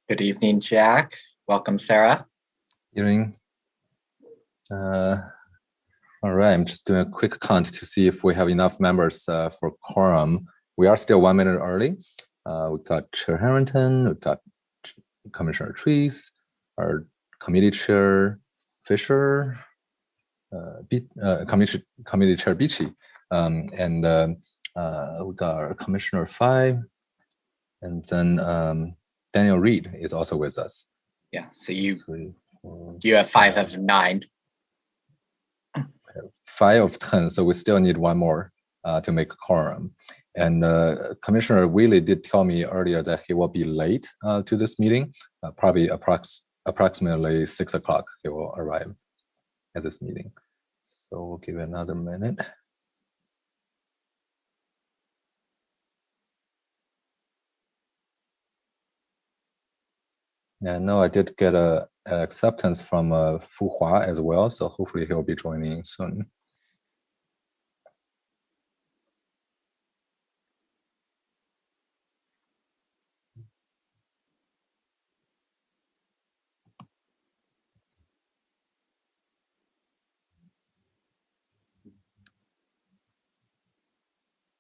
Good evening, Jack. Welcome, Sarah. Evening. All right, I'm just doing a quick count to see if we have enough members for quorum. We are still 1 minute early. We've got Chair Harrington, we've got Commissioner Trees, our committee chair Fisher, committee chair Beachy, and we got our Commissioner Fye, and then Daniel Reed is also with us. Yeah, so you have 5 of 9. 5 of 10, so we still need 1 more to make a quorum. And Commissioner Wheely did tell me earlier that he will be late to this meeting, probably approximately 6 o'clock he will arrive at this meeting. So we'll give it another minute. Yeah, no, I did get an acceptance from Fu Hua as well, so hopefully he'll be joining soon.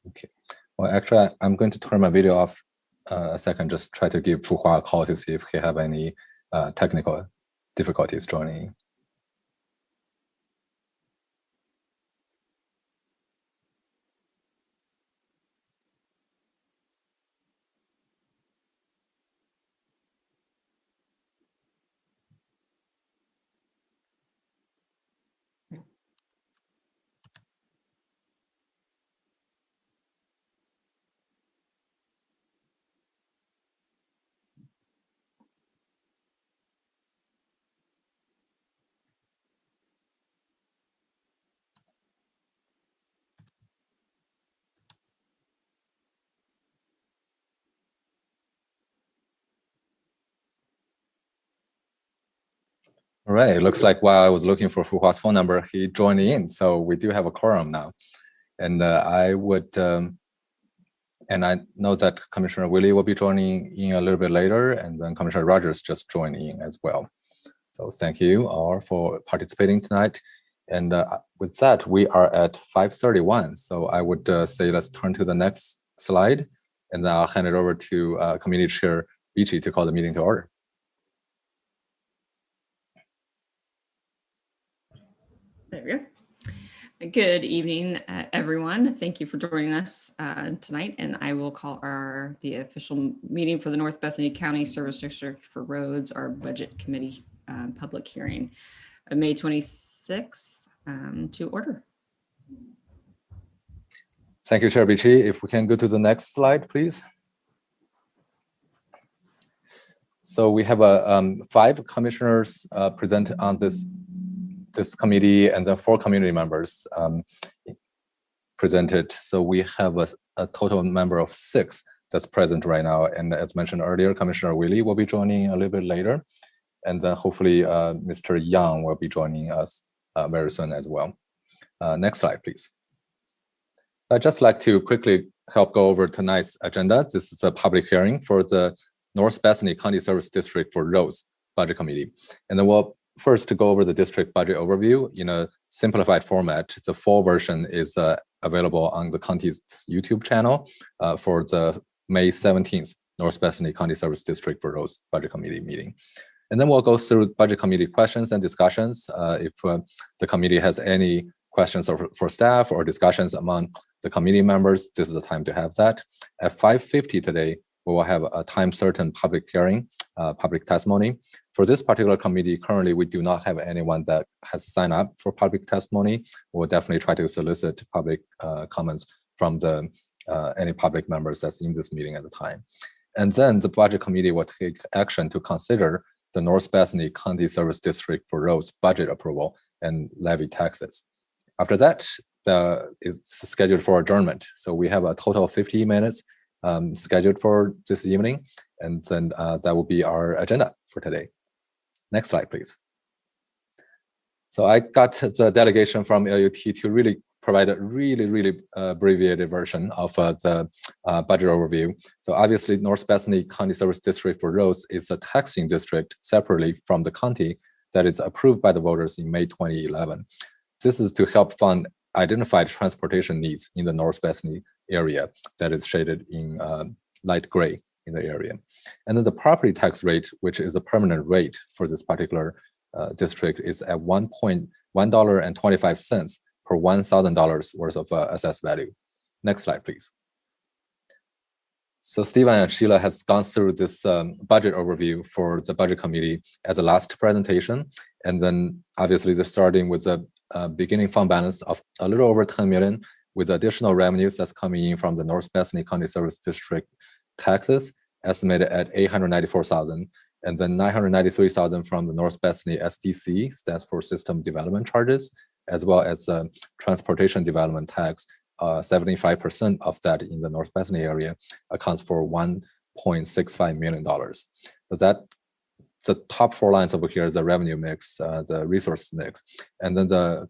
Okay, well, actually, I'm going to turn my video off a second, just try to give Fu Hua a call to see if he have any technical difficulties joining. All right, it looks like while I was looking for Fu Hua's phone number, he joined in. So we do have a quorum now. And I would, and I know that Commissioner Willie will be joining in a little bit later, and then Commissioner Rogers just joined in as well. So thank you all for participating tonight. And with that, we are at 5:31. So I would say let's turn to the next slide, and then I'll hand it over to Committee Chair Beachy to call the meeting to order. There we go. Good evening, everyone. Thank you for joining us tonight, and I will call the official meeting for the North Bethany County Service District for Roads, our Budget Committee public hearing of May 26th to order. Thank you, Chair Beachy. If we can go to the next slide, please. So we have 5 commissioners present on this committee, and then 4 community members presented. So we have a total number of 6 that's present right now. And as mentioned earlier, Commissioner Willie will be joining a little bit later. And then hopefully Mr. Young will be joining us very soon as well. Next slide, please. I'd just like to quickly help go over tonight's agenda. This is a public hearing for the North Bethany County Service District for Roads Budget Committee. And then we'll first go over the district budget overview in a simplified format. The full version is available on the county's YouTube channel for the May 17th North Bethany County Service District for Roads Budget Committee meeting. And then we'll go through budget committee questions and discussions. If the committee has any questions for staff or discussions among the committee members, this is the time to have that. At 5:50 today, we will have a time-certain public hearing, public testimony. For this particular committee, currently we do not have anyone that has signed up for public testimony. We'll definitely try to solicit public comments from any public members that's in this meeting at the time. And then the budget committee will take action to consider the North Bethany County Service District for Roads budget approval and levy taxes. After that, it's scheduled for adjournment. So we have a total of 50 minutes scheduled for this evening, and then that will be our agenda for today. Next slide, please. So I got the delegation from LUT to really provide a really abbreviated version of the budget overview. So obviously, North Bethany County Service District for roads is a taxing district separately from the county that is approved by the voters in May 2011. This is to help fund identified transportation needs in the North Bethany area that is shaded in light gray in the area. And then the property tax rate, which is a permanent rate for this particular district, is at $1.25 per $1,000 worth of assessed value. Next slide, please. So Stephen and Sheila has gone through this budget overview for the budget committee as a last presentation. And then obviously they're starting with the beginning fund balance of a little over 10 million with additional revenues that's coming in from the North Bethany County Service District taxes, estimated at 894,000, and then 993,000 from the North Bethany SDC, stands for System Development Charges, as well as Transportation Development Tax. 75% of that in the North Bethany area accounts for $1.65 million. So that the top 4 lines over here is the revenue mix, the resource mix, and then the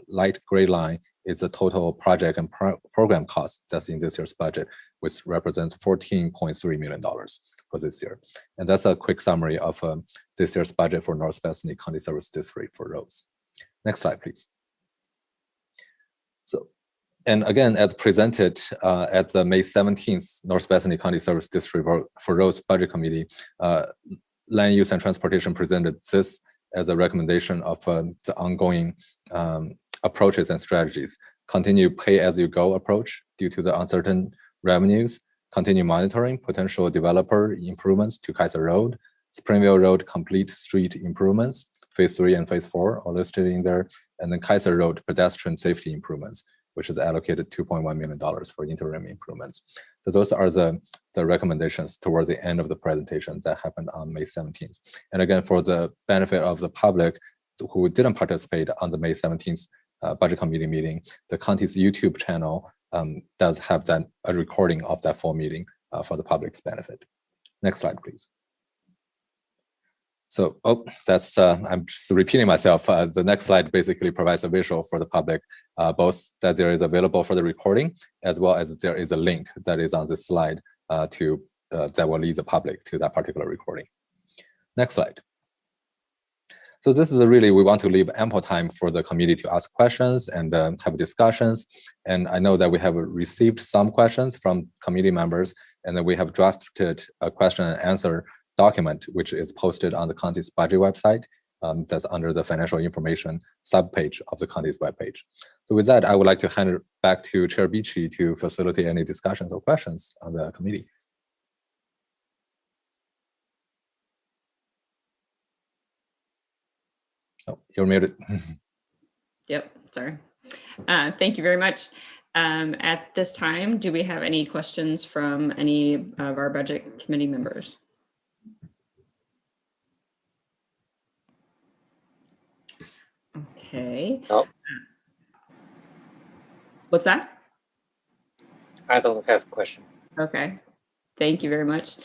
light gray line is the total project and program cost that's in this year's budget, which represents $14.3 million for this year. And that's a quick summary of this year's budget for North Bethany County Service District for roads. Next slide, please. So, and again, as presented at the May 17th North Bethany County Service District for Roads Budget Committee, Land Use and Transportation presented this as a recommendation of the ongoing approaches and strategies. Continue pay-as-you-go approach due to the uncertain revenues. Continue monitoring potential developer improvements to Kaiser Road, Springville Road complete street improvements, Phase 3 and Phase 4 are listed in there, and then Kaiser Road pedestrian safety improvements, which is allocated $2.1 million for interim improvements. So those are the recommendations toward the end of the presentation that happened on May 17th. And again, for the benefit of the public who didn't participate on the May 17th budget committee meeting, the county's YouTube channel does have a recording of that full meeting for the public's benefit. Next slide, please. So, that's, I'm just repeating myself. The next slide basically provides a visual for the public, both that there is available for the recording, as well as there is a link that is on this slide that will lead the public to that particular recording. Next slide. So this is we want to leave ample time for the committee to ask questions and have discussions. And I know that we have received some questions from committee members, and then we have drafted a question and answer document, which is posted on the county's budget website. That's under the financial information subpage of the county's webpage. So with that, I would like to hand it back to Chair Beachy to facilitate any discussions or questions on the committee. Oh, you're muted. Yep, sorry. Thank you very much. At this time, do we have any questions from any of our budget committee members? Okay. No. What's that? I don't have a question. Okay. Thank you very much.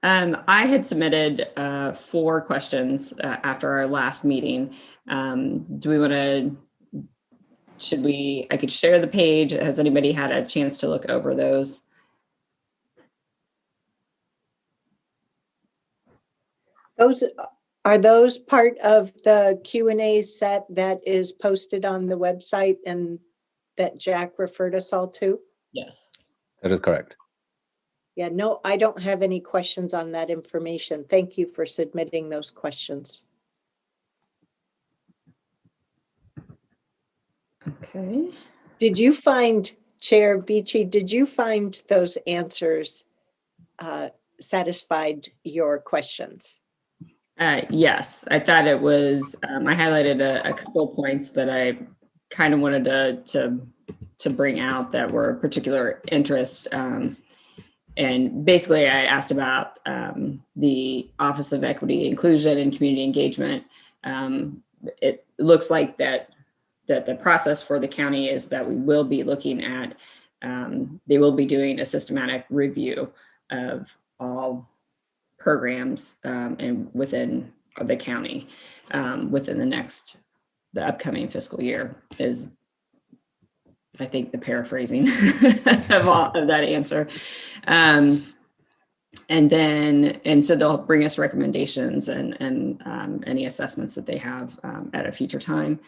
I had submitted 4 questions after our last meeting. Do we want to, I could share the page. Has anybody had a chance to look over those? Are those part of the Q&A set that is posted on the website and that Jack referred us all to? Yes. That is correct. Yeah, no, I don't have any questions on that information. Thank you for submitting those questions. Okay. Did you find, Chair Beachy, did you find those answers satisfied your questions? Yes, I thought it was, I highlighted a couple of points that I kind of wanted to bring out that were of particular interest. And basically I asked about the Office of Equity, Inclusion and Community Engagement. It looks like that the process for the county is that we will be looking at, they will be doing a systematic review of all programs and within the county within the upcoming fiscal year is I think, the paraphrasing of that answer. And so they'll bring us recommendations and any assessments that they have at a future time.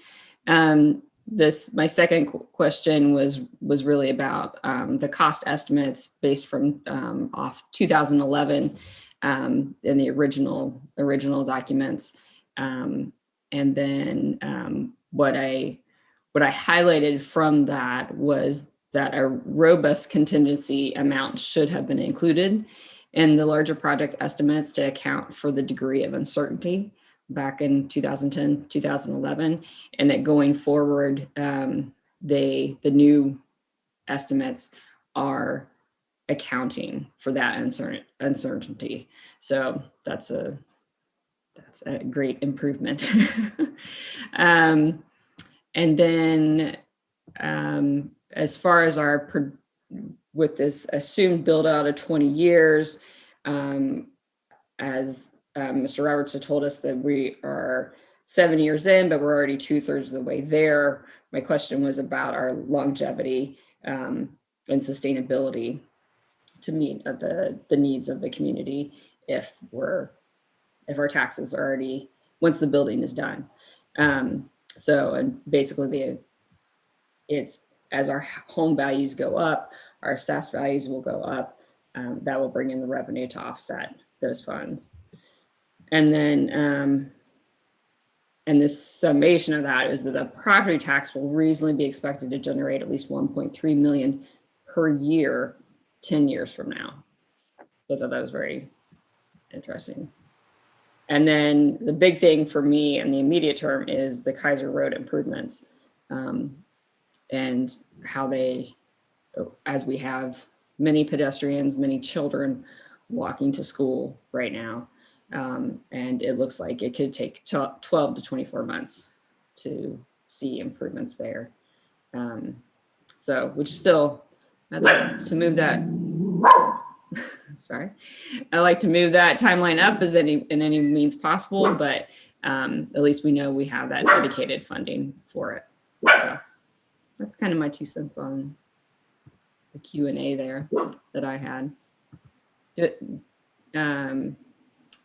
My second question was really about the cost estimates based from off 2011 in the original documents. And then what I highlighted from that was that a robust contingency amount should have been included in the larger project estimates to account for the degree of uncertainty back in 2010, 2011, and that going forward, the new estimates are accounting for that uncertainty. So that's a great improvement. And then as far as with this assumed build out of 20 years, as Mr. Roberts had told us that we are 7 years in, but we're already 2/3 of the way there. My question was about our longevity and sustainability to meet the needs of the community if our taxes are already, once the building is done. So, and basically it's as our home values go up, our assessed values will go up. That will bring in the revenue to offset those funds. And then, and the summation of that is that the property tax will reasonably be expected to generate at least 1.3 million per year, 10 years from now. So I thought that was very interesting. And then the big thing for me in the immediate term is the Kaiser Road improvements, and how they, as we have many pedestrians, many children walking to school right now. And it looks like it could take 12 to 24 months to see improvements there. So, which still, I'd like to move that, sorry. I'd like to move that timeline up in any means possible, but at least we know we have that dedicated funding for it. So that's kind of my 2 cents on the Q&A there that I had.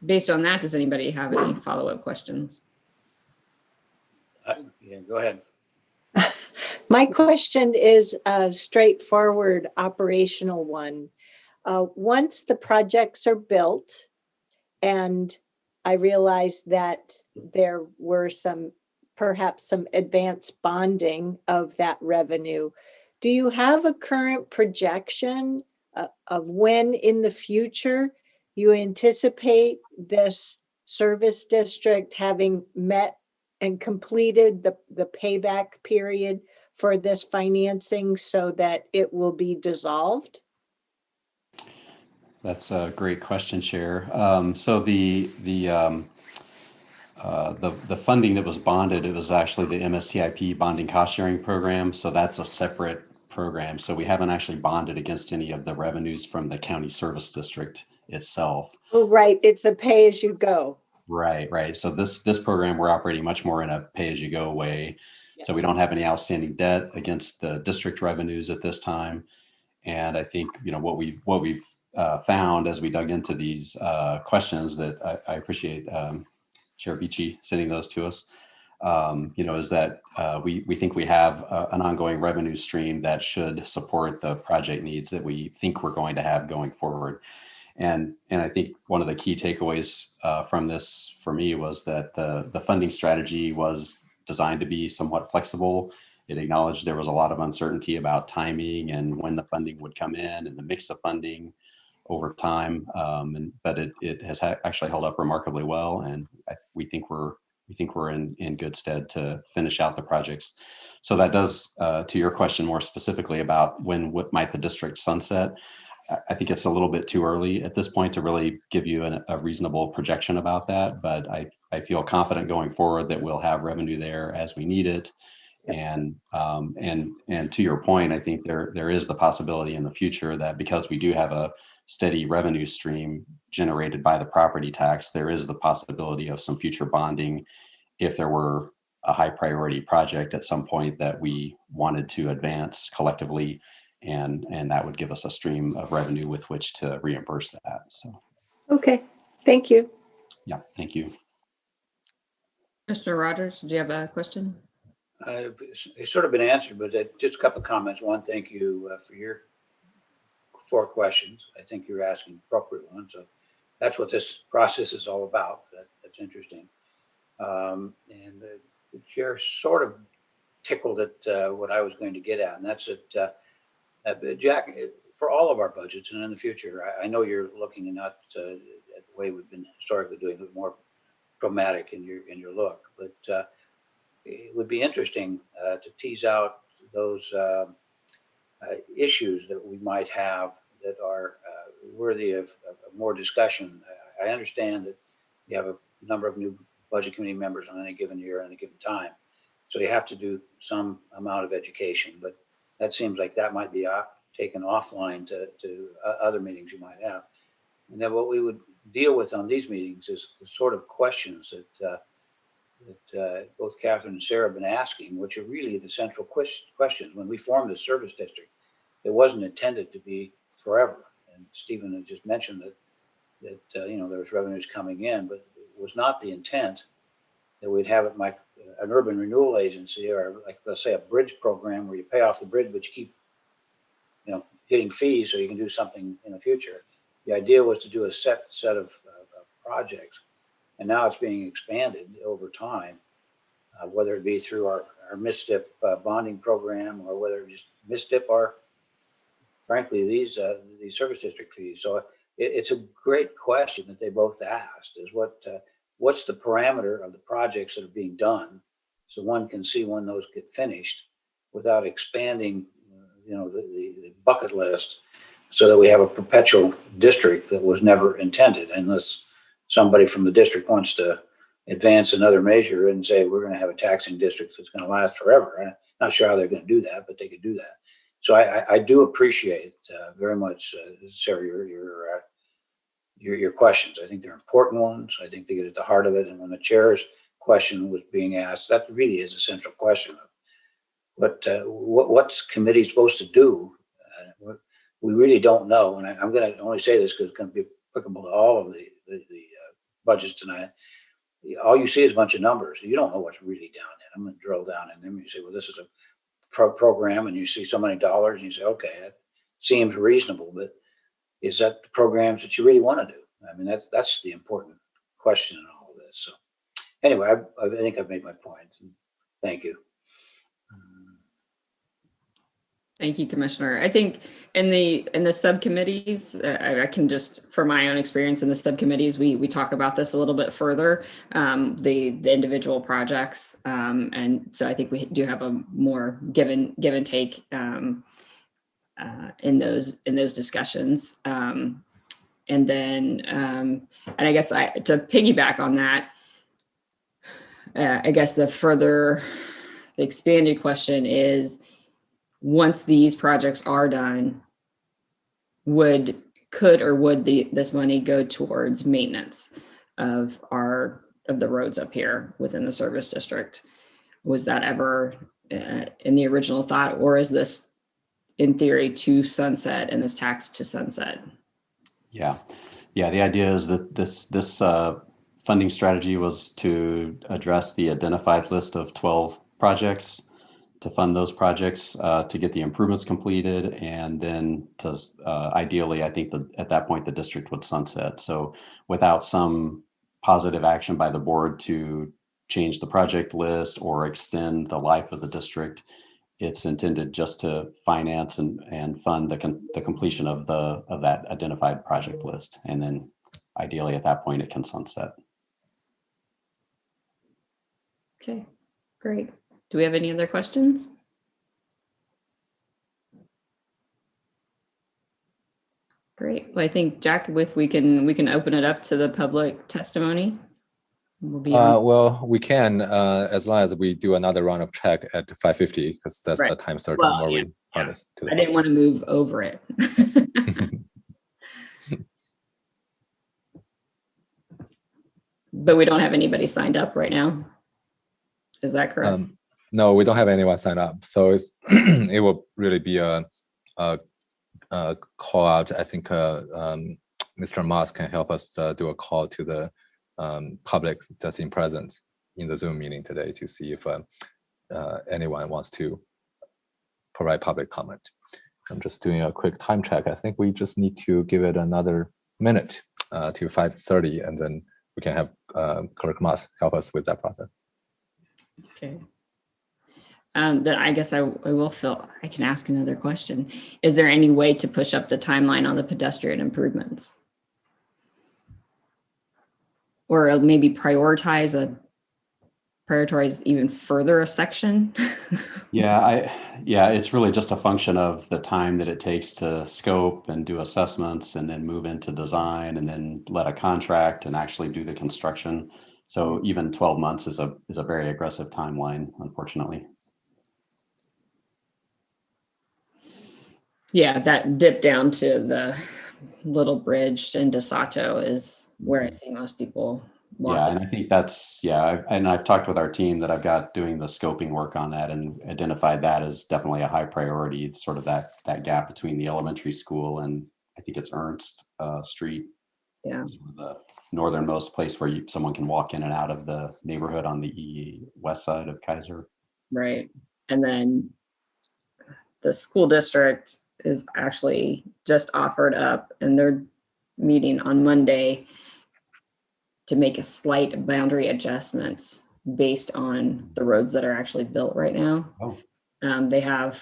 Based on that, does anybody have any follow-up questions? Yeah, go ahead. My question is a straightforward operational one. Once the projects are built, and I realized that there were perhaps some advanced bonding of that revenue, do you have a current projection of when in the future you anticipate this service district having met and completed the payback period for this financing so that it will be dissolved? That's a great question, Chair. So the funding that was bonded, it was actually the MSTIP bonding cost sharing program. So that's a separate program. So we haven't actually bonded against any of the revenues from the county service district itself. Oh, right. It's a pay as you go. Right, right. So this program, we're operating much more in a pay as you go way. Yeah. So we don't have any outstanding debt against the district revenues at this time. And I think, what we've found as we dug into these questions that I appreciate Chair Beachy sending those to us, is that we think we have an ongoing revenue stream that should support the project needs that we think we're going to have going forward. And I think one of the key takeaways from this for me was that the funding strategy was designed to be somewhat flexible. It acknowledged there was a lot of uncertainty about timing and when the funding would come in and the mix of funding over time. But it has actually held up remarkably well, and we think we're in good stead to finish out the projects. So that does, to your question more specifically about what might the district sunset, I think it's a little bit too early at this point to really give you a reasonable projection about that. But I feel confident going forward that we'll have revenue there as we need it. And to your point, I think there is the possibility in the future that because we do have a steady revenue stream generated by the property tax, there is the possibility of some future bonding if there were a high priority project at some point that we wanted to advance collectively, and that would give us a stream of revenue with which to reimburse that. So, Okay, thank you. yeah, thank you. Mr. Rogers, did you have a question? It's sort of been answered, but just a couple of comments. One, thank you for your 4 questions. I think you're asking appropriate ones. So that's what this process is all about. That's interesting. And the chair sort of tickled at what I was going to get at, and that's that, Jack, for all of our budgets and in the future, I know you're looking and not at the way we've been historically doing it, more dramatic in your look, but it would be interesting to tease out those issues that we might have that are worthy of more discussion. I understand that you have a number of new budget committee members on any given year, any given time, so you have to do some amount of education, but that seems like that might be taken offline to other meetings you might have. And then what we would deal with on these meetings is the sort of questions that both Catherine and Sarah have been asking, which are really the central questions. When we formed the service district, it wasn't intended to be forever. And Stephen had just mentioned that there was revenues coming in, but it was not the intent that we'd have it like an urban renewal agency, or like, let's say, a bridge program where you pay off the bridge, but you keep getting fees so you can do something in the future. The idea was to do a set of projects, and now it's being expanded over time, whether it be through our MISTIP bonding program, or whether it just MISTIP our, frankly, these service district fees. So it's a great question that they both asked, is what's the parameter of the projects that are being done, so one can see when those get finished without expanding the bucket list, so that we have a perpetual district that was never intended, unless somebody from the district wants to advance another measure and say we're going to have a taxing district that's going to last forever. I'm not sure how they're going to do that, but they could do that. So I do appreciate very much, Sarah, your questions. I think they're important ones. I think they get at the heart of it. And when the chair's question was being asked, that really is a central question of what's committee supposed to do. We really don't know. And I'm going to only say this because it's going to be applicable to all of the budgets tonight. All you see is a bunch of numbers. You don't know what's really down in. I'm going to drill down in them. You say, well, this is a program, and you see so many dollars, and you say, okay, that seems reasonable, but is that the programs that you really want to do? I mean, that's the important question in all of this. So anyway, I think I've made my point. Thank you. Thank you, Commissioner. I think in the subcommittees, I can just, from my own experience in the subcommittees, we talk about this a little bit further, the individual projects, and so I think we do have a more give and take in those discussions, and then and I guess to piggyback on that, I guess the expanded question is, once these projects are done, would this money go towards maintenance of the roads up here within the service district? Was that ever in the original thought, or is this in theory to sunset and this tax to sunset? Yeah. The idea is that this funding strategy was to address the identified list of 12 projects, to fund those projects, to get the improvements completed, and then to ideally, I think at that point the district would sunset. So without some positive action by the board to change the project list or extend the life of the district, it's intended just to finance and fund the completion of that identified project list, and then ideally at that point it can sunset. Okay, great. Do we have any other questions? Great. Well, I think, Jack, if we can open it up to the public testimony. We'll be well, we can, as long as we do another round of check at 5:50, because that's right. The time certain where we harness to the I didn't want to move over it. But we don't have anybody signed up right now. Is that correct? No, we don't have anyone sign up. So it's it will really be a call out. I think Mr. Moss can help us do a call to the public that's in presence in the Zoom meeting today to see if anyone wants to provide public comment. I'm just doing a quick time check. I think we just need to give it another minute to 5:30, and then we can have Clerk Moss help us with that process. Okay. Then I guess I will feel I can ask another question. Is there any way to push up the timeline on the pedestrian improvements? Or maybe prioritize even further a section? Yeah, it's really just a function of the time that it takes to scope and do assessments and then move into design and then let a contract and actually do the construction. So even 12 months is a very aggressive timeline, unfortunately. Yeah, that dip down to the little bridge in DeSoto is where I see most people walk. Yeah, and I think that's, and I've talked with our team that I've got doing the scoping work on that and identified that as definitely a high priority. It's sort of that gap between the elementary school and I think it's Ernst Street. Yeah. Sort of the northernmost place where someone can walk in and out of the neighborhood on the west side of Kaiser. Right. And then the school district is actually just offered up, and they're meeting on Monday to make a slight boundary adjustments based on the roads that are actually built right now. Oh. They have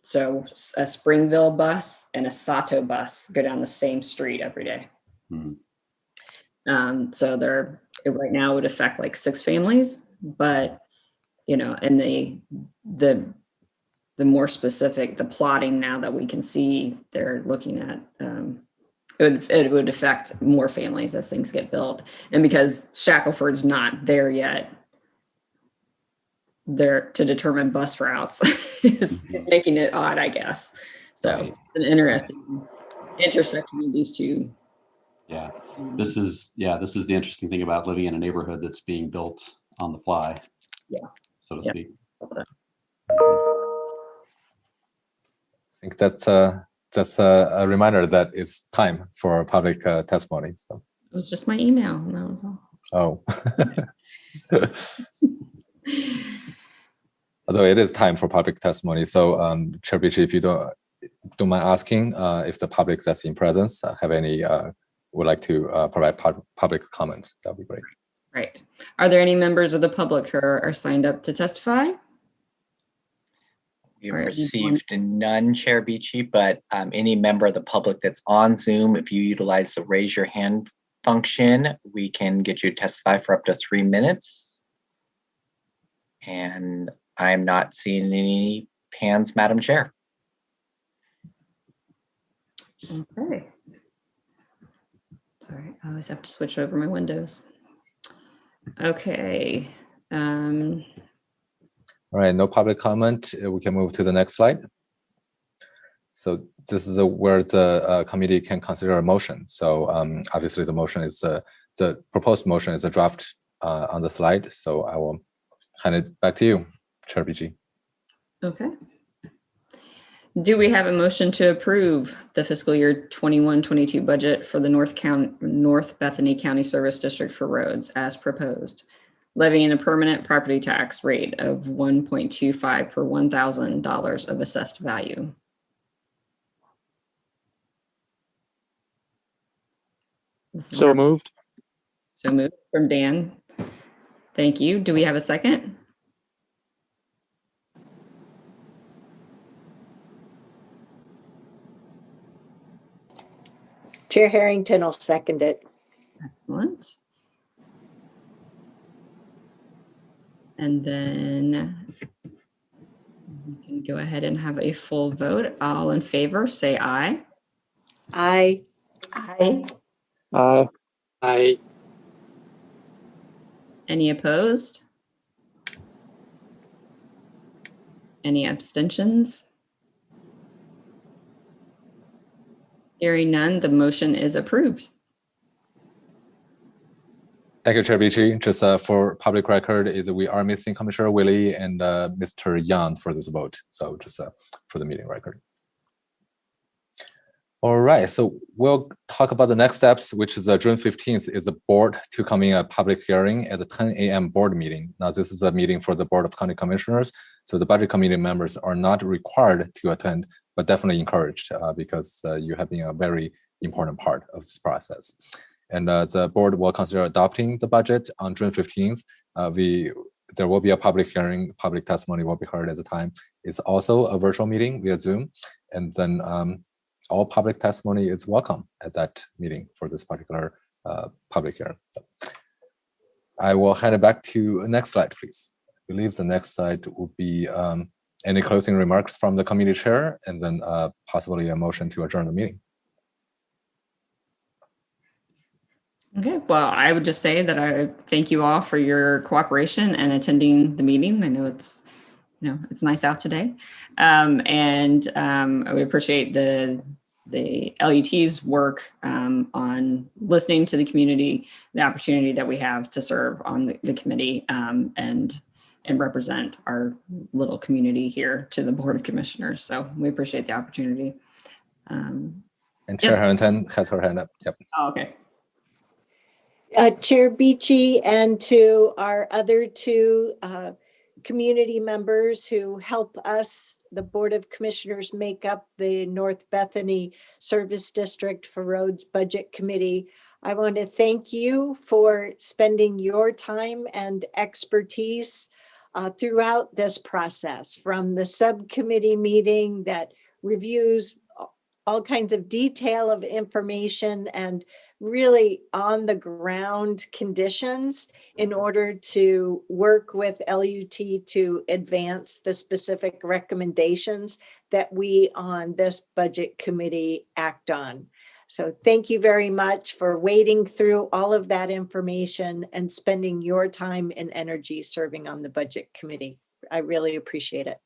so a Springville bus and a Sato bus go down the same street every day. Mm-hmm. So they're right now it would affect like 6 families, but and the more specific, the plotting now that we can see, they're looking at, it would affect more families as things get built. And because Shackelford's not there yet, there to determine bus routes is making it odd, I guess. So Right. An interesting intersection of these two. Yeah, this is the interesting thing about living in a neighborhood that's being built on the fly. Yeah. So to speak. I think that's a reminder that it's time for public testimony. So It was just my email, and that was all. Oh. Although it is time for public testimony. So Chair Beachy, if you don't mind asking if the public that's in presence have any would like to provide public comments, that would be great. Right. Are there any members of the public who are signed up to testify? We've received none, Chair Beachy, but any member of the public that's on Zoom, if you utilize the raise your hand function, we can get you to testify for up to 3 minutes. And I'm not seeing any hands, Madam Chair. Okay. Sorry, I always have to switch over my windows. Okay. All right, no public comment. We can move to the next slide. So this is where the committee can consider a motion. So obviously the motion is the proposed motion is a draft on the slide. So I will hand it back to you, Chair Beachy. Okay. Do we have a motion to approve the fiscal year 21-22 budget for the North Bethany County Service District for roads as proposed, levying a permanent property tax rate of 1.25 per $1,000 of assessed value? So moved. So moved from Dan. Thank you. Do we have a second? Chair Harrington will second it. Excellent. And then we can go ahead and have a full vote. All in favor, say aye. Aye. Aye. Aye. Aye. Any opposed? Any abstentions? Hearing none, the motion is approved. Thank you, Chair Beachy. Just for public record, we are missing Commissioner Willie and Mr. Yang for this vote. So just for the meeting record. All right, so we'll talk about the next steps, which is June 15th is the board to come in a public hearing at the 10 a.m. board meeting. Now, this is a meeting for the Board of County Commissioners, so the budget committee members are not required to attend, but definitely encouraged because you have been a very important part of this process. And the board will consider adopting the budget on June 15th. There will be a public hearing, public testimony will be heard at the time. It's also a virtual meeting via Zoom, and then all public testimony is welcome at that meeting for this particular public hearing. I will hand it back to the next slide, please. I believe the next slide will be any closing remarks from the committee chair, and then possibly a motion to adjourn the meeting. Okay, well, I would just say that I thank you all for your cooperation and attending the meeting. I know it's, it's nice out today. We appreciate the LUT's work on listening to the community, the opportunity that we have to serve on the committee and represent our little community here to the Board of Commissioners. So we appreciate the opportunity. And Chair Harrington has her hand up. Yep. Oh, okay. Chair Beachy, and to our other two community members who help us, the Board of Commissioners, make up the North Bethany Service District for Roads Budget Committee. I want to thank you for spending your time and expertise throughout this process, from the subcommittee meeting that reviews all kinds of detail of information and really on the ground conditions in order to work with LUT to advance the specific recommendations that we on this budget committee act on. So thank you very much for wading through all of that information and spending your time and energy serving on the budget committee. I really appreciate it.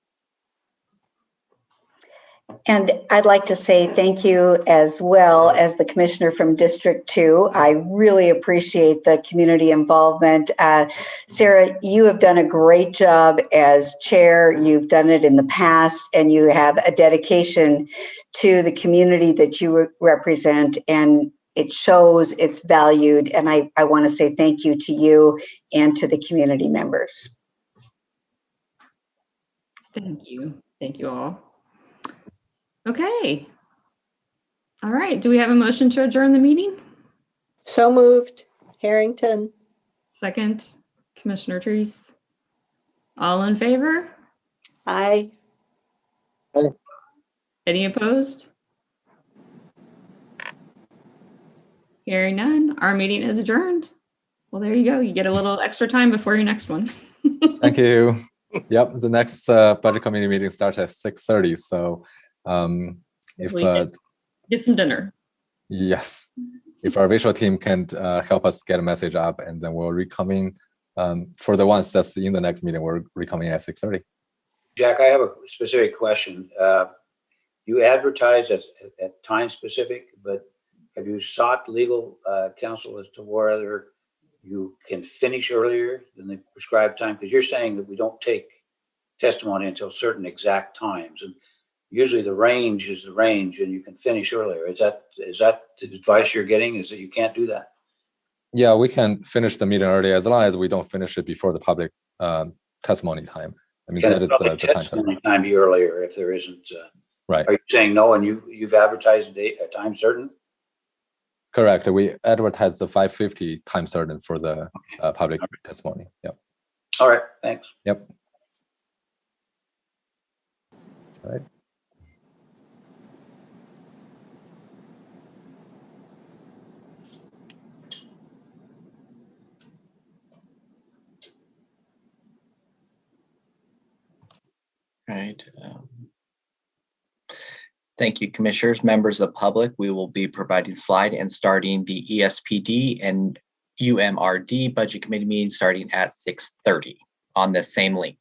And I'd like to say thank you as well as the commissioner from District 2. I really appreciate the community involvement. Sarah, you have done a great job as chair. You've done it in the past, and you have a dedication to the community that you represent, and it shows, it's valued. And I want to say thank you to you and to the community members. Thank you. Thank you all. Okay. All right. Do we have a motion to adjourn the meeting? So moved. Harrington. Second, Commissioner Treese. All in favor? Aye. Aye. Any opposed? Hearing none, our meeting is adjourned. Well, there you go. You get a little extra time before your next one. Thank you. Yep, the next budget committee meeting starts at 6:30. So if get some dinner. Yes, if our visual team can help us get a message up, and then we'll reconvene for the ones that's in the next meeting. We're reconvening at 6:30. Jack, I have a specific question. You advertise at time specific, but have you sought legal counsel as to whether you can finish earlier than the prescribed time? Because you're saying that we don't take testimony until certain exact times, and usually the range is the range, and you can finish earlier. Is that the advice you're getting? Is that you can't do that? Yeah, we can finish the meeting early as long as we don't finish it before the public testimony time. I mean, that is the testimony time be earlier if there isn't. Right. Are you saying no, and you've advertised a date, a time certain? Correct. We advertised the 5:50 time certain for the public testimony. Yep. All right. Thanks. Yep. All right. Right. Thank you, commissioners, members of the public. We will be providing slide and starting the ESPD and URMD budget committee meeting starting at 6:30 on the same link.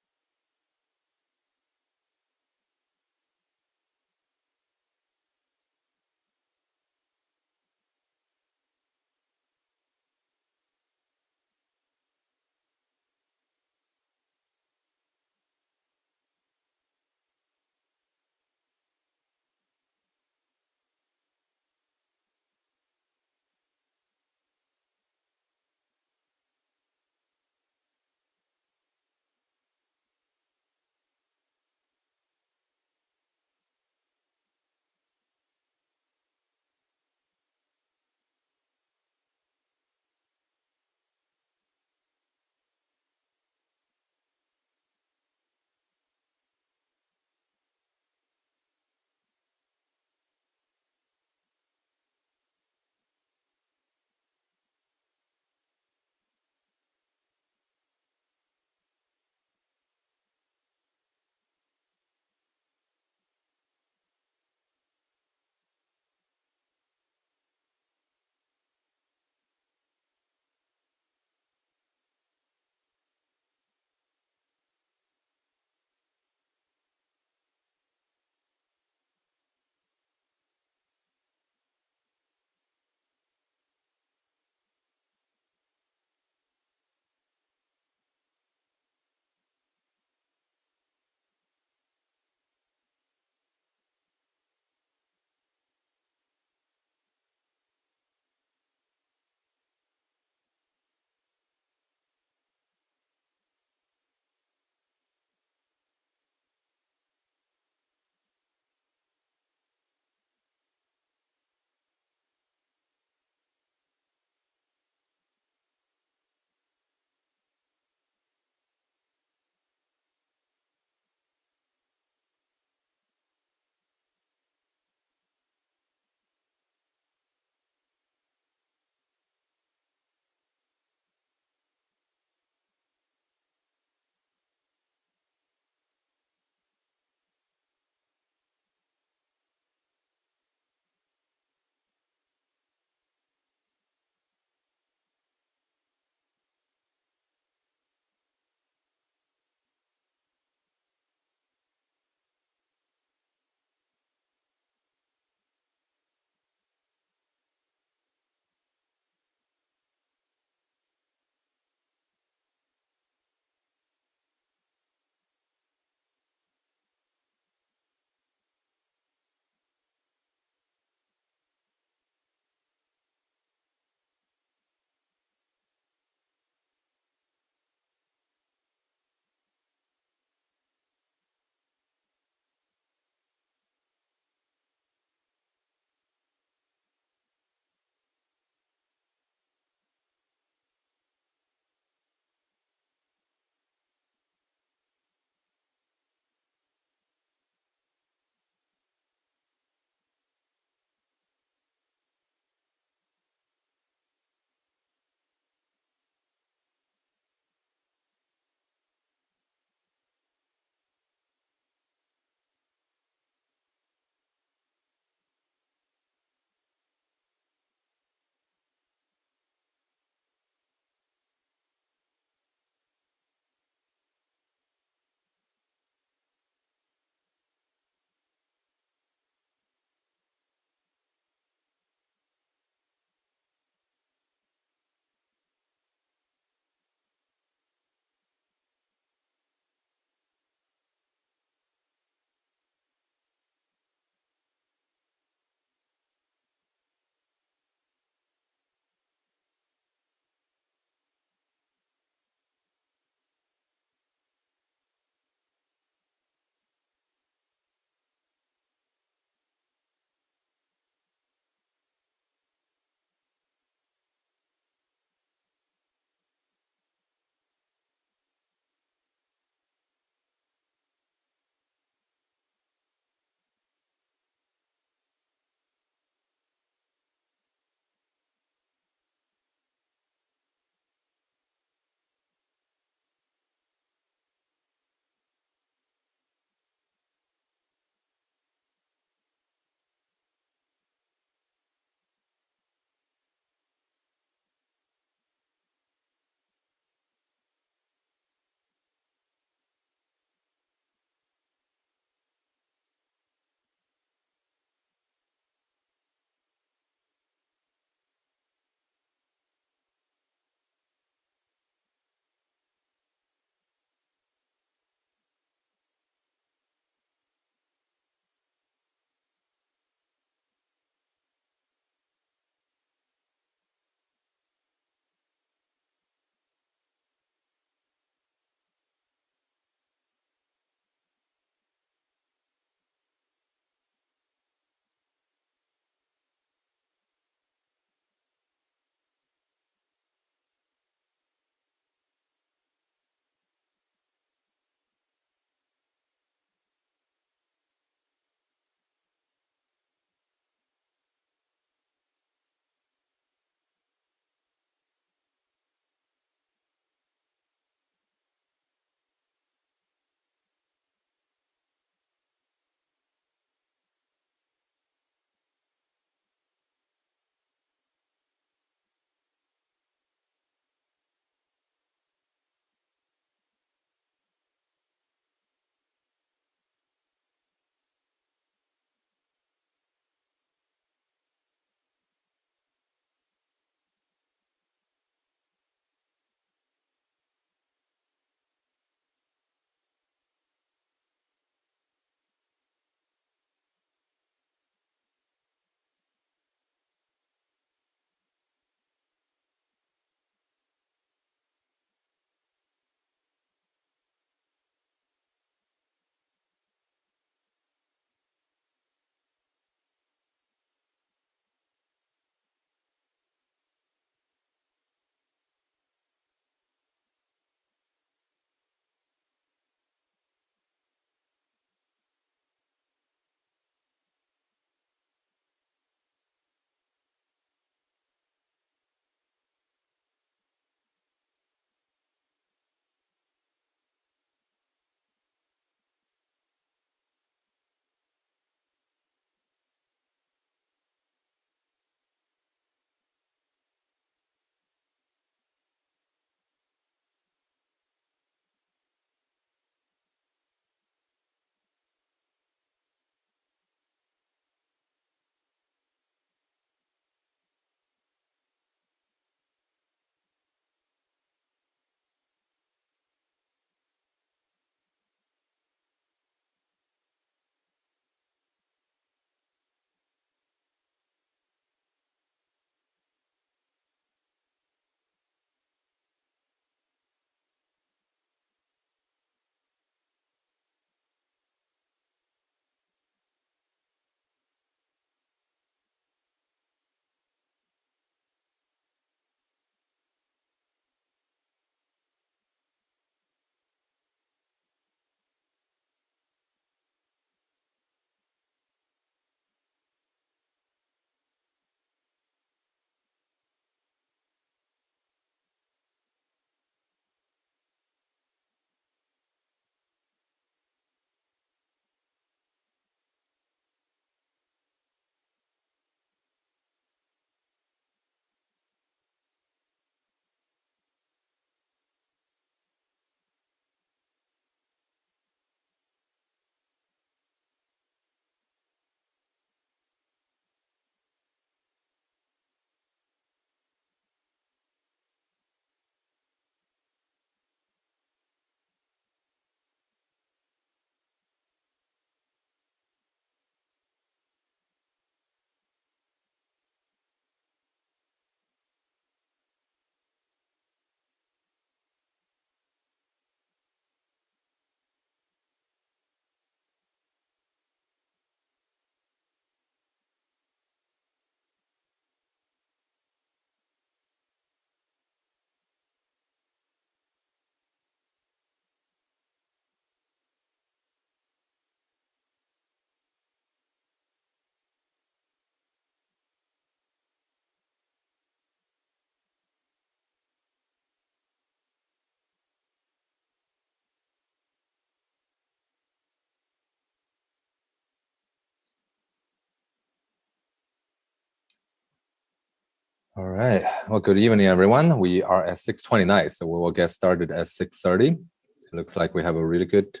All right. Well, good evening, everyone. We are at 6:29, so we will get started at 6:30. It looks like we have a really good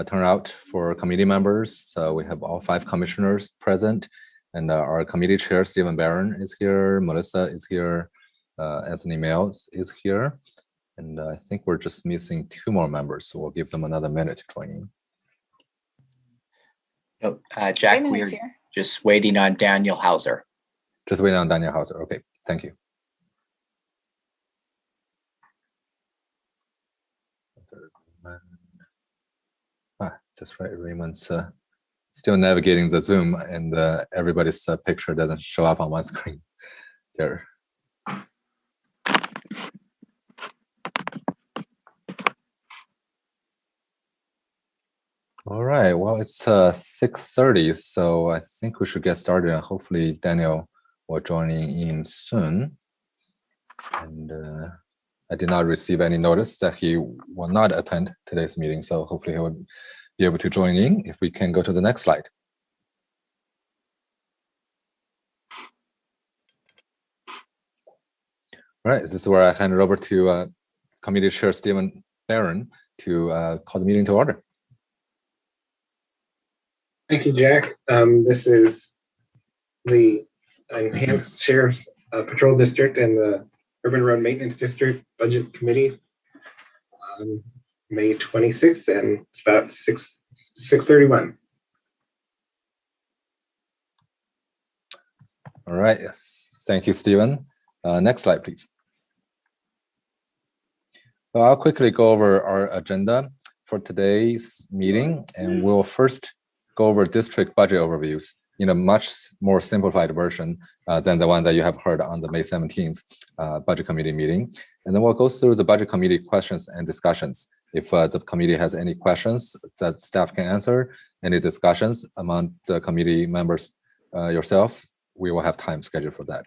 turnout for committee members. We have all 5 commissioners present, and our committee chair, Stephen Barron, is here. Melissa is here. Anthony Mills is here. And I think we're just missing 2 more members, so we'll give them another minute to join in. Jack, Raymond we is are here. just waiting on Daniel Hauser. Just waiting on Daniel Hauser. Okay, thank you. Just right, Raymond's still navigating the Zoom, and everybody's picture doesn't show up on my screen there. All right, well, it's 6:30, so I think we should get started, and hopefully Daniel will join in soon. And I did not receive any notice that he will not attend today's meeting, so hopefully he will be able to join in. If we can go to the next slide. All right, this is where I hand it over to Committee Chair Stephen Barron to call the meeting to order. Thank you, Jack. This is the Enhanced Sheriff's Patrol District and the Urban Road Maintenance District Budget Committee, May 26th, and it's about 6:31. All right, thank you, Stephen. Next slide, please. Well, I'll quickly go over our agenda for today's meeting, and we'll first go over district budget overviews in a much more simplified version than the one that you have heard on the May 17th Budget Committee meeting. And then we'll go through the Budget Committee questions and discussions. If the committee has any questions that staff can answer, any discussions among the committee members yourself, we will have time scheduled for that.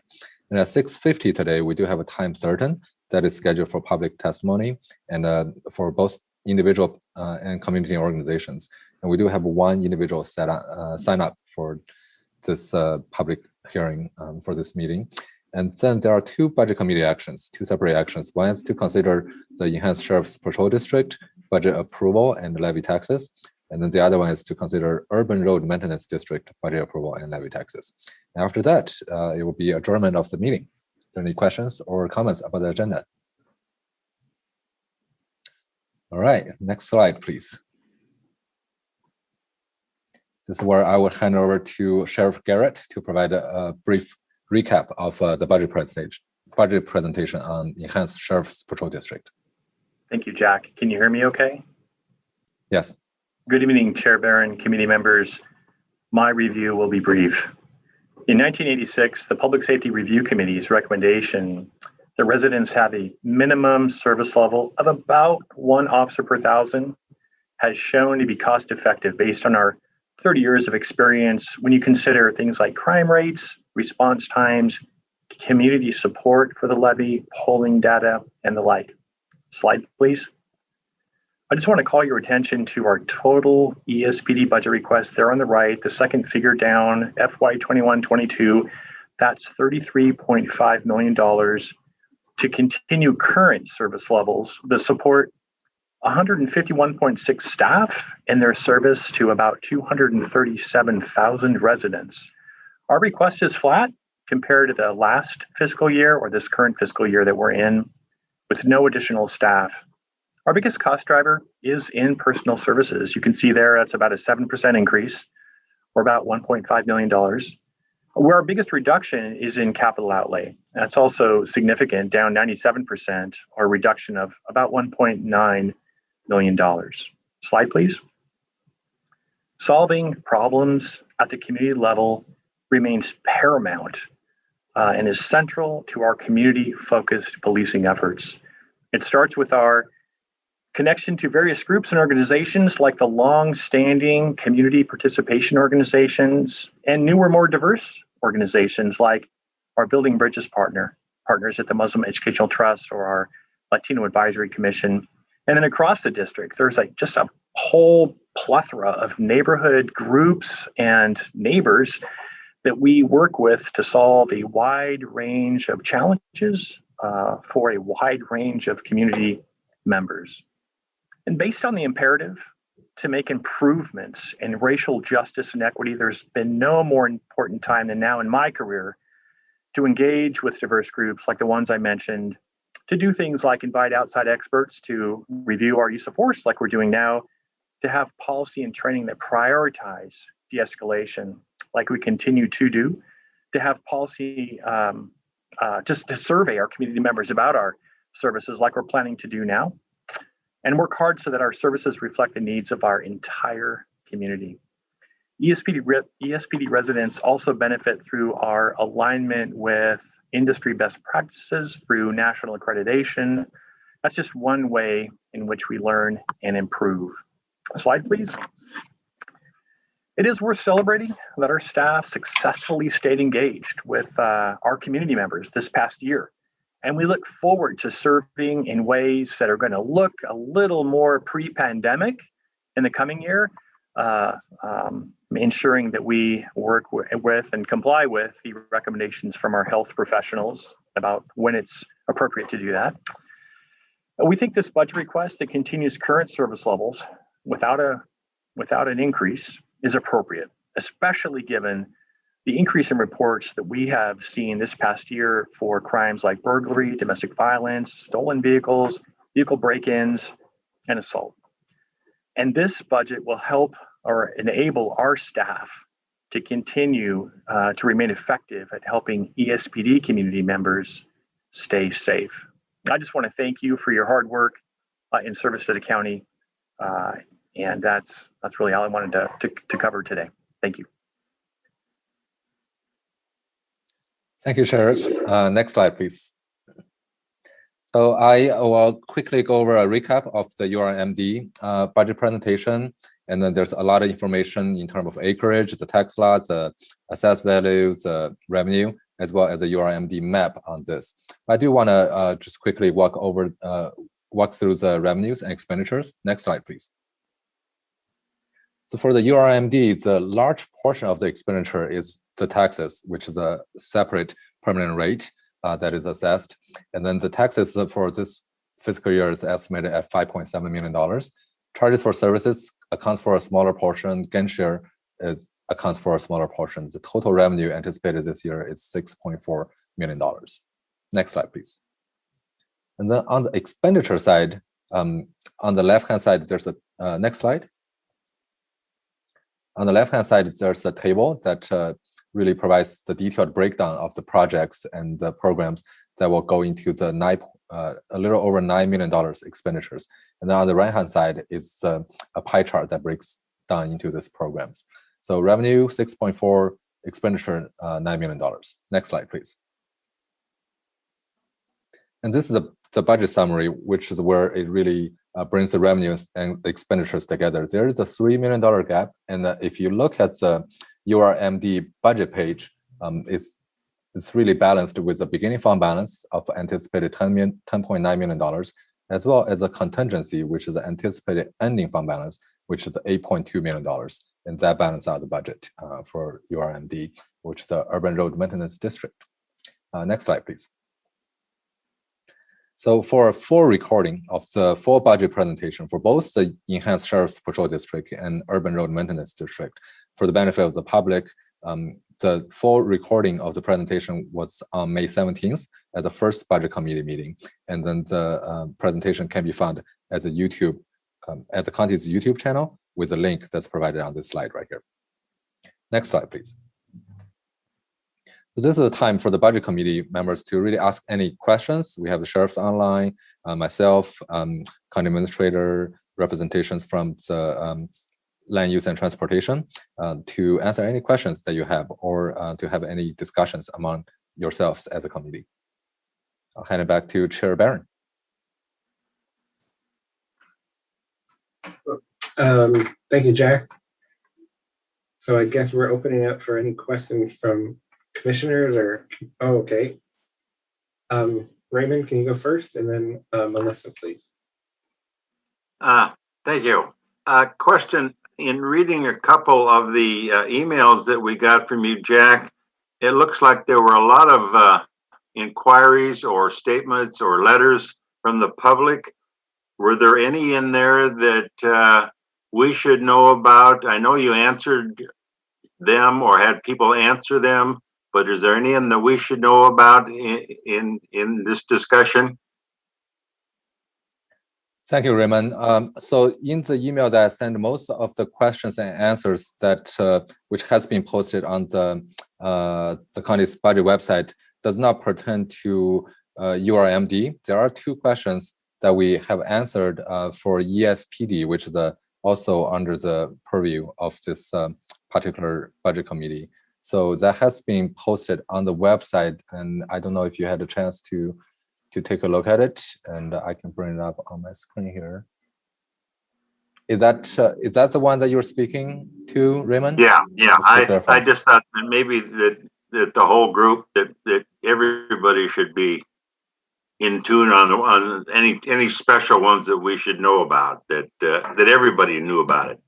And at 6:50 today, we do have a time certain that is scheduled for public testimony and for both individual and community organizations. And we do have 1 individual sign up for this public hearing for this meeting. And then there are 2 budget committee actions, 2 separate actions. One is to consider the Enhanced Sheriff's Patrol District budget approval and levy taxes. And then the other one is to consider Urban Road Maintenance District budget approval and levy taxes. And after that, it will be adjournment of the meeting. Are there any questions or comments about the agenda? All right, next slide, please. This is where I will hand over to Sheriff Garrett to provide a brief recap of the budget presentation on Enhanced Sheriff's Patrol District. Thank you, Jack. Can you hear me okay? Yes. Good evening, Chair Barron, committee members. My review will be brief. In 1986, the Public Safety Review Committee's recommendation that residents have a minimum service level of about 1 officer per 1,000 has shown to be cost effective based on our 30 years of experience when you consider things like crime rates, response times, community support for the levy, polling data, and the like. Slide, please. I just want to call your attention to our total ESPD budget request there on the right, the second figure down, FY 21-22, that's $33.5 million to continue current service levels that support 151.6 staff in their service to about 237,000 residents. Our request is flat compared to the last fiscal year or this current fiscal year that we're in, with no additional staff. Our biggest cost driver is in personal services. You can see there that's about a 7% increase, or about $1.5 million. Where our biggest reduction is in capital outlay. That's also significant, down 97%, or a reduction of about $1.9 million. Slide, please. Solving problems at the community level remains paramount and is central to our community-focused policing efforts. It starts with our connection to various groups and organizations like the long-standing community participation organizations and newer, more diverse organizations like our Building Bridges partners at the Muslim Educational Trust or our Latino Advisory Commission. And then across the district, there's just a whole plethora of neighborhood groups and neighbors that we work with to solve a wide range of challenges for a wide range of community members. And based on the imperative to make improvements in racial justice and equity, there's been no more important time than now in my career to engage with diverse groups like the ones I mentioned, to do things like invite outside experts to review our use of force like we're doing now, to have policy and training that prioritize de-escalation like we continue to do, to have policy just to survey our community members about our services like we're planning to do now, and work hard so that our services reflect the needs of our entire community. ESPD residents also benefit through our alignment with industry best practices through national accreditation. That's just one way in which we learn and improve. Slide, please. It is worth celebrating that our staff successfully stayed engaged with our community members this past year. And we look forward to serving in ways that are going to look a little more pre-pandemic in the coming year, ensuring that we work with and comply with the recommendations from our health professionals about when it's appropriate to do that. We think this budget request that continues current service levels without an increase is appropriate, especially given the increase in reports that we have seen this past year for crimes like burglary, domestic violence, stolen vehicles, vehicle break-ins, and assault. And this budget will help or enable our staff to continue to remain effective at helping ESPD community members stay safe. I just want to thank you for your hard work in service to the county. And that's really all I wanted to cover today. Thank you. Thank you, Sheriff. Next slide, please. So I will quickly go over a recap of the URMD budget presentation. And then there's a lot of information in terms of acreage, the tax lots, the assessed value, the revenue, as well as the URMD map on this. I do want to just quickly walk through the revenues and expenditures. Next slide, please. So for the URMD, the large portion of the expenditure is the taxes, which is a separate permanent rate that is assessed. And then the taxes for this fiscal year is estimated at $5.7 million. Charges for services accounts for a smaller portion. Gain share accounts for a smaller portion. The total revenue anticipated this year is $6.4 million. Next slide, please. And then on the expenditure side, on the left-hand side, there's a next slide. On the left-hand side, there's a table that really provides the detailed breakdown of the projects and the programs that will go into the a little over $9 million expenditures. And then on the right-hand side is a pie chart that breaks down into these programs. So revenue, 6.4, expenditure, $9 million. Next slide, please. And this is the budget summary, which is where it really brings the revenues and the expenditures together. There is a $3 million gap. And if you look at the URMD budget page, it's really balanced with the beginning fund balance of anticipated $10.9 million, as well as a contingency, which is the anticipated ending fund balance, which is $8.2 million. And that balances out the budget for URMD, which is the Urban Road Maintenance District. Next slide, please. So for a full recording of the full budget presentation for both the Enhanced Sheriff's Patrol District and Urban Road Maintenance District, for the benefit of the public, the full recording of the presentation was on May 17th at the first budget committee meeting. And then the presentation can be found at the YouTube, at the county's YouTube channel with a link that's provided on this slide right here. Next slide, please. So this is the time for the budget committee members to really ask any questions. We have the sheriffs online, myself, county administrator, representations from the land use and transportation to answer any questions that you have or to have any discussions among yourselves as a committee. I'll hand it back to Chair Barron. Thank you, Jack. So I guess we're opening up for any questions from commissioners or, oh, okay. Raymond, can you go first? And then Melissa, please. Thank you. Question, in reading a couple of the emails that we got from you, Jack, it looks like there were a lot of inquiries or statements or letters from the public. Were there any in there that we should know about? I know you answered them or had people answer them, but is there any in that we should know about in this discussion? Thank you, Raymond. So in the email that I sent, most of the questions and answers that which has been posted on the county's budget website does not pertain to URMD. There are 2 questions that we have answered for ESPD, which is also under the purview of this particular budget committee. So that has been posted on the website, and I don't know if you had a chance to take a look at it, and I can bring it up on my screen here. Is that the one that you're speaking to, Raymond? Yeah. I just thought that maybe that the whole group, that everybody should be in tune on any special ones that we should know about, that everybody knew about it.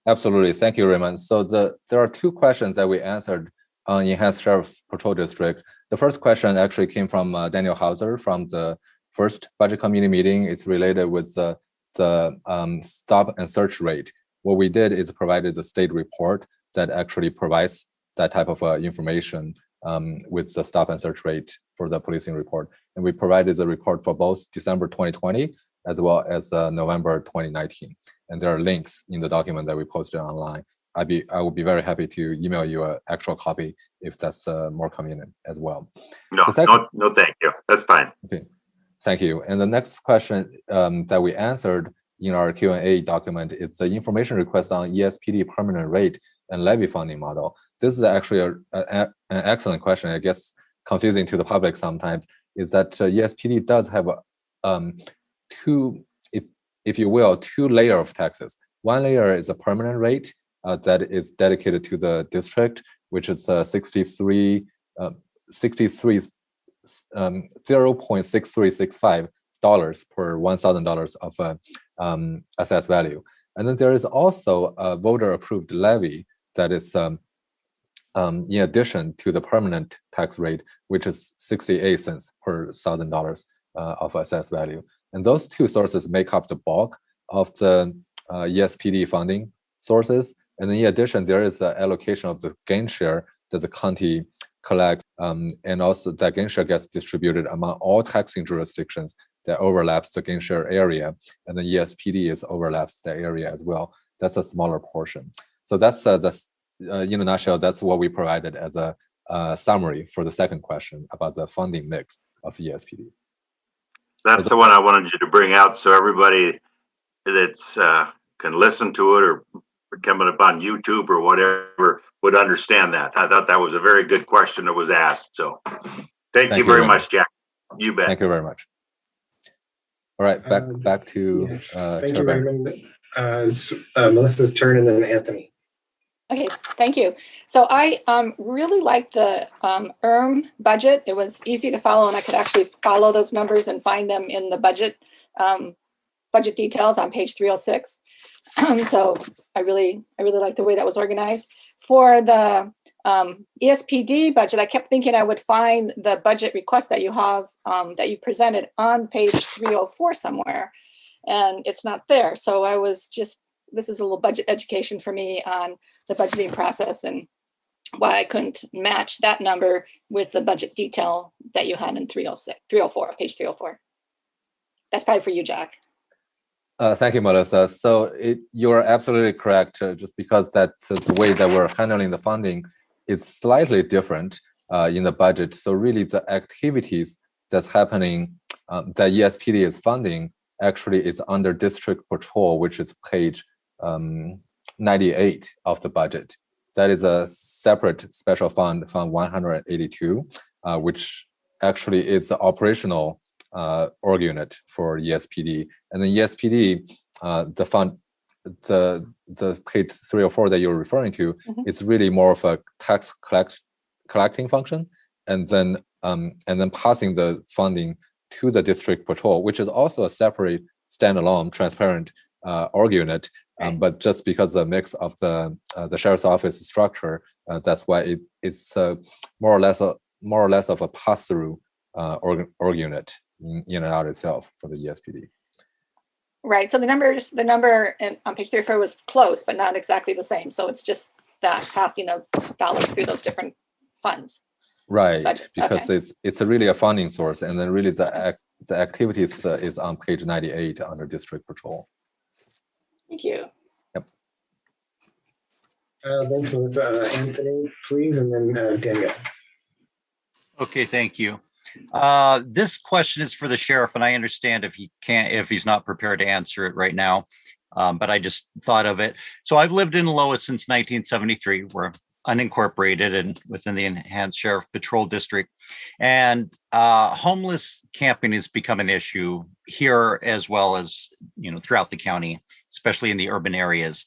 Absolutely, thank you, Raymond. So there are 2 questions that we answered on Enhanced Sheriff's Patrol District. The first question actually came from Daniel Hauser from the first budget committee meeting. It's related with the stop and search rate. What we did is provided the state report that actually provides that type of information with the stop and search rate for the policing report. And we provided the report for both December 2020 as well as November 2019. And there are links in the document that we posted online. I would be very happy to email you an actual copy if that's more convenient as well. No, thank you. That's fine. Okay, thank you. And the next question that we answered in our Q&A document is the information request on ESPD permanent rate and levy funding model. This is actually an excellent question. I guess confusing to the public sometimes is that ESPD does have 2, if you will, 2 layers of taxes. One layer is a permanent rate that is dedicated to the district, which is $0.6365 per $1,000 of assessed value. And then there is also a voter-approved levy that is in addition to the permanent tax rate, which is 68 cents per $1,000 of assessed value. And those 2 sources make up the bulk of the ESPD funding sources. And in addition, there is an allocation of the gain share that the county collects, and also that gain share gets distributed among all taxing jurisdictions that overlaps the gain share area, and the ESPD overlaps that area as well. That's a smaller portion. So that's in a nutshell, that's what we provided as a summary for the second question about the funding mix of ESPD. That's the one I wanted you to bring out so everybody that's can listen to it or coming up on YouTube or whatever would understand that. I thought that was a very good question that was asked. So thank you very much, Jack. You bet. Thank you very much. All right, back to thank you, Raymond. Melissa's turn, and then Anthony. Okay, thank you. So I really liked the budget. It was easy to follow, and I could actually follow those numbers and find them in the budget details on page 306. So I really like the way that was organized. For the ESPD budget, I kept thinking I would find the budget request that you have that you presented on page 304 somewhere, and it's not there. So I was just, this is a little budget education for me on the budgeting process and why I couldn't match that number with the budget detail that you had in 304, page 304. That's probably for you, Jack. Thank you, Melissa. So you're absolutely correct. Just because that's the way that we're handling the funding is slightly different in the budget. So really the activities that's happening that ESPD is funding actually is under district patrol, which is page 98 of the budget. That is a separate special fund, Fund 182, which actually is the operational org unit for ESPD. And then ESPD, the fund, the page 304 that you're referring to, it's really more of a tax collecting function, and then passing the funding to the district patrol, which is also a separate standalone transparent org unit Right. But just because the mix of the sheriff's office structure, that's why it's more or less of a pass-through org unit in and out itself for the ESPD. Right. So the number on page 34 was close, but not exactly the same. So it's just that passing of dollars through those different funds. Right, Budgets. because Okay. it's really a funding source, and then really the activities is on page 98 under district patrol. Thank you. Yep. Thanks, Melissa. Anthony, please, and then Danielle. Okay, thank you. This question is for the sheriff, and I understand if he's not prepared to answer it right now, but I just thought of it. So I've lived in Lowell since 1973. We're unincorporated and within the Enhanced Sheriff Patrol District, and homeless camping has become an issue here as well as throughout the county, especially in the urban areas.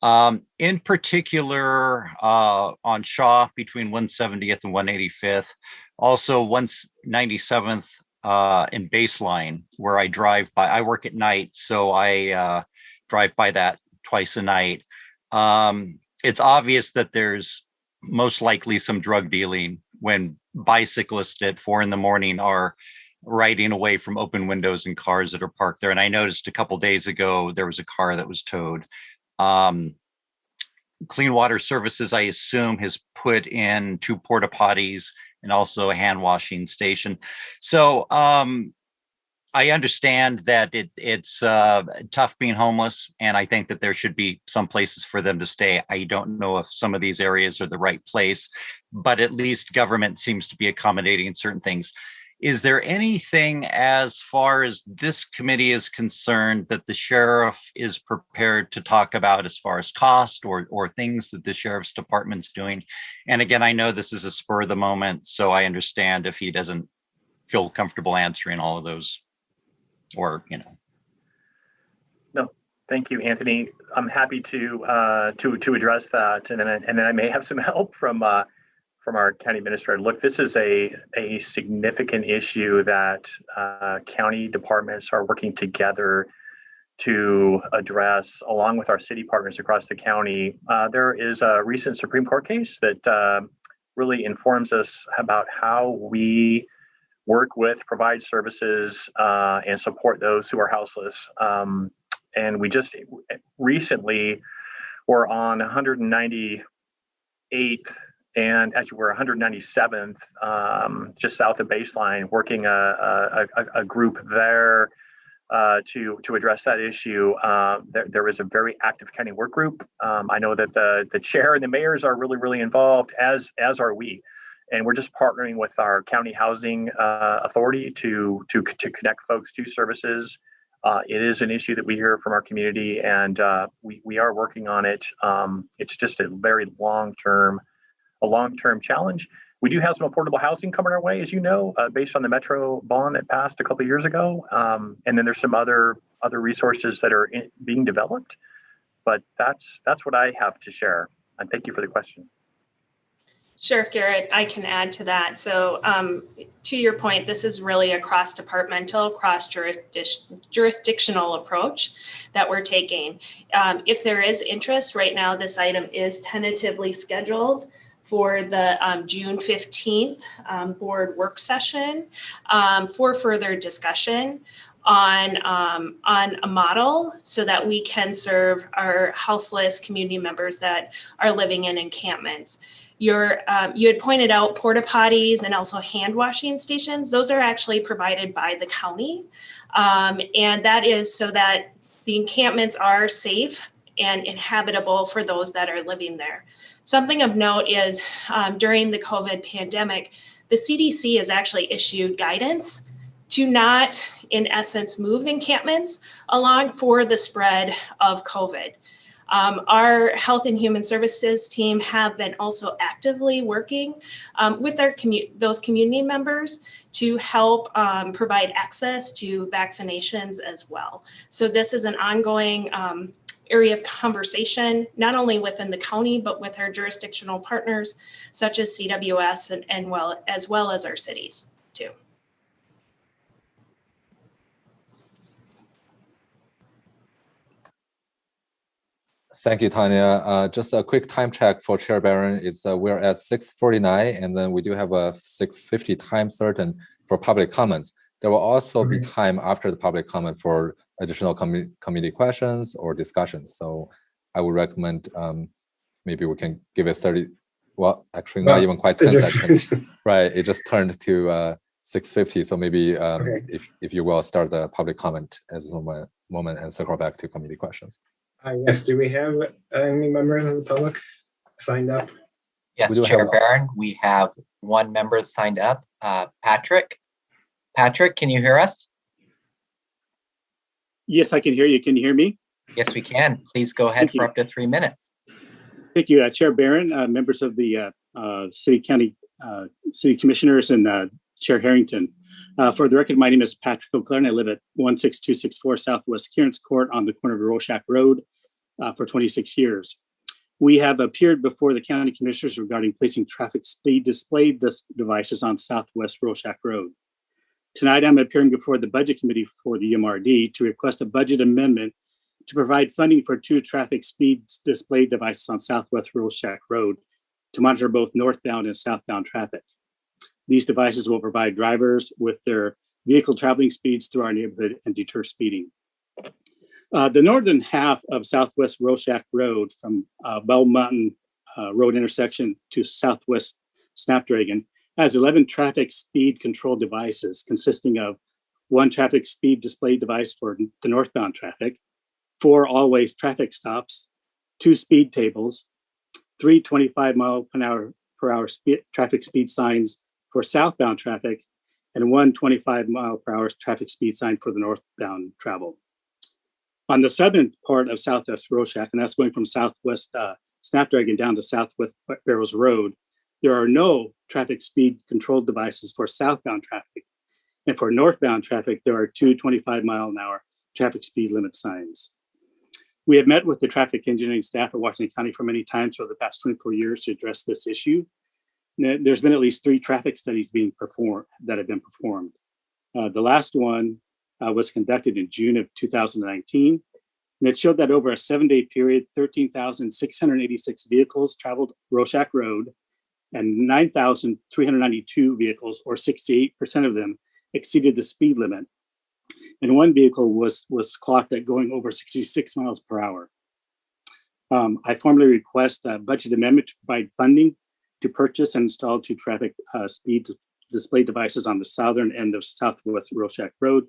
In particular, on Shaw between 170th and 185th, also 197th in Baseline, where I drive by. I work at night, so I drive by that twice a night. It's obvious that there's most likely some drug dealing when bicyclists at 4 a.m. are riding away from open windows and cars that are parked there. And I noticed a couple days ago, there was a car that was towed. Clean Water Services, I assume, has put in 2 porta potties and also a hand washing station. So I understand that it's tough being homeless, and I think that there should be some places for them to stay. I don't know if some of these areas are the right place, but at least government seems to be accommodating certain things. Is there anything as far as this committee is concerned that the sheriff is prepared to talk about as far as cost or things that the sheriff's department's doing? And again, I know this is a spur of the moment, so I understand if he doesn't feel comfortable answering all of those, or No, thank you, Anthony. I'm happy to address that, and then I may have some help from our county administrator. Look, this is a significant issue that county departments are working together to address, along with our city partners across the county. There is a recent Supreme Court case that really informs us about how we work with, provide services, and support those who are houseless. And we just recently were on 198th, and actually we're 197th, just south of Baseline, working a group there to address that issue. There is a very active county work group. I know that the chair and the mayors are really involved, as are we. And we're just partnering with our county housing authority to connect folks to services. It is an issue that we hear from our community, and we are working on it. It's just a very long-term challenge. We do have some affordable housing coming our way, as you know, based on the Metro bond that passed a couple of years ago. And then there's some other resources that are being developed. But that's what I have to share. And thank you for the question. Sheriff Garrett, I can add to that. So to your point, this is really a cross-departmental, cross-jurisdictional approach that we're taking. If there is interest, right now this item is tentatively scheduled for the June 15th board work session for further discussion on a model so that we can serve our houseless community members that are living in encampments. You had pointed out porta potties and also hand washing stations. Those are actually provided by the county. And that is so that the encampments are safe and inhabitable for those that are living there. Something of note is during the COVID pandemic, the CDC has actually issued guidance to not, in essence, move encampments along for the spread of COVID. Our Health and Human Services team have been also actively working with those community members to help provide access to vaccinations as well. So this is an ongoing area of conversation, not only within the county, but with our jurisdictional partners, such as CWS as well as our cities too. Thank you, Tanya. Just a quick time check for Chair Barron. It's we're at 6:49, and then we do have a 6:50 time certain for public comments. There will also be time after the public comment for additional committee questions or discussions. So I would recommend maybe we can give it 30. Well, actually, not even quite 10 seconds. Right, it just turned to 6:50. So maybe if you will start the public comment as a moment and circle back to committee questions. Yes, do we have any members of the public signed up? Yes, Chair Barron, we have one member signed up, Patrick. Patrick, can you hear us? Yes, I can hear you. Can you hear me? Yes, we can. Please go ahead for up to 3 minutes. Thank you, Chair Barron, members of the City Commissioners, and Chair Harrington. For the record, my name is Patrick O'Clair, and I live at 16264 Southwest Kearns Court on the corner of Rorschach Road for 26 years. We have appeared before the County Commissioners regarding placing traffic speed display devices on Southwest Rorschach Road. Tonight, I'm appearing before the Budget Committee for the URMD to request a budget amendment to provide funding for 2 traffic speed display devices on Southwest Rorschach Road to monitor both northbound and southbound traffic. These devices will provide drivers with their vehicle traveling speeds through our neighborhood and deter speeding. The northern half of Southwest Rorschach Road from Bell Mountain Road intersection to Southwest Snapdragon has 11 traffic speed control devices consisting of 1 traffic speed display device for the northbound traffic, 4 always traffic stops, 2 speed tables, 3 25-mile-per-hour traffic speed signs for southbound traffic, and 1 25-mile-per-hour traffic speed sign for the northbound travel. On the southern part of Southwest Rorschach, and that's going from Southwest Snapdragon down to Southwest Barrows Road, there are no traffic speed control devices for southbound traffic. And for northbound traffic, there are 2 25-mile-an-hour traffic speed limit signs. We have met with the traffic engineering staff at Washington County for many times over the past 24 years to address this issue. There's been at least 3 traffic studies that have been performed. The last one was conducted in June of 2019, and it showed that over a 7-day period, 13,686 vehicles traveled Rorschach Road, and 9,392 vehicles, or 68% of them, exceeded the speed limit. And 1 vehicle was clocked at going over 66 miles per hour. I formally request a budget amendment to provide funding to purchase and install 2 traffic speed display devices on the southern end of Southwest Rorschach Road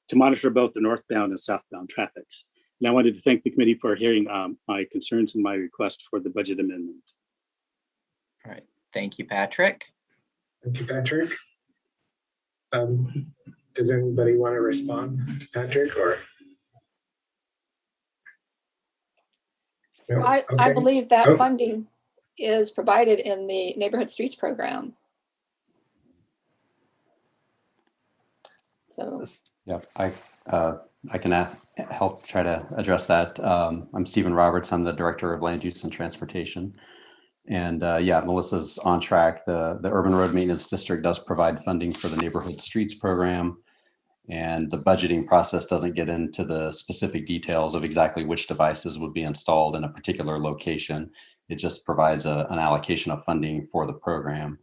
to monitor both the northbound and southbound traffics. And I wanted to thank the committee for hearing my concerns and my request for the budget amendment. All right, thank you, Patrick. Thank you, Patrick. Does anybody want to respond to Patrick or? No? Well, I Okay. believe that funding is provided in the Neighborhood Streets program. So. Yeah, I can help try to address that. I'm Stephen Roberts. I'm the Director of Land Use and Transportation. And yeah, Melissa's on track. The Urban Road Maintenance District does provide funding for the Neighborhood Streets program. And the budgeting process doesn't get into the specific details of exactly which devices would be installed in a particular location. It just provides an allocation of funding for the program.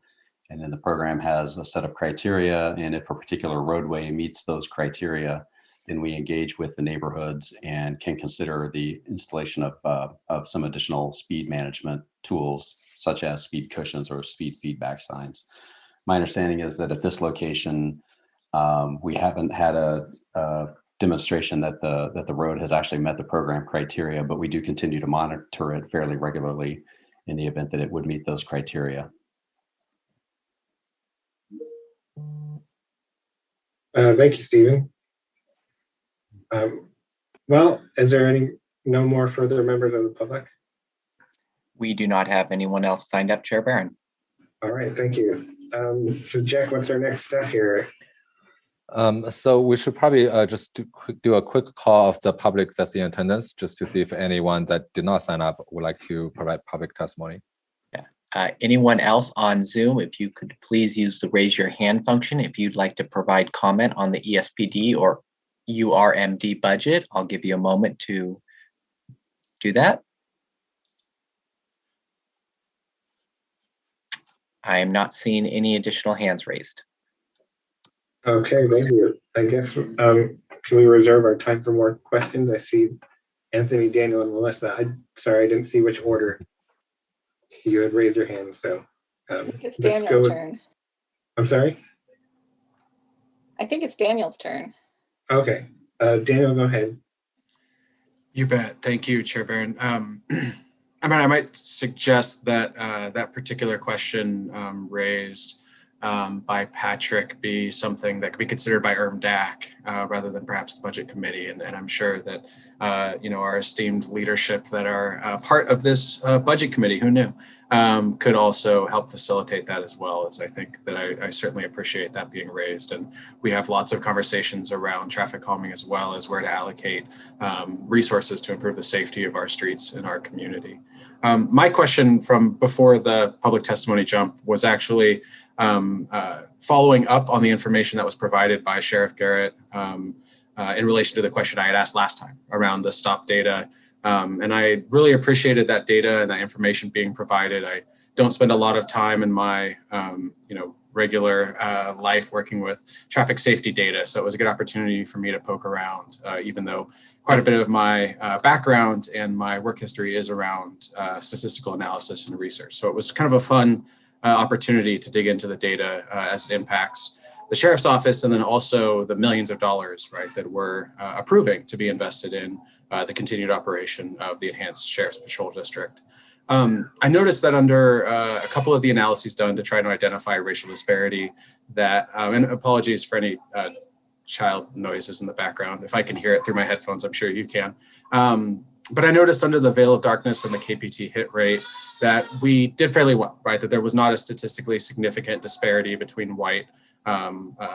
And then the program has a set of criteria, and if a particular roadway meets those criteria, then we engage with the neighborhoods and can consider the installation of some additional speed management tools, such as speed cushions or speed feedback signs. My understanding is that at this location, we haven't had a demonstration that the road has actually met the program criteria, but we do continue to monitor it fairly regularly in the event that it would meet those criteria. Thank you, Stephen. Well, is there no more further members of the public? We do not have anyone else signed up, Chair Barron. All right, thank you. So Jack, what's our next step here? So we should probably just do a quick call of the public that's in attendance, just to see if anyone that did not sign up would like to provide public testimony. Yeah. Anyone else on Zoom, if you could please use the raise your hand function if you'd like to provide comment on the ESPD or URMD budget. I'll give you a moment to do that. I am not seeing any additional hands raised. Okay, thank you. I guess, can we reserve our time for more questions? I see Anthony, Daniel, and Melissa. Sorry, I didn't see which order you had raised your hand, so. It's Daniel's turn. I'm sorry? I think it's Daniel's turn. Okay, Daniel, go ahead. You bet. Thank you, Chair Barron. I might suggest that that particular question raised by Patrick be something that could be considered by URMDAC rather than perhaps the Budget Committee. And I'm sure that our esteemed leadership that are part of this Budget Committee, who knew, could also help facilitate that as well. As I think that I certainly appreciate that being raised. And we have lots of conversations around traffic calming as well as where to allocate resources to improve the safety of our streets in our community. My question from before the public testimony jump was actually following up on the information that was provided by Sheriff Garrett in relation to the question I had asked last time around the stop data. And I really appreciated that data and that information being provided. I don't spend a lot of time in my regular life working with traffic safety data. So it was a good opportunity for me to poke around, even though quite a bit of my background and my work history is around statistical analysis and research. So it was kind of a fun opportunity to dig into the data as it impacts the Sheriff's Office, and then also the millions of dollars, right, that we're approving to be invested in the continued operation of the Enhanced Sheriff's Patrol District. I noticed that under a couple of the analyses done to try to identify racial disparity that, and apologies for any child noises in the background. If I can hear it through my headphones, I'm sure you can. But I noticed under the veil of darkness and the KPT hit rate that we did fairly well, right? That there was not a statistically significant disparity between white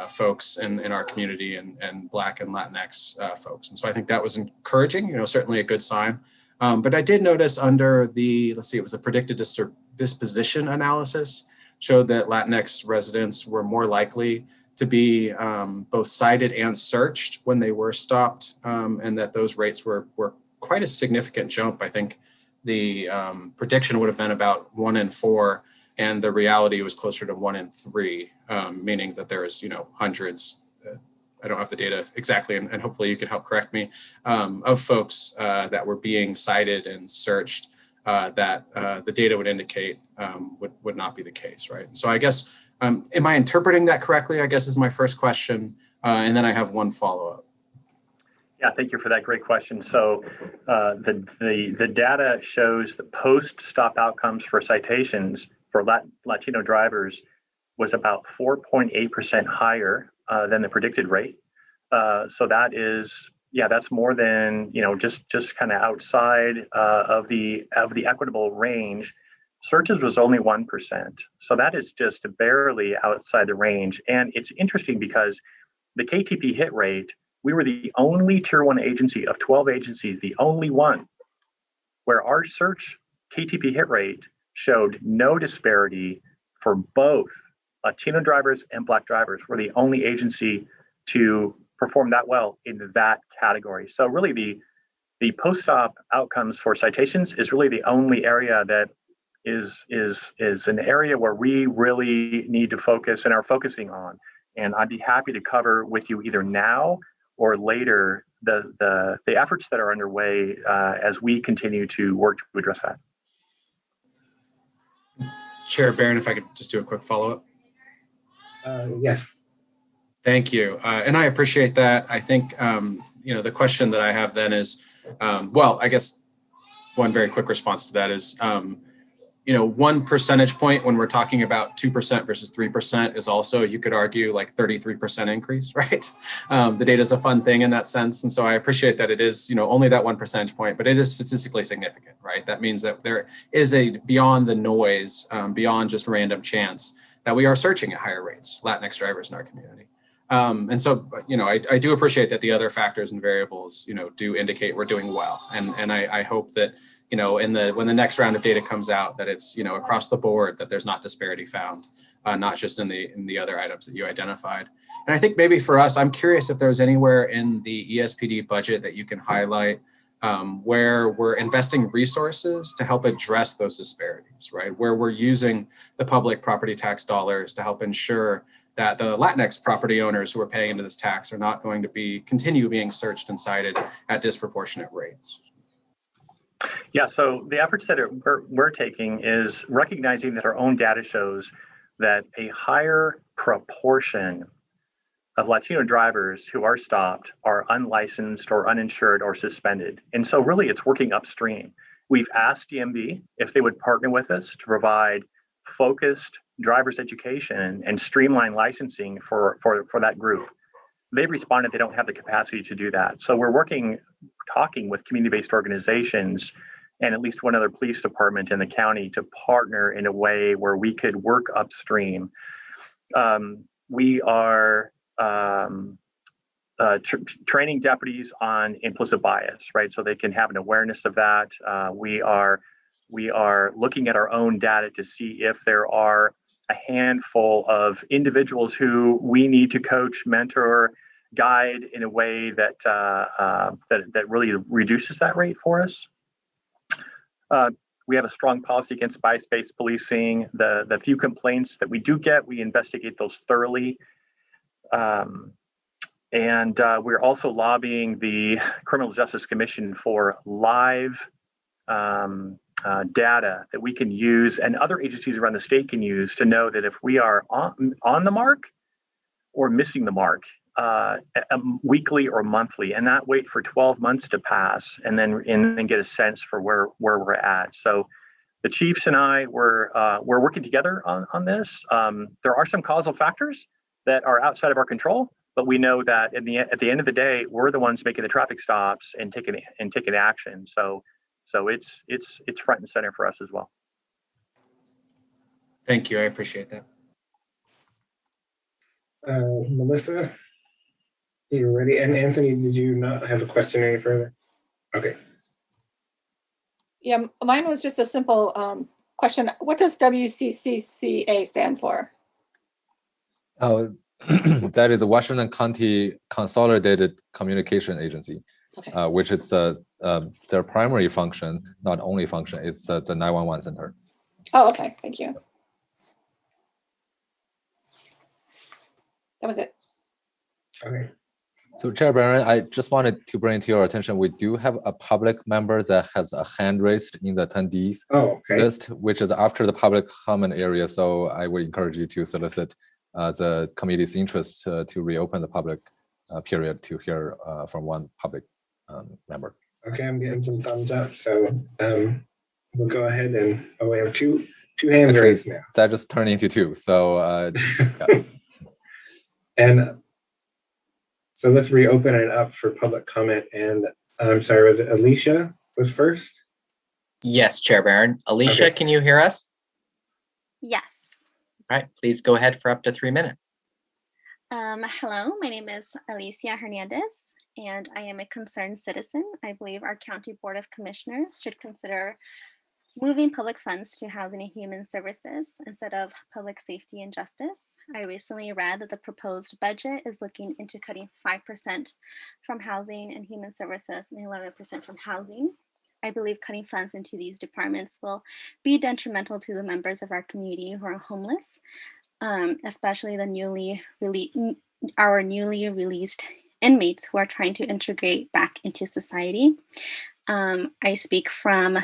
folks in our community and Black and Latinx folks. And so I think that was encouraging, certainly a good sign. But I did notice under the, let's see, it was a predicted disposition analysis, showed that Latinx residents were more likely to be both cited and searched when they were stopped, and that those rates were quite a significant jump. I think the prediction would have been about 1 in 4, and the reality was closer to 1 in 3, meaning that there is, hundreds, I don't have the data exactly, and hopefully you can help correct me, of folks that were being cited and searched that the data would indicate would not be the case, right? So I guess, am I interpreting that correctly, I guess is my first question, and then I have one follow-up. Yeah, thank you for that great question. So the data shows the post-stop outcomes for citations for Latino drivers was about 4.8% higher than the predicted rate. So that is, that's more than, just kind of outside of the equitable range. Searches was only 1%. So that is just barely outside the range. And it's interesting because the KTP hit rate, we were the only tier 1 agency of 12 agencies, the only one where our search KTP hit rate showed no disparity for both Latino drivers and Black drivers. We're the only agency to perform that well in that category. So really the post-stop outcomes for citations is really the only area that is an area where we really need to focus and are focusing on. And I'd be happy to cover with you either now or later the efforts that are underway as we continue to work to address that. Chair Barron, if I could just do a quick follow-up. Yes. Thank you. And I appreciate that. I think, the question that I have then is, I guess one very quick response to that is, 1 percentage point when we're talking about 2% versus 3% is also, you could argue, like 33% increase, right? The data is a fun thing in that sense. And so I appreciate that it is, only that 1 percentage point, but it is statistically significant, right? That means that there is a beyond the noise, beyond just random chance, that we are searching at higher rates, Latinx drivers in our community. And so, I do appreciate that the other factors and variables, do indicate we're doing well. And I hope that, when the next round of data comes out, that it's, across the board, that there's not disparity found, not just in the other items that you identified. And I think maybe for us, I'm curious if there's anywhere in the ESPD budget that you can highlight where we're investing resources to help address those disparities, right? Where we're using the public property tax dollars to help ensure that the Latinx property owners who are paying into this tax are not going to continue being searched and cited at disproportionate rates. Yeah, so the efforts that we're taking is recognizing that our own data shows that a higher proportion of Latino drivers who are stopped are unlicensed or uninsured or suspended. And so really it's working upstream. We've asked DMV if they would partner with us to provide focused driver's education and streamline licensing for that group. They've responded they don't have the capacity to do that. So we're talking with community-based organizations and at least one other police department in the county to partner in a way where we could work upstream. We are training deputies on implicit bias, right? So they can have an awareness of that. We are looking at our own data to see if there are a handful of individuals who we need to coach, mentor, guide in a way that that really reduces that rate for us. We have a strong policy against bias-based policing. The few complaints that we do get, we investigate those thoroughly. And we're also lobbying the Criminal Justice Commission for live data that we can use and other agencies around the state can use to know that if we are on the mark or missing the mark weekly or monthly, and not wait for 12 months to pass and then get a sense for where we're at. So the chiefs and I we're working together on this. There are some causal factors that are outside of our control, but we know that at the end of the day, we're the ones making the traffic stops and taking action. So it's front and center for us as well. Thank you. I appreciate that. Melissa, you ready? And Anthony, did you not have a question any further? Okay. Yeah, mine was just a simple question. What does WCCCA stand for? Oh, that is the Washington County Consolidated Communication Agency, Okay. which is their primary function, not only function, it's the 911 center. Oh, okay. Thank you. That was it. Okay. So Chair Barron, I just wanted to bring to your attention, we do have a public member that has a hand raised in the attendees list, which is after the public comment area. So I would encourage you to solicit the committee's interest to reopen the public period to hear from one public member. Okay, I'm getting some thumbs up. So we'll go ahead and we have two hands raised now. That just turned into two. So yes. And so let's reopen it up for public comment. And I'm sorry, was it Alicia was first? Yes, Chair Barron. Alicia, can you hear us? Yes. All right, please go ahead for up to 3 minutes. Hello, my name is Alicia Hernandez, and I am a concerned citizen. I believe our County Board of Commissioners should consider moving public funds to Housing and Human Services instead of Public Safety and Justice. I recently read that the proposed budget is looking into cutting 5% from Housing and Human Services and 11% from Housing. I believe cutting funds into these departments will be detrimental to the members of our community who are homeless, especially our newly released inmates who are trying to integrate back into society. I speak from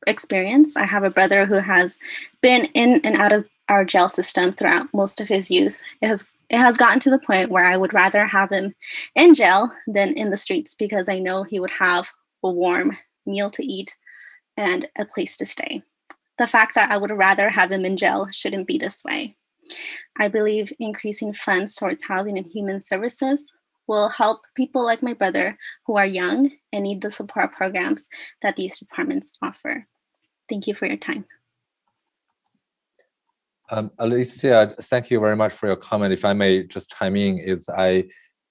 experience. I have a brother who has been in and out of our jail system throughout most of his youth. It has gotten to the point where I would rather have him in jail than in the streets because I know he would have a warm meal to eat and a place to stay. The fact that I would rather have him in jail shouldn't be this way. I believe increasing funds towards Housing and Human Services will help people like my brother who are young and need the support programs that these departments offer. Thank you for your time. Alicia, thank you very much for your comment. If I may just chime in, I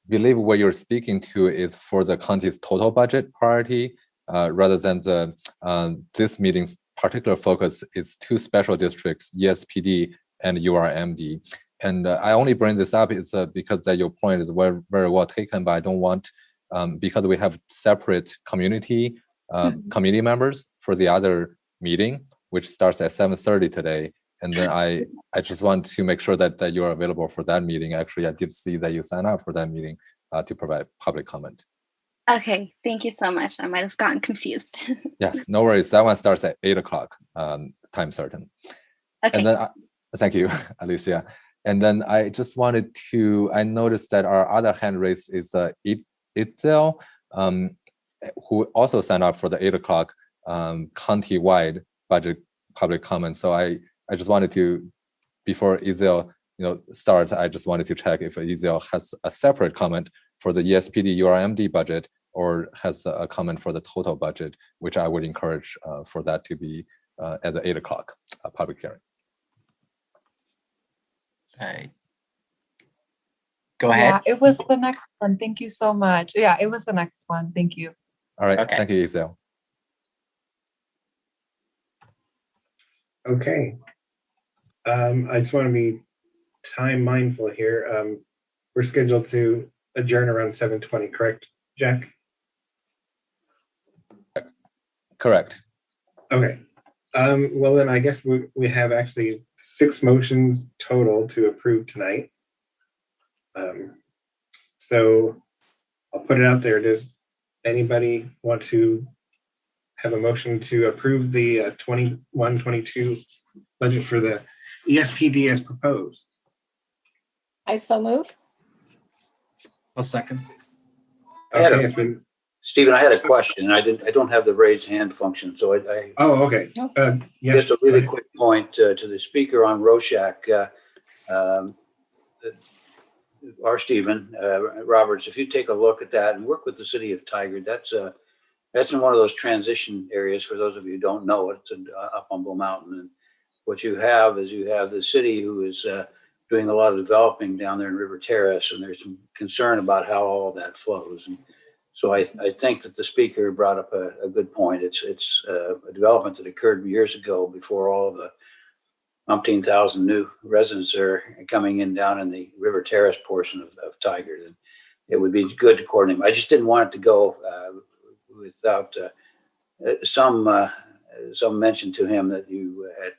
believe what you're speaking to is for the county's total budget priority, rather than this meeting's particular focus is two special districts, ESPD and URMD. And I only bring this up is because that your point is very well taken, but I don't want because we have separate committee members for the other meeting, which starts at 7:30 today. And then I just want to make sure that you are available for that meeting. Actually, I did see that you signed up for that meeting to provide public comment. Okay, thank you so much. I might have gotten confused. Yes, no worries. That one starts at 8 o'clock, time certain. Okay. And then, thank you, Alicia. And then I just wanted to, I noticed that our other hand raised is Itzel, who also signed up for the 8 o'clock county-wide budget public comment. So I just wanted to, before Itzel starts, I just wanted to check if Itzel has a separate comment for the ESPD URMD budget or has a comment for the total budget, which I would encourage for that to be at the 8 o'clock public hearing. Go ahead. Yeah, it was the next one. Thank you so much. Yeah, it was the next one. Thank you. All right. Okay. Thank you, Isel. Okay. I just want to be time mindful here. We're scheduled to adjourn around 7:20, correct, Jack? Correct. Okay. Well, then I guess we have actually 6 motions total to approve tonight. So I'll put it out there. Does anybody want to have a motion to approve the 21-22 budget for the ESPD as proposed? I so move. I'll second. Okay, it's been. Stephen, I had a question. I don't have the raised hand function, so I Oh, okay. Yeah. just a really quick point to the speaker on Rorschach. Our Stephen Roberts, if you take a look at that and work with the city of Tigard, that's in one of those transition areas. For those of you who don't know, it's up on Bull Mountain. And what you have is the city who is doing a lot of developing down there in River Terrace, and there's some concern about how all of that flows. And so I think that the speaker brought up a good point. It's a development that occurred years ago before all of the umpteen thousand new residents are coming in down in the River Terrace portion of Tigard. And it would be good to coordinate. I just didn't want it to go without some mention to him that you I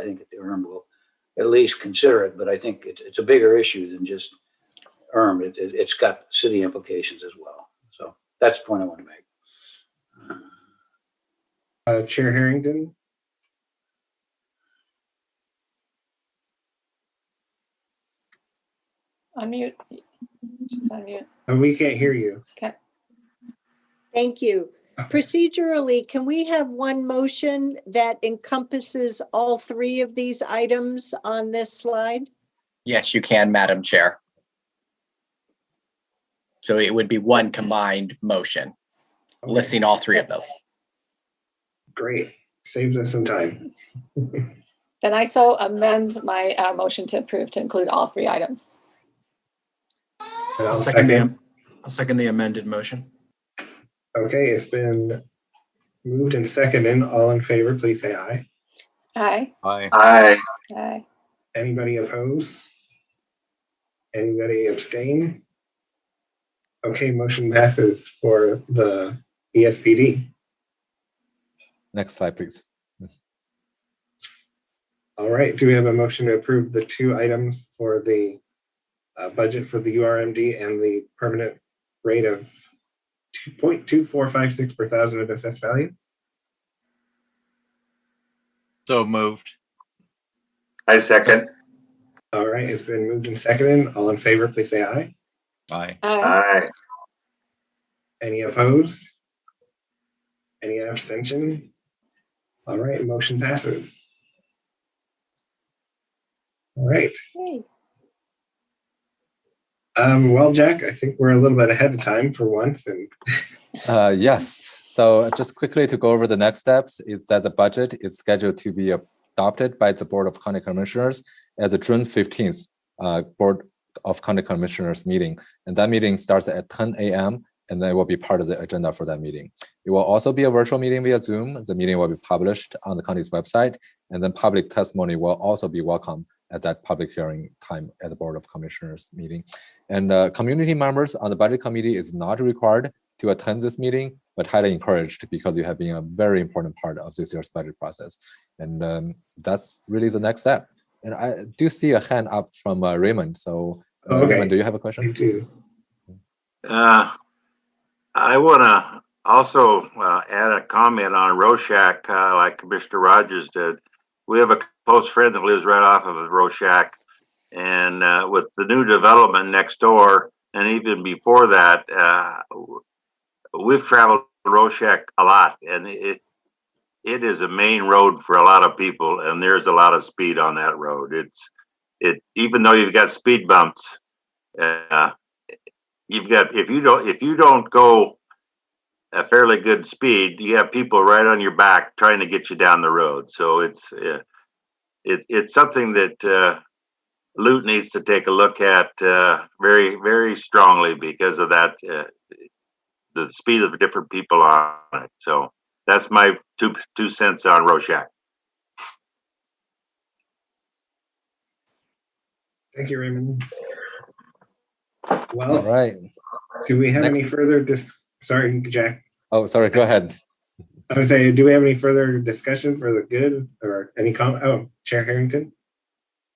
think at the ERM will at least consider it. But I think it's a bigger issue than just ERM. It's got city implications as well. So that's the point I want to make. Chair Harrington. Unmute. Just unmute. We can't hear you. Okay. Thank you. Procedurally, can we have one motion that encompasses all 3 of these items on this slide? Yes, you can, Madam Chair. So it would be one combined motion listing all 3 of those. Great. Saves us some time. Then I so amend my motion to approve to include all 3 items. I'll second the amended motion. Okay, it's been moved and seconded. All in favor, please say aye. Aye. Aye. Aye. Aye. Anybody oppose? Anybody abstain? Okay, motion passes for the ESPD. Next slide, please. All right, do we have a motion to approve the 2 items for the budget for the URMD and the permanent rate of 2.2456 per thousand of assessed value? So moved. I second. All right, it's been moved and seconded. All in favor, please say aye. Aye. Aye. Any opposed? Any abstention? All right, motion passes. All right. Yay. Well, Jack, I think we're a little bit ahead of time for once. And yes. So just quickly to go over the next steps is that the budget is scheduled to be adopted by the Board of County Commissioners at the June 15th Board of County Commissioners meeting. And that meeting starts at 10 a.m. and then it will be part of the agenda for that meeting. It will also be a virtual meeting via Zoom. The meeting will be published on the county's website, and then public testimony will also be welcome at that public hearing time at the Board of Commissioners meeting. And community members on the budget committee is not required to attend this meeting, but highly encouraged because you have been a very important part of this year's budget process. And that's really the next step. And I do see a hand up from Raymond. So Okay. Raymond, do you have a question? I do. I want to also add a comment on Rorschach, like Commissioner Rogers did. We have a close friend that lives right off of Rorschach, and with the new development next door, and even before that, we've traveled Rorschach a lot, and it is a main road for a lot of people, and there's a lot of speed on that road. Even though you've got speed bumps, you've got if you don't go a fairly good speed, you have people right on your back trying to get you down the road. So it's something that Lute needs to take a look at very, very strongly because of that, the speed of the different people on it. So that's my two cents on Rorschach. Thank you, Raymond. Well, all right. Do we have Next. any further sorry, Jack. Oh, sorry, go ahead. I would say, do we have any further discussion for the good or any comment? Oh, Chair Harrington.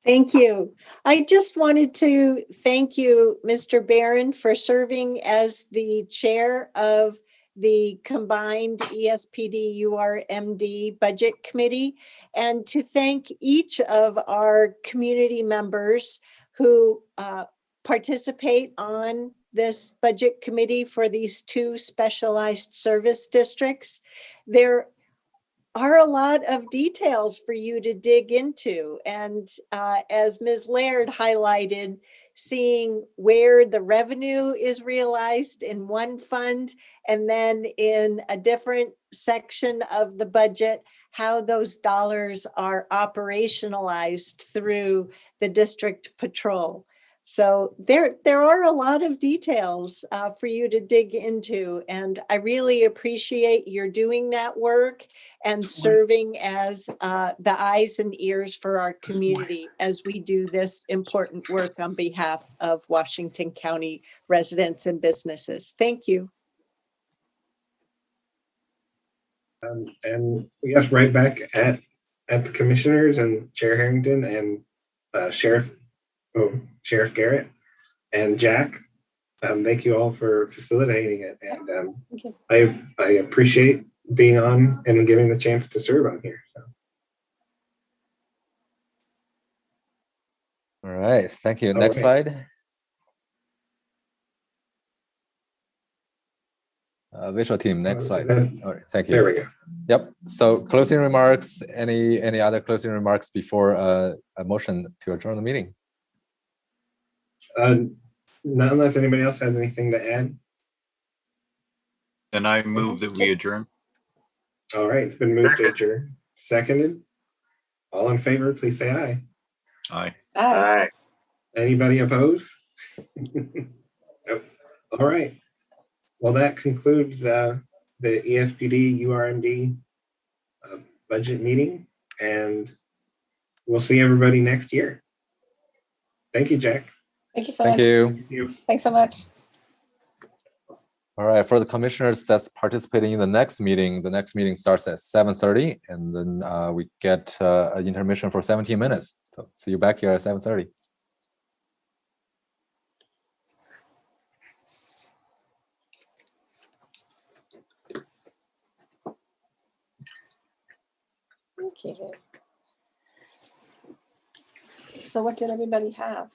Thank you. I just wanted to thank you, Mr. Barron, for serving as the chair of the combined ESPD URMD budget committee, and to thank each of our community members who participate on this budget committee for these two specialized service districts. There are a lot of details for you to dig into. And as Ms. Laird highlighted, seeing where the revenue is realized in one fund and then in a different section of the budget, how those dollars are operationalized through the district patrol. So there are a lot of details for you to dig into, and I really appreciate your doing that work and serving as the eyes and ears for our community as we do this important work on behalf of Washington County residents and businesses. Thank you. And yes, right back at the commissioners and Chair Harrington and Sheriff Garrett and Jack. Thank you all for facilitating it, and I appreciate being on and giving the chance to serve on here. So. All right, thank you. Next slide. Visual team, next slide. All right, thank you. There we go. Yep. So closing remarks. Any other closing remarks before a motion to adjourn the meeting? Not unless anybody else has anything to add. And I move that we adjourn. All right, it's been moved to adjourn. Seconded. All in favor, please say aye. Aye. Aye. Anybody opposed? Nope. All right. Well, that concludes the ESPD URMD budget meeting, and we'll see everybody next year. Thank you, Jack. Thank you so much. Thank you. Thanks so much. All right, for the commissioners that's participating in the next meeting starts at 7:30, and then we get an intermission for 17 minutes. So see you back here at 7:30. Okay. So what did everybody have?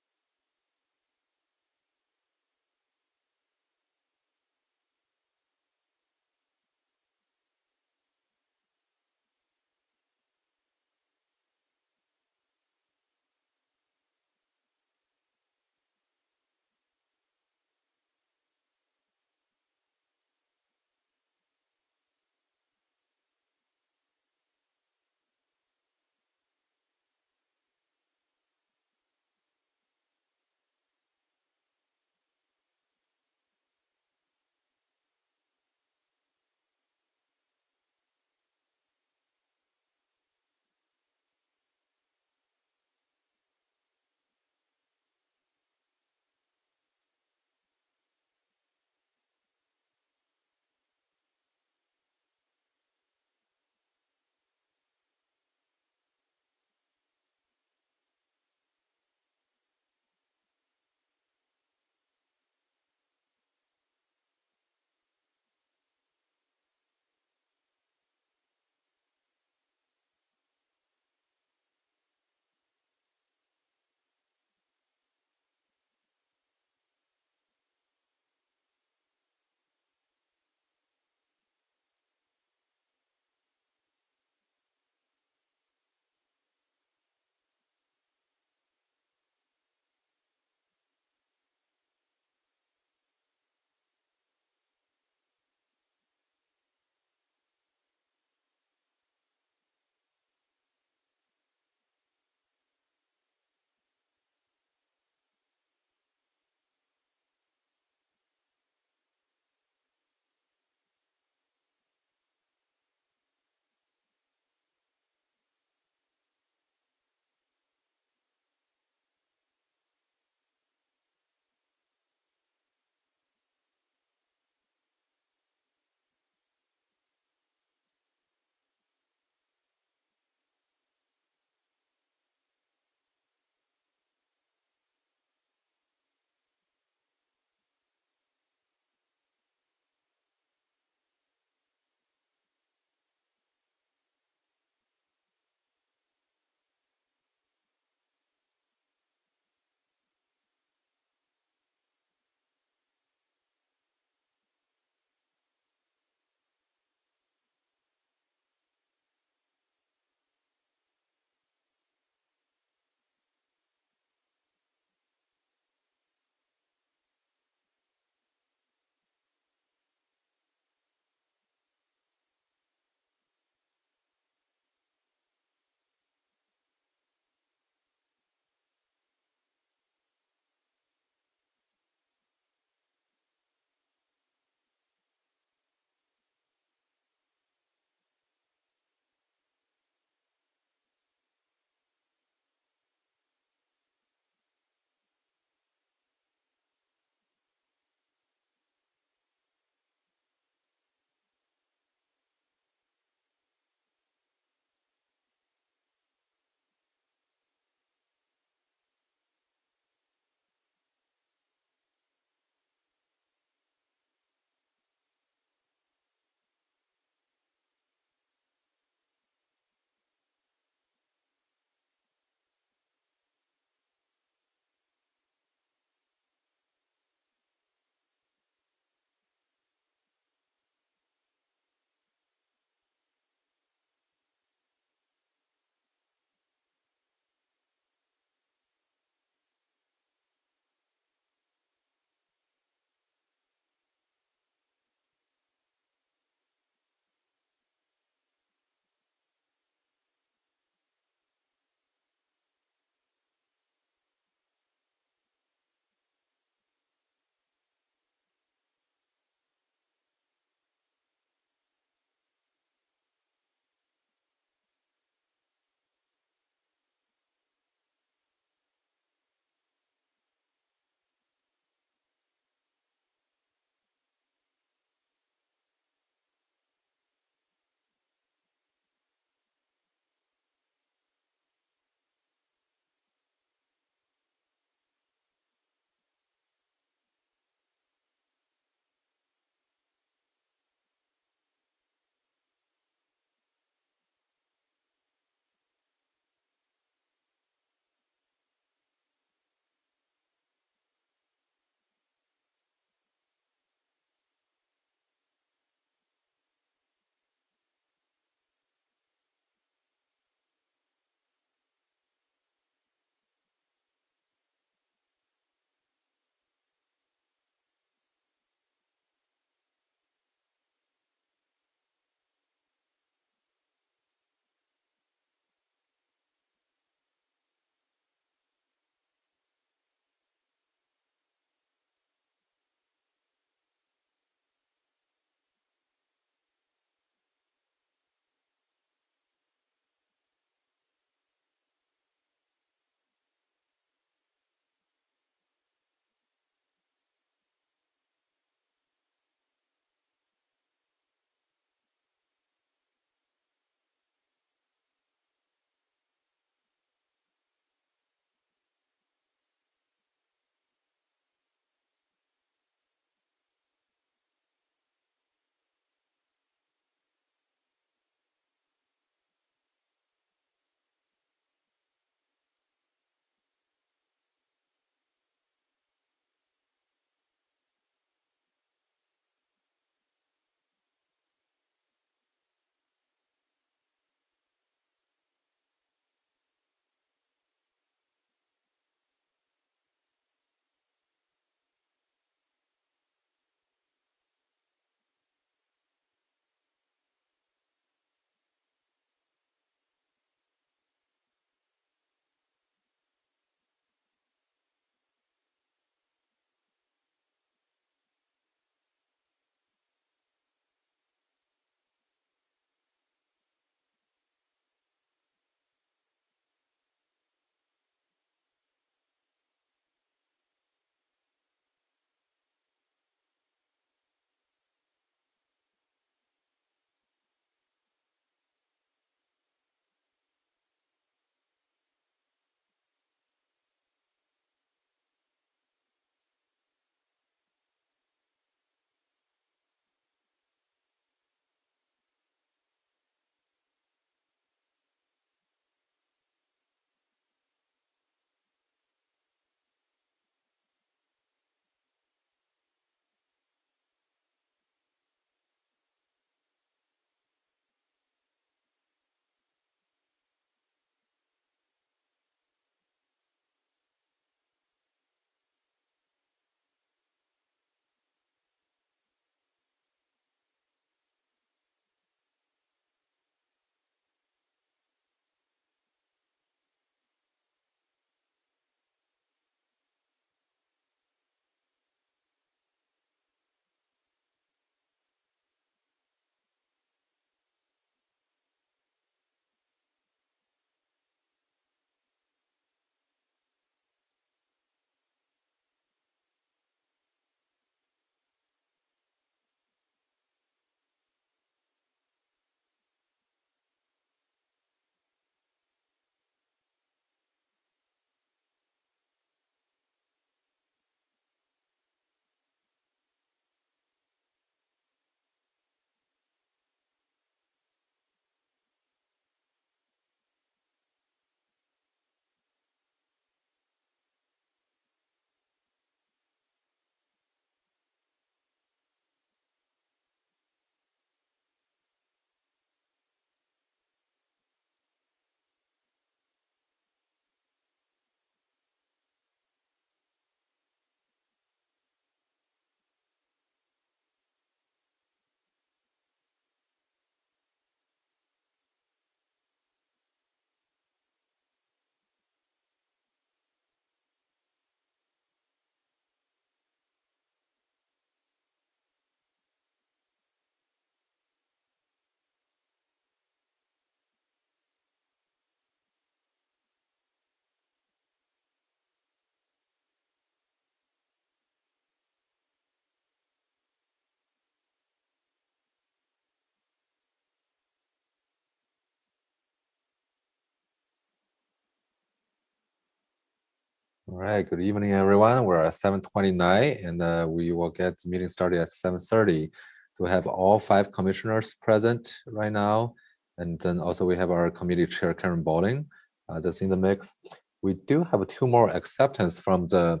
All right, good evening, everyone. We're at 7:29, and we will get the meeting started at 7:30. So we have all 5 commissioners present right now. And then also we have our committee chair, Karen Bowling, that's in the mix. We do have 2 more acceptance from the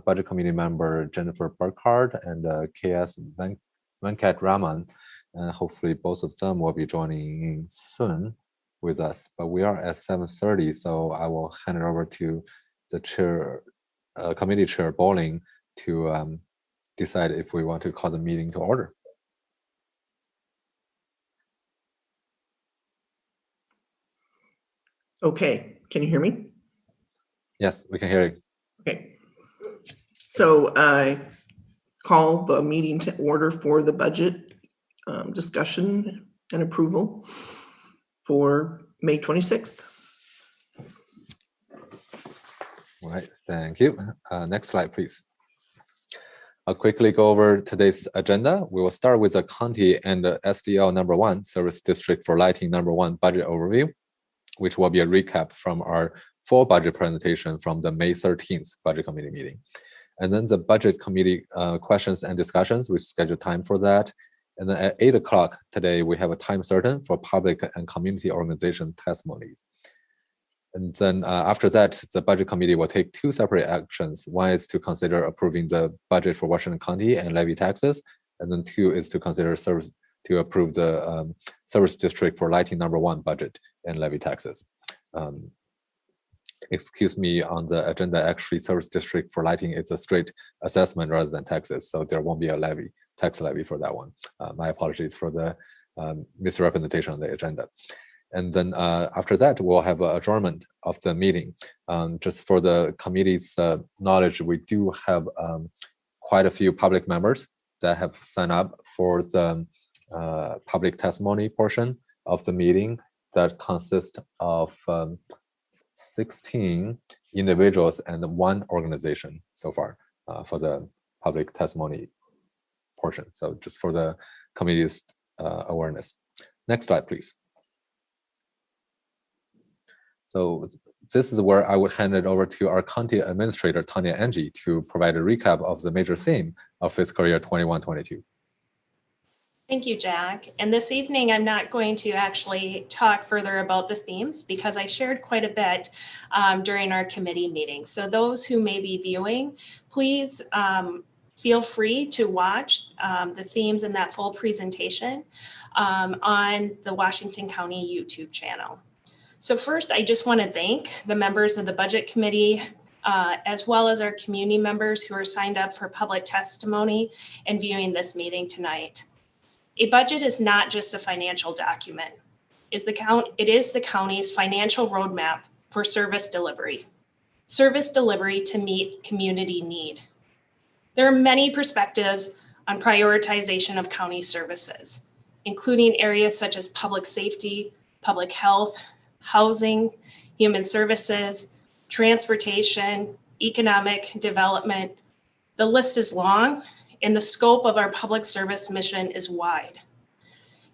budget committee member, Jennifer Burkhardt and KS Venkat Raman. And hopefully both of them will be joining in soon with us. But we are at 7:30, so I will hand it over to the chair, committee chair Bowling, to decide if we want to call the meeting to order. Okay, can you hear me? Yes, we can hear you. Okay. So I call the meeting to order for the budget discussion and approval for May 26th. All right, thank you. Next slide, please. I'll quickly go over today's agenda. We will start with the county and the SDL number 1, Service District for Lighting number 1 budget overview, which will be a recap from our full budget presentation from the May 13th budget committee meeting. And then the budget committee questions and discussions, we schedule time for that. And then at 8 o'clock today, we have a time certain for public and community organization testimonies. And then after that, the budget committee will take 2 separate actions. 1 is to consider approving the budget for Washington County and levy taxes. And then 2 is to consider to approve the service district for lighting number 1 budget and levy taxes. Excuse me, on the agenda, actually service district for lighting is a straight assessment rather than taxes. So there won't be a tax levy for that one. My apologies for the misrepresentation on the agenda. And then after that, we'll have an adjournment of the meeting. Just for the committee's knowledge, we do have quite a few public members that have signed up for the public testimony portion of the meeting that consists of 16 individuals and 1 organization so far for the public testimony portion. So just for the committee's awareness. Next slide, please. So this is where I would hand it over to our county administrator, Tanya Angie, to provide a recap of the major theme of fiscal year 21-22. Thank you, Jack. And this evening, I'm not going to actually talk further about the themes because I shared quite a bit during our committee meeting. So those who may be viewing, please feel free to watch the themes in that full presentation on the Washington County YouTube channel. So first, I just want to thank the members of the Budget Committee, as well as our community members who are signed up for public testimony and viewing this meeting tonight. A budget is not just a financial document. It is the county's financial roadmap for service delivery to meet community need. There are many perspectives on prioritization of county services, including areas such as public safety, public health, housing, human services, transportation, economic development. The list is long, and the scope of our public service mission is wide.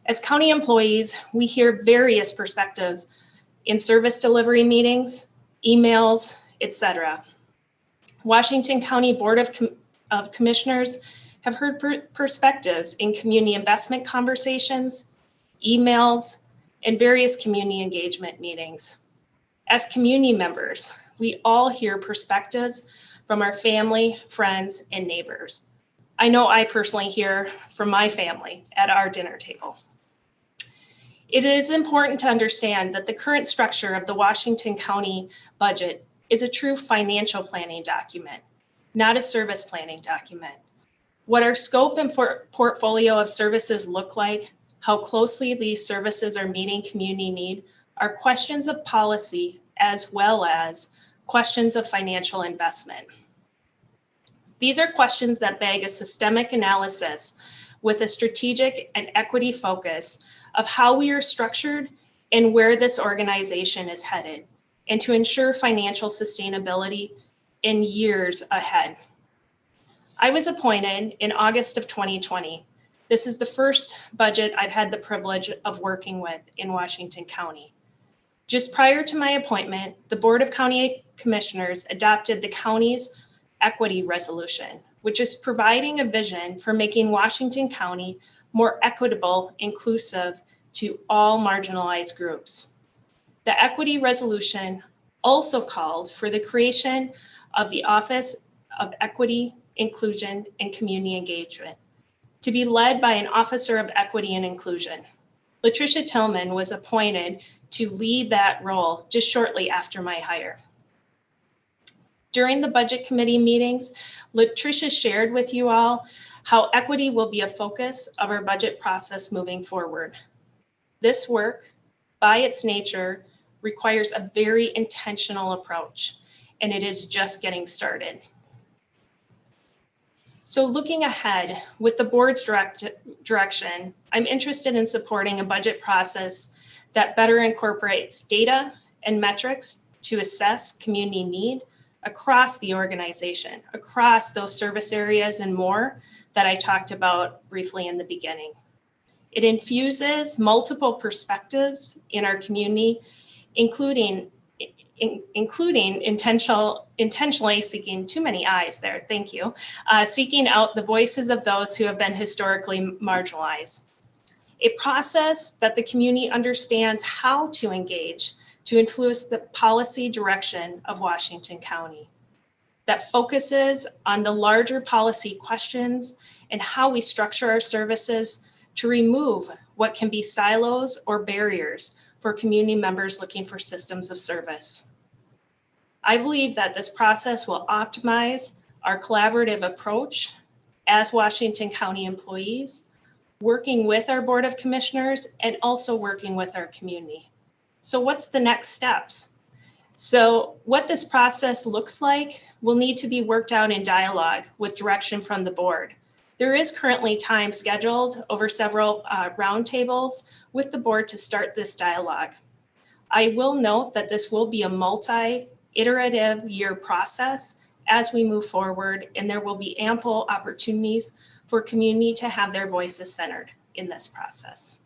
As county employees, we hear various perspectives in service delivery meetings, emails, etc. Washington County Board of Commissioners have heard perspectives in community investment conversations, emails, and various community engagement meetings. As community members, we all hear perspectives from our family, friends, and neighbors. I know I personally hear from my family at our dinner table. It is important to understand that the current structure of the Washington County budget is a true financial planning document, not a service planning document. What our scope and portfolio of services look like, how closely these services are meeting community need, are questions of policy as well as questions of financial investment. These are questions that beg a systemic analysis with a strategic and equity focus of how we are structured and where this organization is headed, and to ensure financial sustainability in years ahead. I was appointed in August of 2020. This is the first budget I've had the privilege of working with in Washington County. Just prior to my appointment, the Board of County Commissioners adopted the county's equity resolution, which is providing a vision for making Washington County more equitable, inclusive to all marginalized groups. The equity resolution also called for the creation of the Office of Equity, Inclusion, and Community Engagement to be led by an Officer of Equity and Inclusion. Latricia Tillman was appointed to lead that role just shortly after my hire. During the Budget Committee meetings, Latricia shared with you all how equity will be a focus of our budget process moving forward. This work, by its nature, requires a very intentional approach, and it is just getting started. So looking ahead with the board's direction, I'm interested in supporting a budget process that better incorporates data and metrics to assess community need across the organization, across those service areas and more that I talked about briefly in the beginning. It infuses multiple perspectives in our community, including intentionally seeking, too many eyes there, thank you, seeking out the voices of those who have been historically marginalized. A process that the community understands how to engage to influence the policy direction of Washington County, that focuses on the larger policy questions and how we structure our services to remove what can be silos or barriers for community members looking for systems of service. I believe that this process will optimize our collaborative approach as Washington County employees, working with our Board of Commissioners and also working with our community. So what's the next steps? So what this process looks like will need to be worked out in dialogue with direction from the board. There is currently time scheduled over several roundtables with the board to start this dialogue. I will note that this will be a multi-iterative year process as we move forward, and there will be ample opportunities for community to have their voices centered in this process.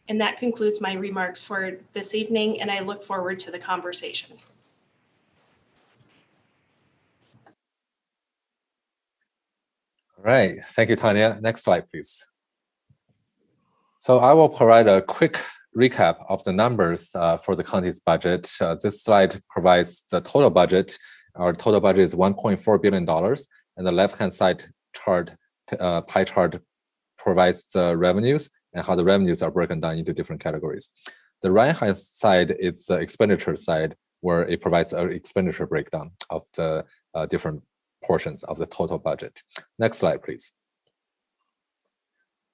And that concludes my remarks for this evening, and I look forward to the conversation. All right, thank you, Tanya. Next slide, please. So I will provide a quick recap of the numbers for the county's budget. This slide provides the total budget. Our total budget is $1.4 billion, and the left-hand side chart, pie chart, provides the revenues and how the revenues are broken down into different categories. The right-hand side is the expenditure side, where it provides an expenditure breakdown of the different portions of the total budget. Next slide, please.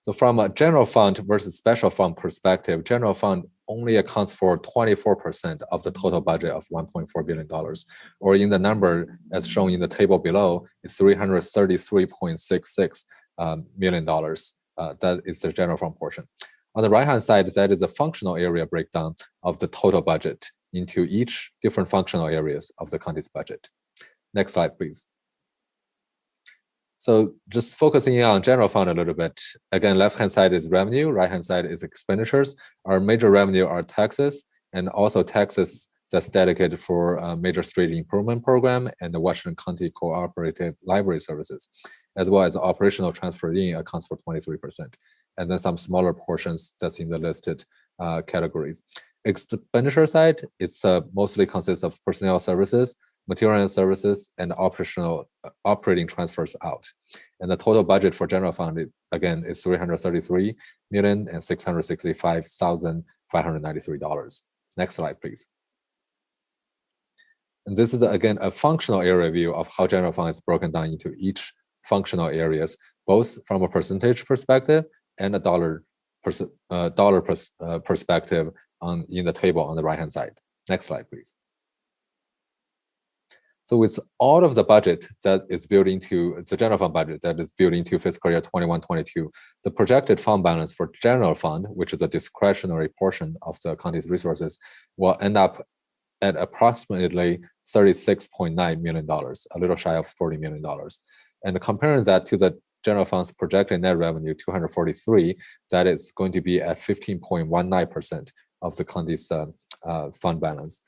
So from a general fund versus special fund perspective, general fund only accounts for 24% of the total budget of $1.4 billion, or in the number as shown in the table below, it's $333.66 million. That is the general fund portion. On the right-hand side, that is a functional area breakdown of the total budget into each different functional areas of the county's budget. Next slide, please. So just focusing on general fund a little bit. Again, left-hand side is revenue, right-hand side is expenditures. Our major revenue are taxes, and also taxes that's dedicated for major street improvement program and the Washington County Cooperative Library Services, as well as operational transfer in accounts for 23%. And then some smaller portions that's in the listed categories. Expenditure side, it's mostly consists of personnel services, material and services, and operating transfers out. And the total budget for general fund, again, is $333,665,593. Next slide, please. And this is, again, a functional area view of how general fund is broken down into each functional areas, both from a percentage perspective and a dollar perspective in the table on the right-hand side. Next slide, please. So with all of the budget that is built into the general fund budget that is built into fiscal year 21-22, the projected fund balance for general fund, which is a discretionary portion of the county's resources, will end up at approximately $36.9 million, a little shy of $40 million. And comparing that to the general fund's projected net revenue, 243, that is going to be at 15.19% of the county's fund balance,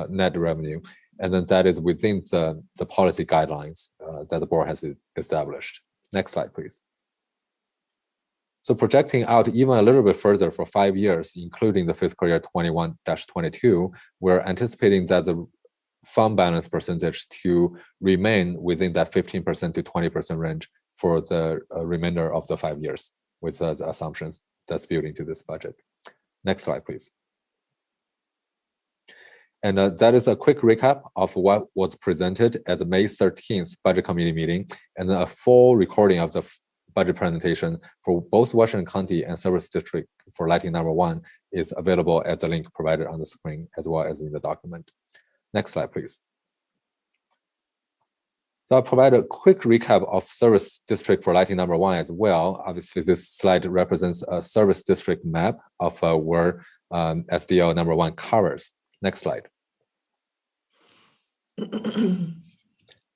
net revenue. And then that is within the policy guidelines that the board has established. Next slide, please. So projecting out even a little bit further for 5 years, including the fiscal year 21-22, we're anticipating that the fund balance percentage to remain within that 15% to 20% range for the remainder of the 5 years with the assumptions that's built into this budget. Next slide, please. And that is a quick recap of what was presented at the May 13th Budget Committee meeting, and a full recording of the budget presentation for both Washington County and Service District for Lighting Number 1 is available at the link provided on the screen as well as in the document. Next slide, please. So I'll provide a quick recap of Service District for Lighting Number 1 as well. Obviously, this slide represents a service district map of where SDL number 1 covers. Next slide.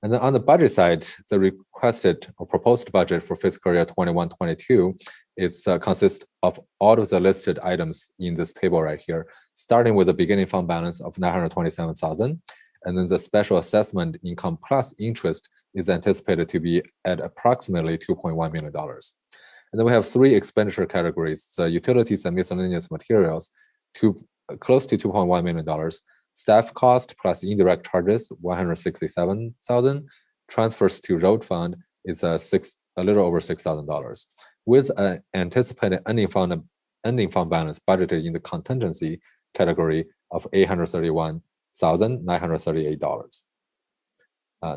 And then on the budget side, the requested or proposed budget for fiscal year 21-22 is consists of all of the listed items in this table right here, starting with the beginning fund balance of $927,000, and then the special assessment income plus interest is anticipated to be at approximately $2.1 million. And then we have 3 expenditure categories: utilities and miscellaneous materials, close to $2.1 million. Staff cost plus indirect charges, $167,000. Transfers to road fund is a little over $6,000, with an anticipated ending fund balance budgeted in the contingency category of $831,938.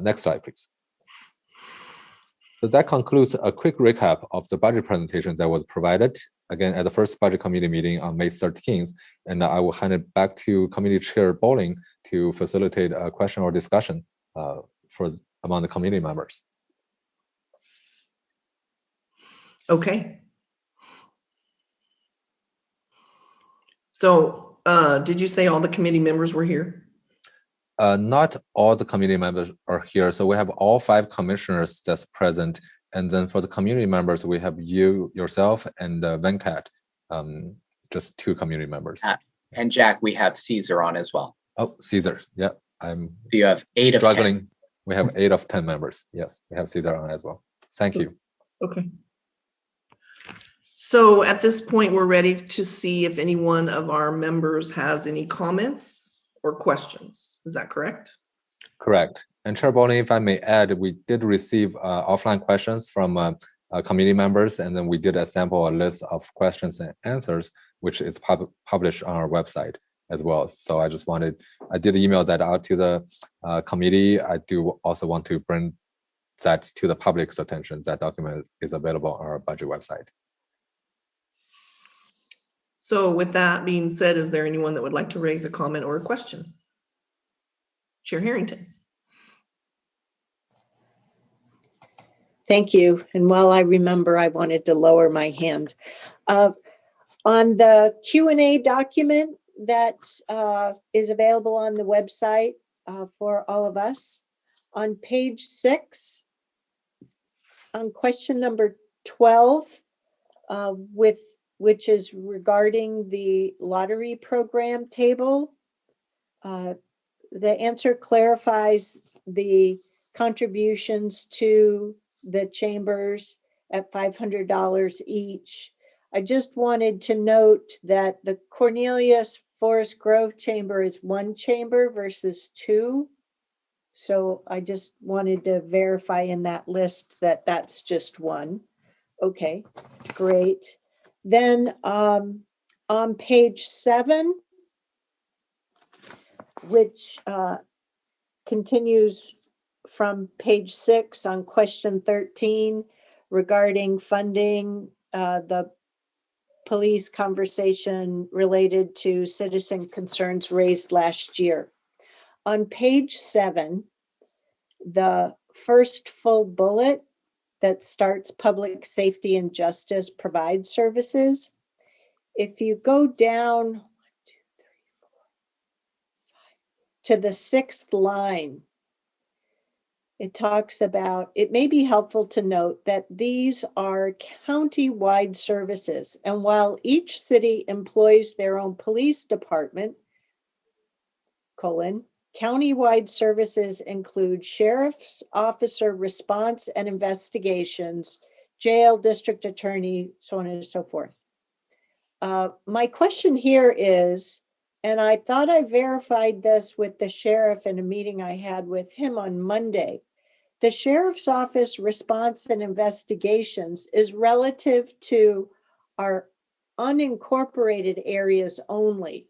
Next slide, please. So that concludes a quick recap of the budget presentation that was provided again at the first budget committee meeting on May 13th, and I will hand it back to Committee Chair Bowling to facilitate a question or discussion among the committee members. Okay. So did you say all the committee members were here? Not all the committee members are here. So we have all 5 commissioners that's present. And then for the community members, we have you, yourself, and Venkat, just 2 community members. And Jack, we have Caesar on as well. Oh, Caesar. Yeah, I'm so you have 8 struggling. Of 10. We have 8 of 10 members. Yes, we have Caesar on as well. Thank you. Okay. So at this point, we're ready to see if any one of our members has any comments or questions. Is that correct? Correct. And Chair Bowling, if I may add, we did receive offline questions from committee members, and then we did assemble a list of questions and answers, which is published on our website as well. So I did email that out to the committee. I do also want to bring that to the public's attention. That document is available on our budget website. So with that being said, is there anyone that would like to raise a comment or a question? Chair Harrington. Thank you. And while I remember, I wanted to lower my hand. On the Q&A document that is available on the website for all of us, on page 6, on question number 12, which is regarding the lottery program table, the answer clarifies the contributions to the chambers at $500 each. I just wanted to note that the Cornelius Forest Grove Chamber is 1 chamber versus 2. So I just wanted to verify in that list that that's just 1. Okay, great. Then on page 7, which continues from page 6 on question 13 regarding funding the police conversation related to citizen concerns raised last year. On page 7, the first full bullet that starts public safety and justice provide services. If you go down 1, 2, 3, 4, 5, to the 6th line, it talks about, it may be helpful to note that these are county-wide services. And while each city employs their own police department, Countywide services include sheriff's officer response and investigations, jail, district attorney, so on and so forth. My question here is, and I thought I verified this with the sheriff in a meeting I had with him on Monday, the sheriff's office response and investigations is relative to our unincorporated areas only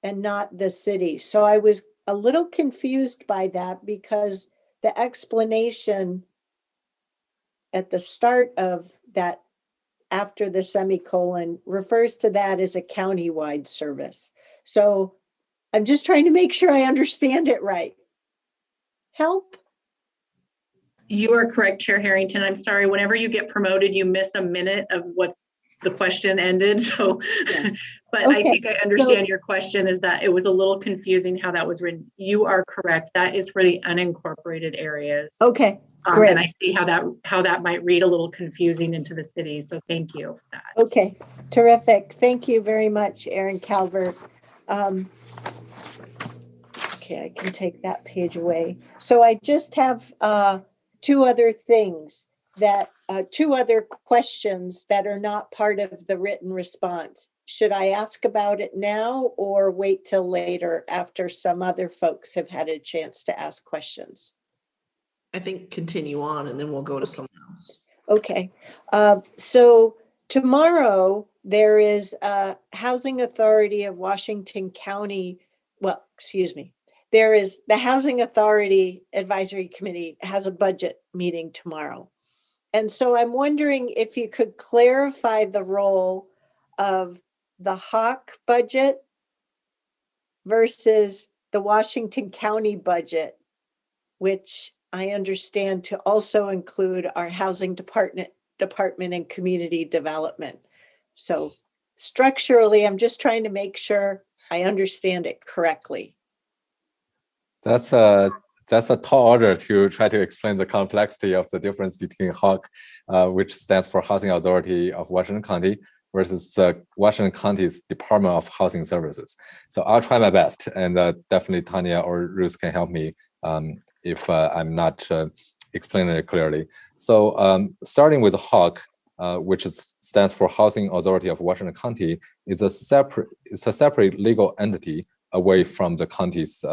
and not the city. So I was a little confused by that because the explanation at the start of that after the semicolon refers to that as a county-wide service. So I'm just trying to make sure I understand it right. Help? You are correct, Chair Harrington. I'm sorry, whenever you get promoted, you miss a minute of what's the question ended. So, yes. But okay. I think I understand your question is that it was a little confusing how that was written. You are correct. That is for the unincorporated areas. Okay, great. And I see how that might read a little confusing into the city. So thank you for that. Okay, terrific. Thank you very much, Erin Calvert. Okay, I can take that page away. So I just have two other things that two other questions that are not part of the written response. Should I ask about it now or wait till later after some other folks have had a chance to ask questions? I think continue on and then we'll go to someone else. Okay. So tomorrow there is a Housing Authority of Washington County, well, excuse me. There is the Housing Authority Advisory Committee has a budget meeting tomorrow. And so I'm wondering if you could clarify the role of the HAWC budget versus the Washington County budget, which I understand to also include our housing department and community development. So structurally, I'm just trying to make sure I understand it correctly. That's a tall order to try to explain the complexity of the difference between HAWC, which stands for Housing Authority of Washington County, versus Washington County's Department of Housing Services. So I'll try my best, and definitely Tanya or Ruth can help me if I'm not explaining it clearly. So starting with HAWC, which stands for Housing Authority of Washington County, it's a separate legal entity away from the county's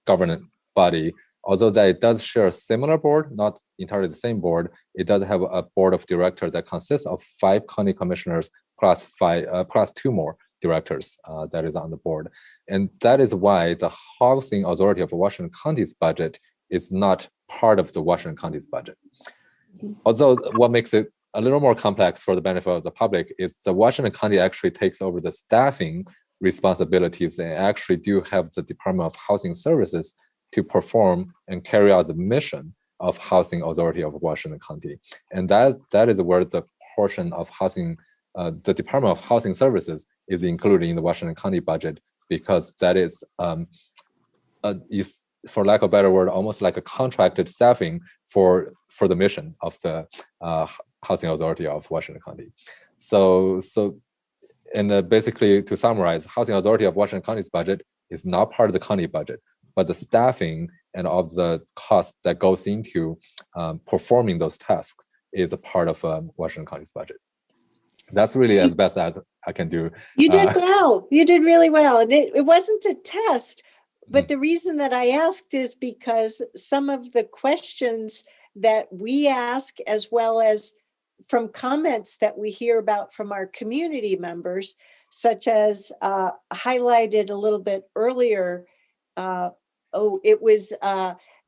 governance body. Although that it does share a similar board, not entirely the same board, it does have a board of directors that consists of 5 county commissioners plus 2 more directors that is on the board. And that is why the Housing Authority of Washington County's budget is not part of the Washington County's budget. Although what makes it a little more complex for the benefit of the public is the Washington County actually takes over the staffing responsibilities and actually do have the Department of Housing Services to perform and carry out the mission of Housing Authority of Washington County. And that is where the portion of housing, the Department of Housing Services is included in the Washington County budget, because that is, for lack of a better word, almost like a contracted staffing for the mission of the Housing Authority of Washington County. And basically, to summarize, Housing Authority of Washington County's budget is not part of the county budget, but the staffing and all of the cost that goes into performing those tasks is a part of Washington County's budget. That's really as best as I can do. You did well. You did really well. And it wasn't a test, but the reason that I asked is because some of the questions that we ask, as well as from comments that we hear about from our community members, such as highlighted a little bit earlier, it was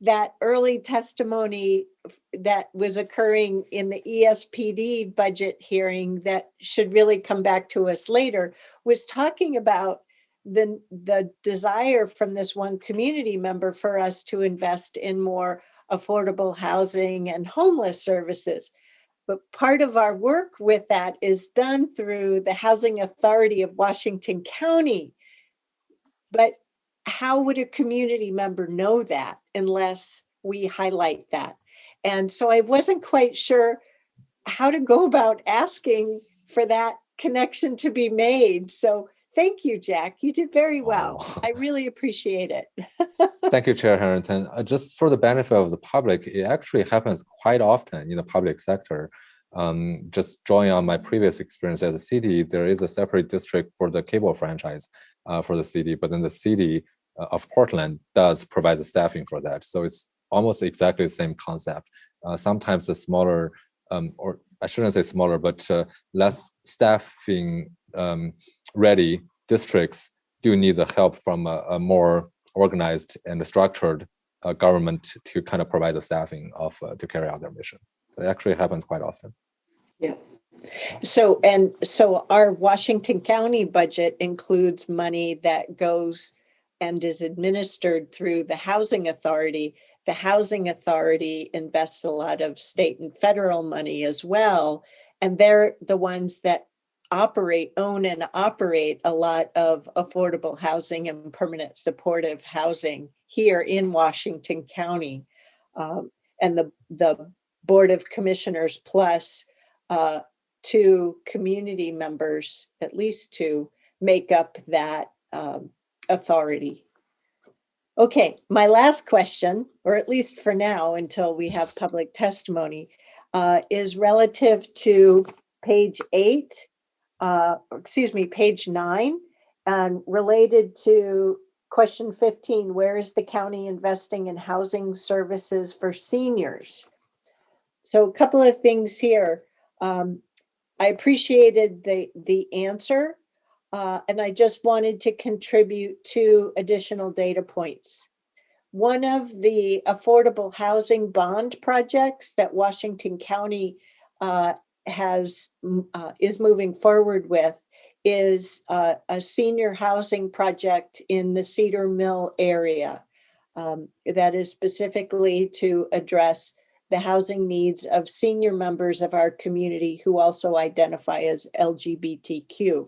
that early testimony that was occurring in the ESPD budget hearing that should really come back to us later, was talking about the desire from this one community member for us to invest in more affordable housing and homeless services. But part of our work with that is done through the Housing Authority of Washington County. But how would a community member know that unless we highlight that? And so I wasn't quite sure how to go about asking for that connection to be made. So Thank you, Jack. You did very well. I really appreciate it. Thank you, Chair Harrington. Just for the benefit of the public, it actually happens quite often in the public sector. Just drawing on my previous experience at the city, there is a separate district for the cable franchise for the city, but then the city of Portland does provide the staffing for that. So it's almost exactly the same concept. Sometimes the smaller, or I shouldn't say smaller, but less staffing ready districts do need the help from a more organized and structured government to kind of provide the staffing of to carry out their mission. It actually happens quite often. Yeah. So our Washington County budget includes money that goes and is administered through the Housing Authority. The Housing Authority invests a lot of state and federal money as well, and they're the ones that own and operate a lot of affordable housing and permanent supportive housing here in Washington County. And the Board of Commissioners plus 2 community members, at least 2, make up that authority. Okay, my last question, or at least for now until we have public testimony, is relative to page 9, and related to question 15, where is the county investing in housing services for seniors? So a couple of things here. I appreciated the answer, and I just wanted to contribute 2 additional data points. One of the affordable housing bond projects that Washington County is moving forward with is a senior housing project in the Cedar Mill area that is specifically to address the housing needs of senior members of our community who also identify as LGBTQ.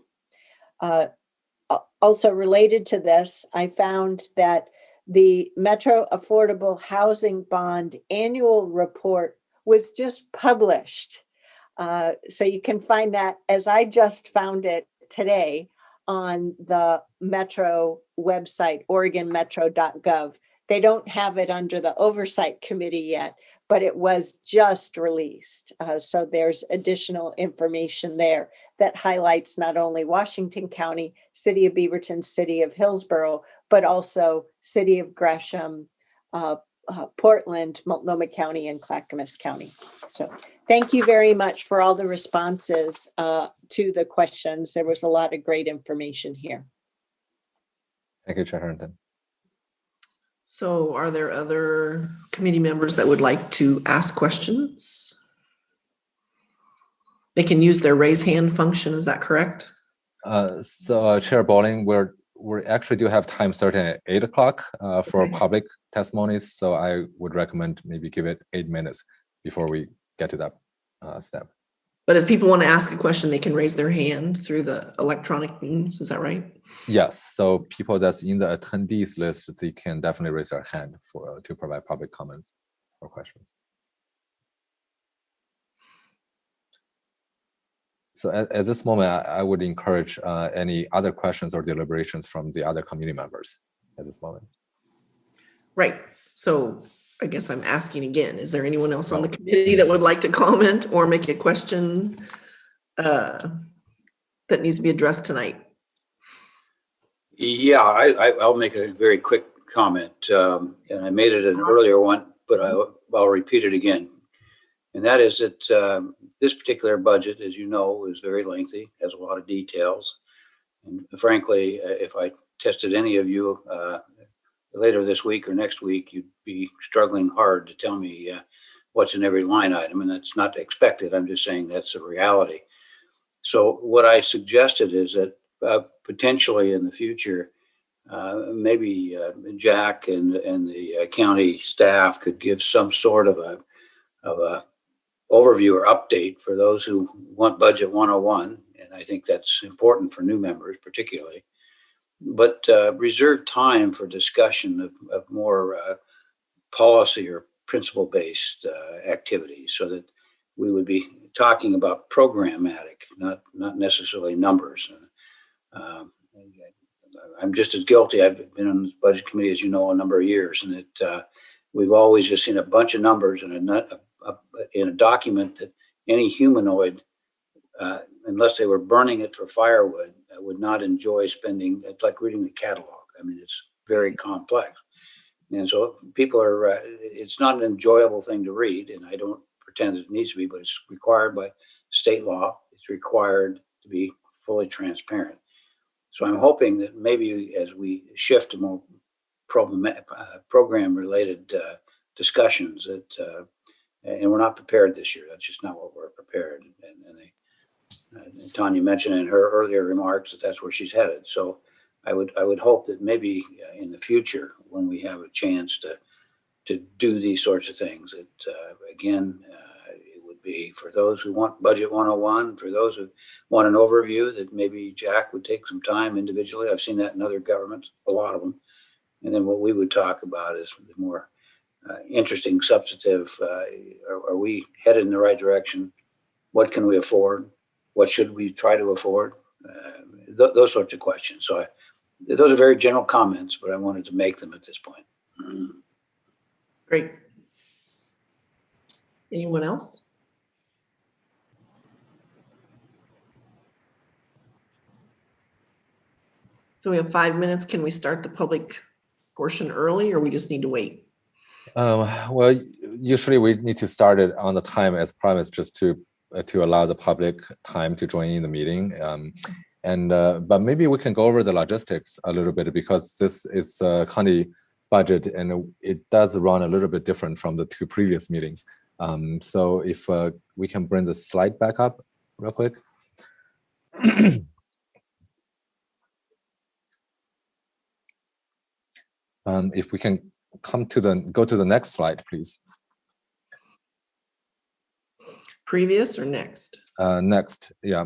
Also related to this, I found that the Metro Affordable Housing Bond annual report was just published. So you can find that, as I just found it today, on the Metro website, oregonmetro.gov. They don't have it under the oversight committee yet, but it was just released. So there's additional information there that highlights not only Washington County, City of Beaverton, City of Hillsborough, but also City of Gresham, Portland, Multnomah County, and Clackamas County. So thank you very much for all the responses to the questions. There was a lot of great information here. Thank you, Chair Harrington. So are there other committee members that would like to ask questions? They can use their raise hand function, is that correct? Chair Bowling, we actually do have time starting at 8 o'clock for public testimonies. So I would recommend maybe give it 8 minutes before we get to that step. But if people want to ask a question, they can raise their hand through the electronic means, is that right? Yes, so people that's in the attendees list, they can definitely raise their hand to provide public comments or questions. So at this moment, I would encourage any other questions or deliberations from the other community members at this moment. Right, so I guess I'm asking again, is there anyone else on the committee that would like to comment or make a question that needs to be addressed tonight? Yeah, I'll make a very quick comment. And I made it an earlier one, but I'll repeat it again. And that is that this particular budget, as you know, is very lengthy, has a lot of details. And frankly, if I tested any of you later this week or next week, you'd be struggling hard to tell me what's in every line item, and that's not expected. I'm just saying that's the reality. So what I suggested is that potentially in the future, maybe Jack and the county staff could give some sort of a overview or update for those who want Budget 101, and I think that's important for new members particularly. But reserve time for discussion of more policy or principle-based activities, so that we would be talking about programmatic, not necessarily numbers. I'm just as guilty. I've been on this budget committee, as you know, a number of years, and we've always just seen a bunch of numbers in a document that any humanoid, unless they were burning it for firewood, would not enjoy spending. It's like reading the catalog. I mean, it's very complex. And so people are, it's not an enjoyable thing to read, and I don't pretend it needs to be, but it's required by state law. It's required to be fully transparent. So I'm hoping that maybe as we shift to more program-related discussions, that and we're not prepared this year. That's just not what we're prepared. And Tanya mentioned in her earlier remarks that that's where she's headed. So I would hope that maybe in the future, when we have a chance to do these sorts of things, that again, it would be for those who want Budget 101, for those who want an overview, that maybe Jack would take some time individually. I've seen that in other governments, a lot of them. And then what we would talk about is the more interesting, substantive, are we headed in the right direction? What can we afford? What should we try to afford? Those sorts of questions. So those are very general comments, but I wanted to make them at this point. Great. Anyone else? So we have 5 minutes. Can we start the public portion early, or we just need to wait? Well, usually we need to start it on the time as promised, just to allow the public time to join in the meeting. But maybe we can go over the logistics a little bit, because this is a county budget and it does run a little bit different from the two previous meetings. So if we can bring the slide back up real quick. If we can go to the next slide, please. Previous or next? Next, yeah.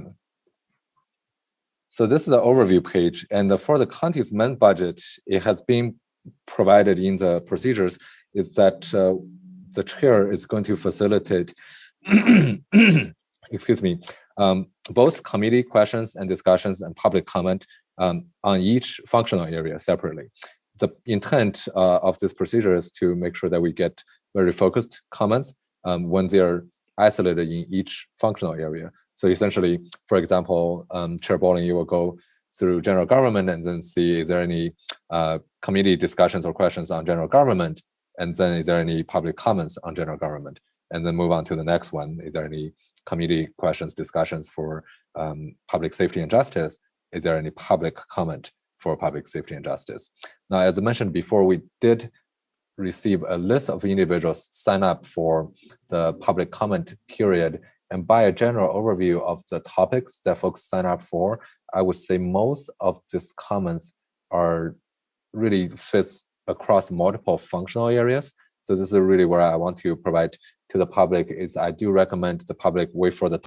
So this is the overview page, and for the county's main budget, it has been provided in the procedures is that the chair is going to facilitate, excuse me, both committee questions and discussions and public comment on each functional area separately. The intent of this procedure is to make sure that we get very focused comments when they're isolated in each functional area. So essentially, for example, Chair Bowling, you will go through general government and then see is there any committee discussions or questions on general government, and then is there any public comments on general government, and then move on to the next one. Is there any committee questions, discussions for public safety and justice? Is there any public comment for public safety and justice? Now, as I mentioned before, we did receive a list of individuals sign up for the public comment period. And by a general overview of the topics that folks sign up for, I would say most of these comments are really fits across multiple functional areas. So this is really where I want to provide to the public is I do recommend the public wait for the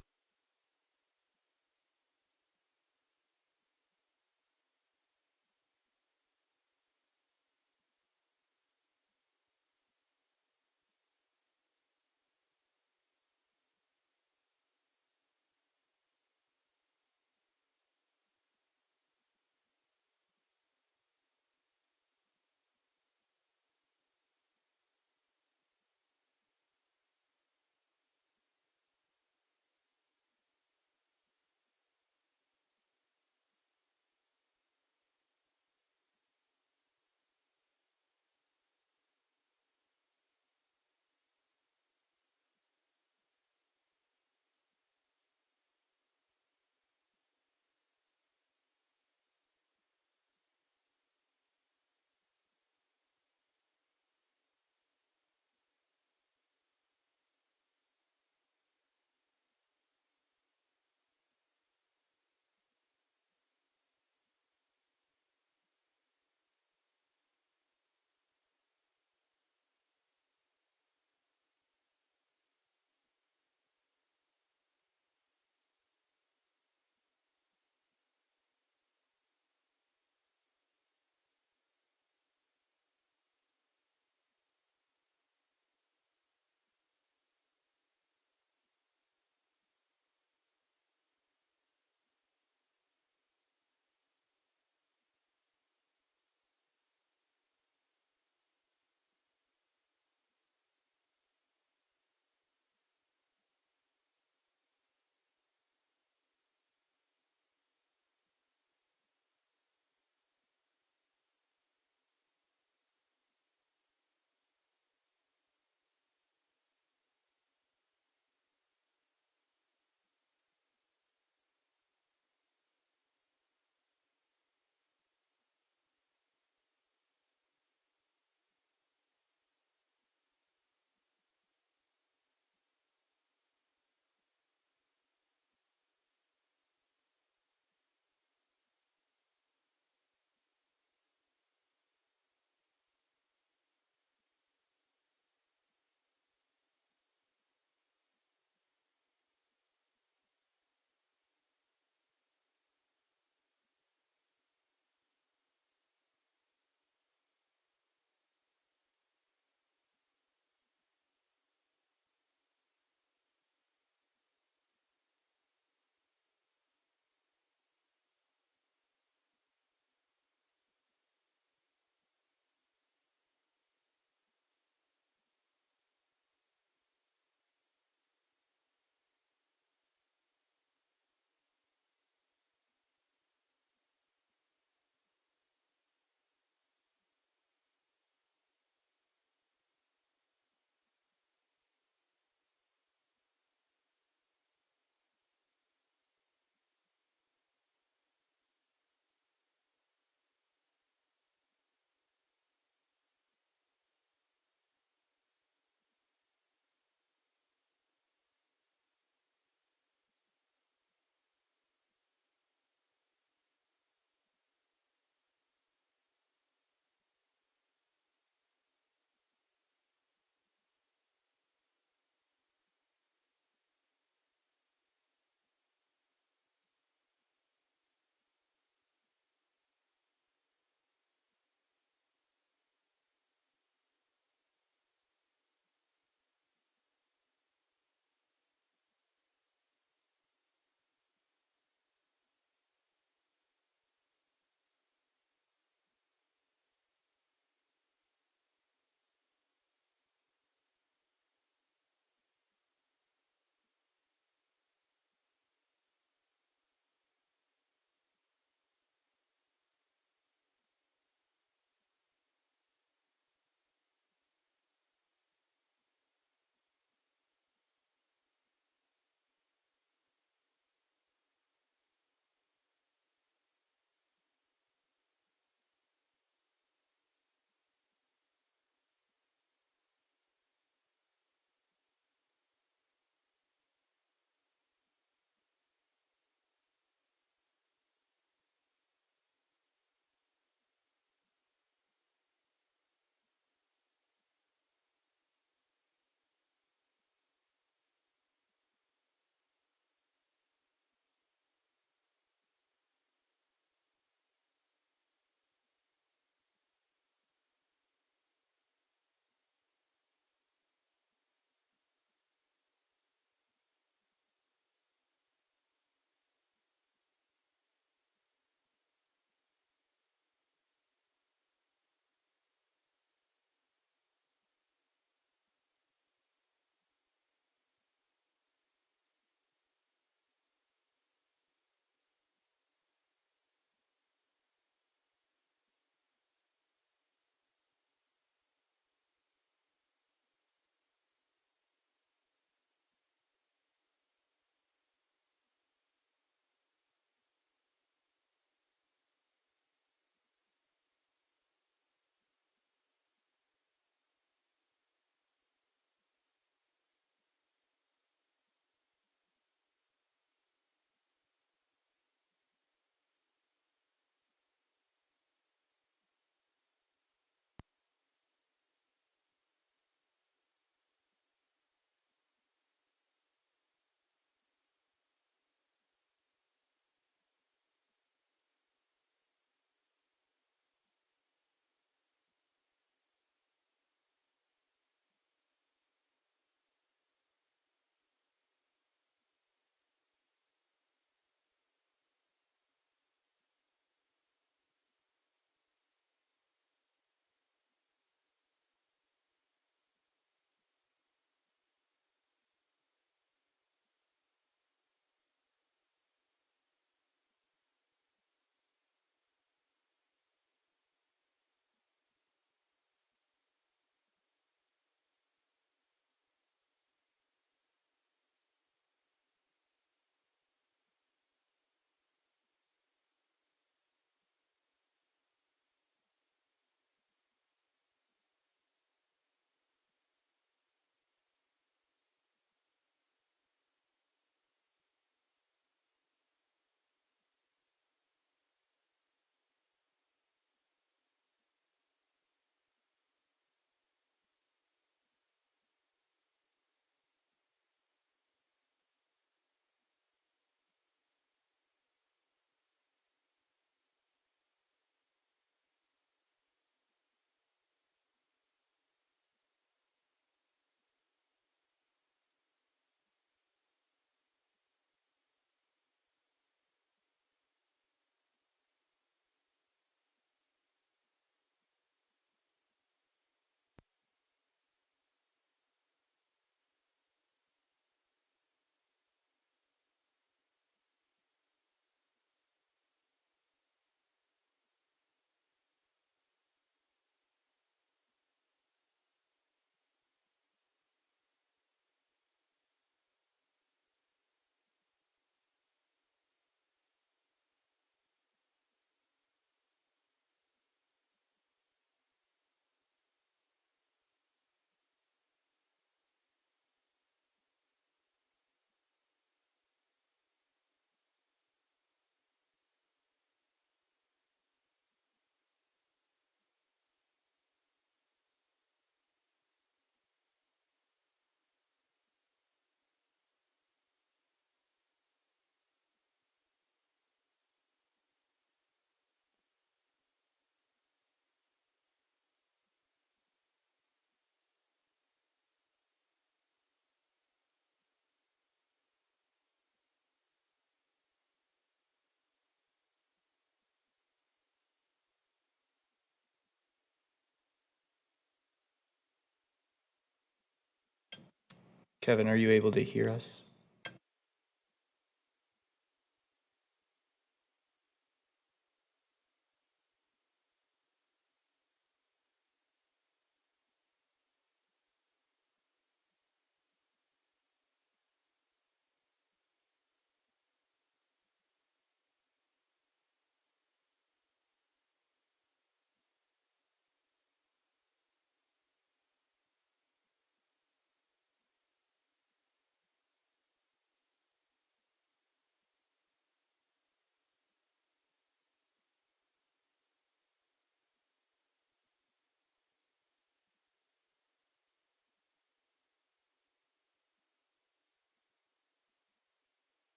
Kevin, are you able to hear us?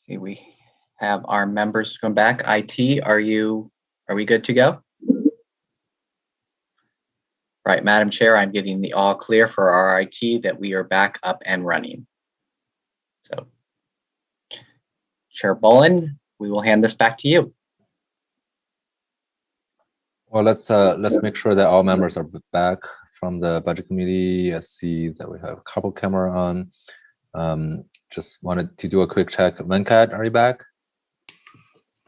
See, we have our members come back. IT, are we good to go? Right, Madam Chair, I'm getting the all clear for our IT that we are back up and running. So, Chair Bolin, we will hand this back to you. Well, let's make sure that all members are back from the budget committee. I see that we have a couple camera on. Just wanted to do a quick check. Venkat, are you back?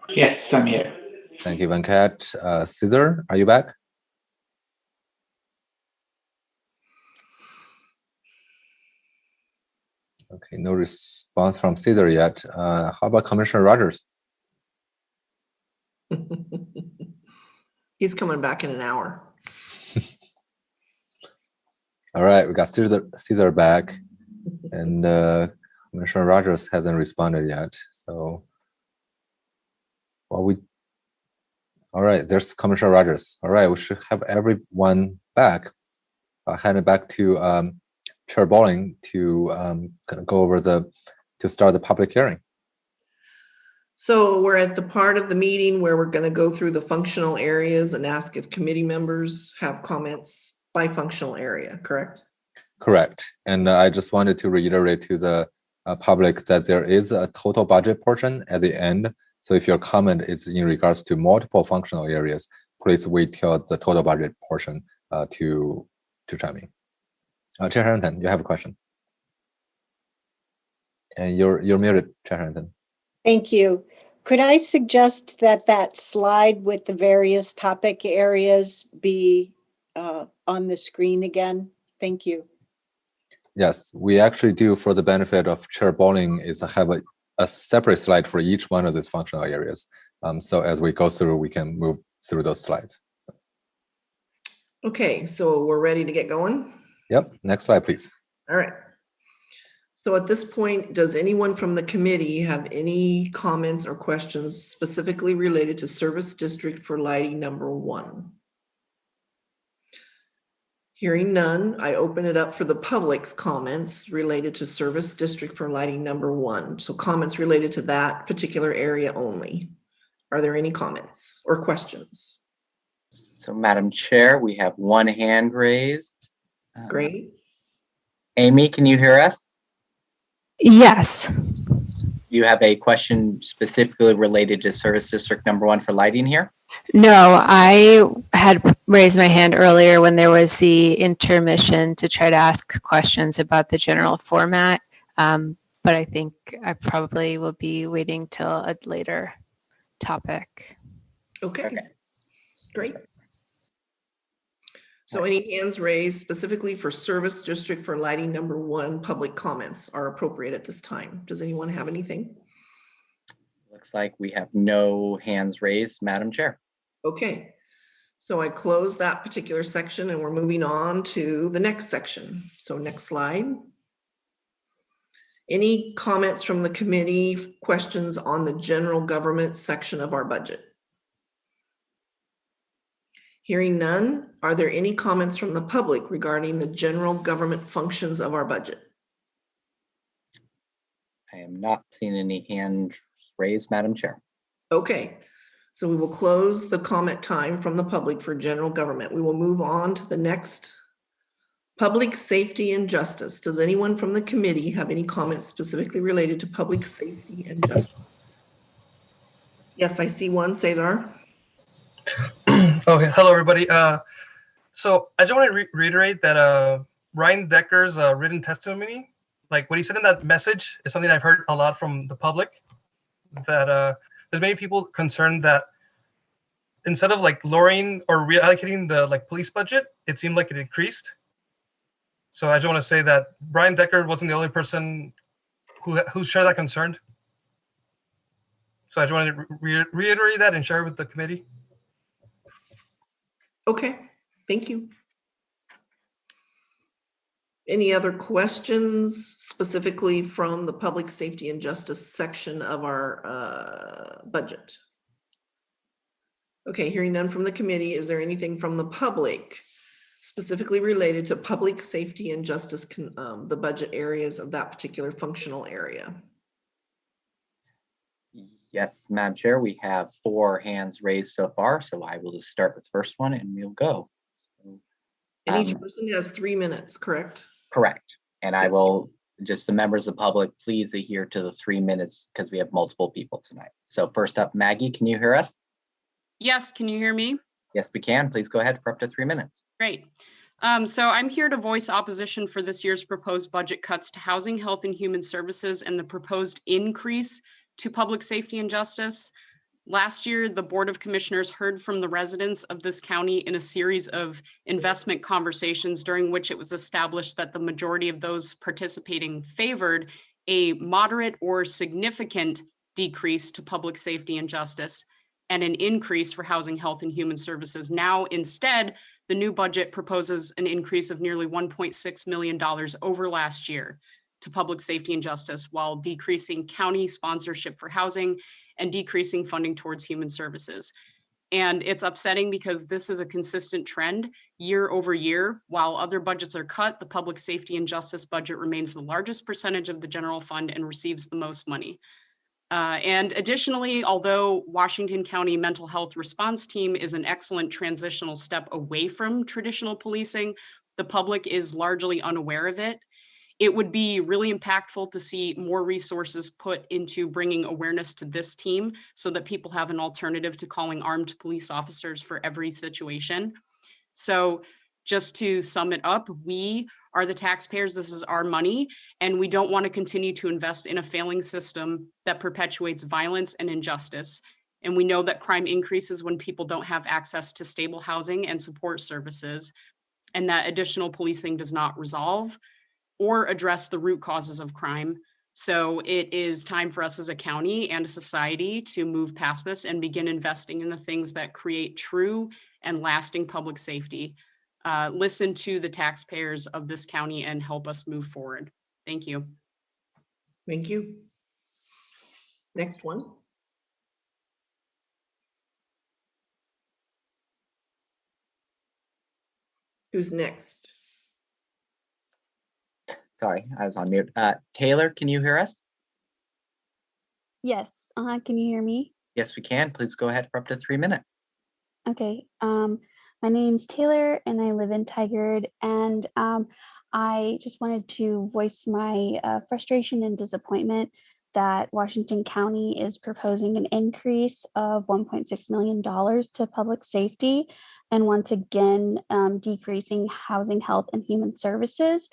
Yes, I'm here. Thank you, Venkat. Cesar, are you back? Okay, no response from Cesar yet. How about Commissioner Rogers? He's coming back in an hour. All right, we got Cesar back, and Commissioner Rogers hasn't responded yet. So, well, all right, there's Commissioner Rogers. All right, we should have everyone back. I'll hand it back to Chair Bolling to kind of go over to start the public hearing. So we're at the part of the meeting where we're going to go through the functional areas and ask if committee members have comments by functional area, correct? Correct. And I just wanted to reiterate to the public that there is a total budget portion at the end. So if your comment is in regards to multiple functional areas, please wait till the total budget portion to chime in. Chair Harrington, you have a question. And you're muted, Chair Harrington. Thank you. Could I suggest that slide with the various topic areas be on the screen again? Thank you. Yes, we actually do, for the benefit of Chair Bowling, is have a separate slide for each one of these functional areas. So as we go through, we can move through those slides. Okay, so we're ready to get going? Yep, next slide, please. All right. So at this point, does anyone from the committee have any comments or questions specifically related to Service District for Lighting number 1? Hearing none, I open it up for the public's comments related to Service District for Lighting number 1. So comments related to that particular area only. Are there any comments or questions? So, Madam Chair, we have one hand raised. Great. Amy, can you hear us? Yes. You have a question specifically related to Service District number 1 for lighting here? No, I had raised my hand earlier when there was the intermission to try to ask questions about the general format. But I think I probably will be waiting till a later topic. Okay. Great. So any hands raised specifically for Service District for Lighting number 1 public comments are appropriate at this time. Does anyone have anything? Looks like we have no hands raised, Madam Chair. Okay, so I close that particular section and we're moving on to the next section. So next slide. Any comments from the committee, questions on the general government section of our budget? Hearing none, are there any comments from the public regarding the general government functions of our budget? I am not seeing any hands raised, Madam Chair. Okay, so we will close the comment time from the public for general government. We will move on to the next, public safety and justice. Does anyone from the committee have any comments specifically related to public safety and justice? Yes, I see one, Cesar. Okay, hello everybody. So I just want to reiterate that Ryan Decker's written testimony, like what he said in that message, is something I've heard a lot from the public. That there's many people concerned that instead of like lowering or reallocating the police budget, it seemed like it increased. So I just want to say that Brian Decker wasn't the only person who shared that concern. So I just wanted to reiterate that and share it with the committee. Okay, thank you. Any other questions specifically from the public safety and justice section of our budget? Okay, hearing none from the committee, is there anything from the public specifically related to public safety and justice, the budget areas of that particular functional area? Yes, Madam Chair, we have 4 hands raised so far, so I will just start with the first one and we'll go. So, and each person has 3 minutes, correct? Correct. And I will, just the members of the public, please adhere to the 3 minutes because we have multiple people tonight. So first up, Maggie, can you hear us? Yes, can you hear me? Yes, we can. Please go ahead for up to 3 minutes. Great. So I'm here to voice opposition for this year's proposed budget cuts to Housing, Health, and Human Services and the proposed increase to Public Safety and Justice. Last year, the Board of Commissioners heard from the residents of this county in a series of investment conversations during which it was established that the majority of those participating favored a moderate or significant decrease to public safety and justice and an increase for Housing, Health, and Human Services. Now, instead, the new budget proposes an increase of nearly $1.6 million over last year to public safety and justice, while decreasing county sponsorship for housing and decreasing funding towards human services. And it's upsetting because this is a consistent trend year over year. While other budgets are cut, the public safety and justice budget remains the largest percentage of the general fund and receives the most money. And additionally, although Washington County Mental Health Response Team is an excellent transitional step away from traditional policing, the public is largely unaware of it. It would be really impactful to see more resources put into bringing awareness to this team so that people have an alternative to calling armed police officers for every situation. So just to sum it up, we are the taxpayers, this is our money, and we don't want to continue to invest in a failing system that perpetuates violence and injustice. And we know that crime increases when people don't have access to stable housing and support services, and that additional policing does not resolve or address the root causes of crime. So it is time for us as a county and a society to move past this and begin investing in the things that create true and lasting public safety. Listen to the taxpayers of this county and help us move forward. Thank you. Thank you. Next one. Who's next? Sorry, I was on mute. Taylor, can you hear us? Yes, can you hear me? Yes, we can. Please go ahead for up to 3 minutes. Okay, my name's Taylor and I live in Tigard, and I just wanted to voice my frustration and disappointment that Washington County is proposing an increase of $1.6 million to public safety, and once again decreasing housing, health, and human services.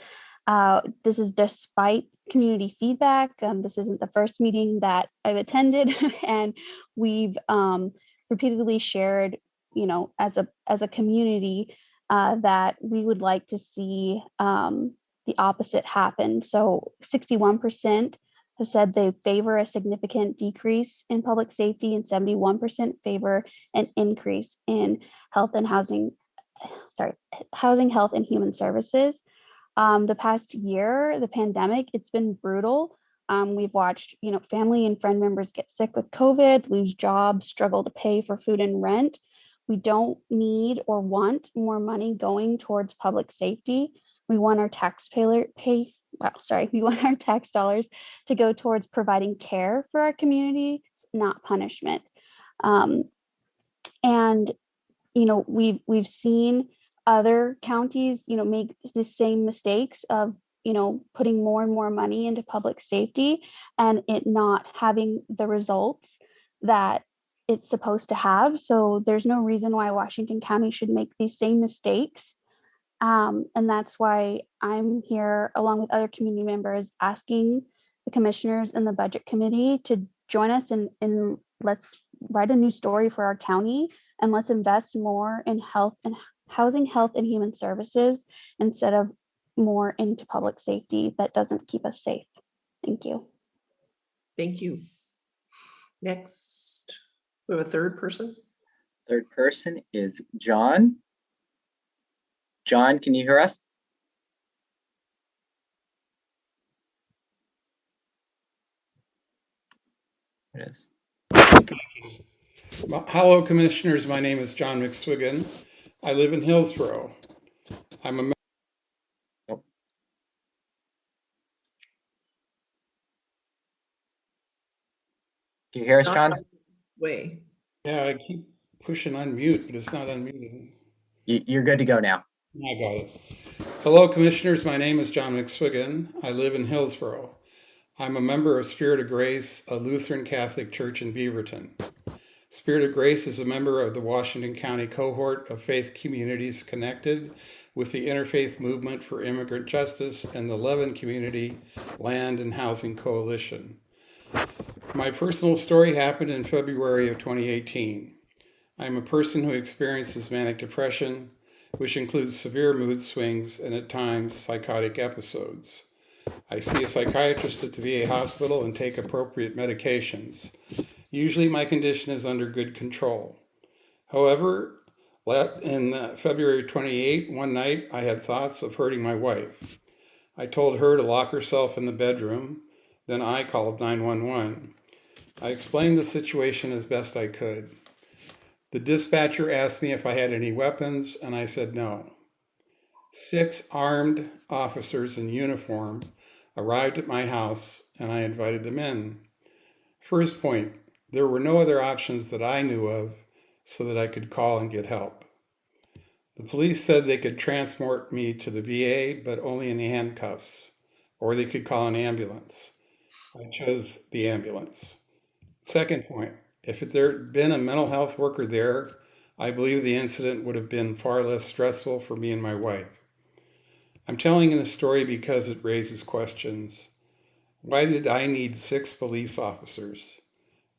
This is despite community feedback. This isn't the first meeting that I've attended, and we've repeatedly shared, as a community, that we would like to see the opposite happen. So 61% have said they favor a significant decrease in public safety, and 71% favor an increase in housing, health, and human services. The past year, the pandemic, it's been brutal. We've watched, family and friend members get sick with COVID, lose jobs, struggle to pay for food and rent. We don't need or want more money going towards public safety. We want our we want our tax dollars to go towards providing care for our community, not punishment. And we've seen other counties, make the same mistakes of, putting more and more money into public safety and it not having the results that it's supposed to have. So there's no reason why Washington County should make these same mistakes. And that's why I'm here, along with other community members, asking the commissioners and the budget committee to join us in let's write a new story for our county, and let's invest more in housing, health, and human services instead of more into public safety that doesn't keep us safe. Thank you. Thank you. Next, we have a third person. Third person is John. John, can you hear us? There it is. Hello, commissioners. My name is John McSwiggan. I live in Hillsborough. I'm a Can you hear us, John? Way. Yeah, I keep pushing unmute, but it's not unmuting. You're good to go now. I got it. Hello, commissioners. My name is John McSwiggan. I live in Hillsborough. I'm a member of Spirit of Grace, a Lutheran Catholic church in Beaverton. Spirit of Grace is a member of the Washington County cohort of faith communities connected with the Interfaith Movement for Immigrant Justice and the Levin Community Land and Housing Coalition. My personal story happened in February of 2018. I'm a person who experiences manic depression, which includes severe mood swings and at times psychotic episodes. I see a psychiatrist at the VA hospital and take appropriate medications. Usually my condition is under good control. However, in February 28, one night I had thoughts of hurting my wife. I told her to lock herself in the bedroom, then I called 911. I explained the situation as best I could. The dispatcher asked me if I had any weapons, and I said no. 6 armed officers in uniform arrived at my house, and I invited them in. First point, there were no other options that I knew of so that I could call and get help. The police said they could transport me to the VA, but only in handcuffs, or they could call an ambulance. I chose the ambulance. Second point, if there had been a mental health worker there, I believe the incident would have been far less stressful for me and my wife. I'm telling you this story because it raises questions. Why did I need 6 police officers?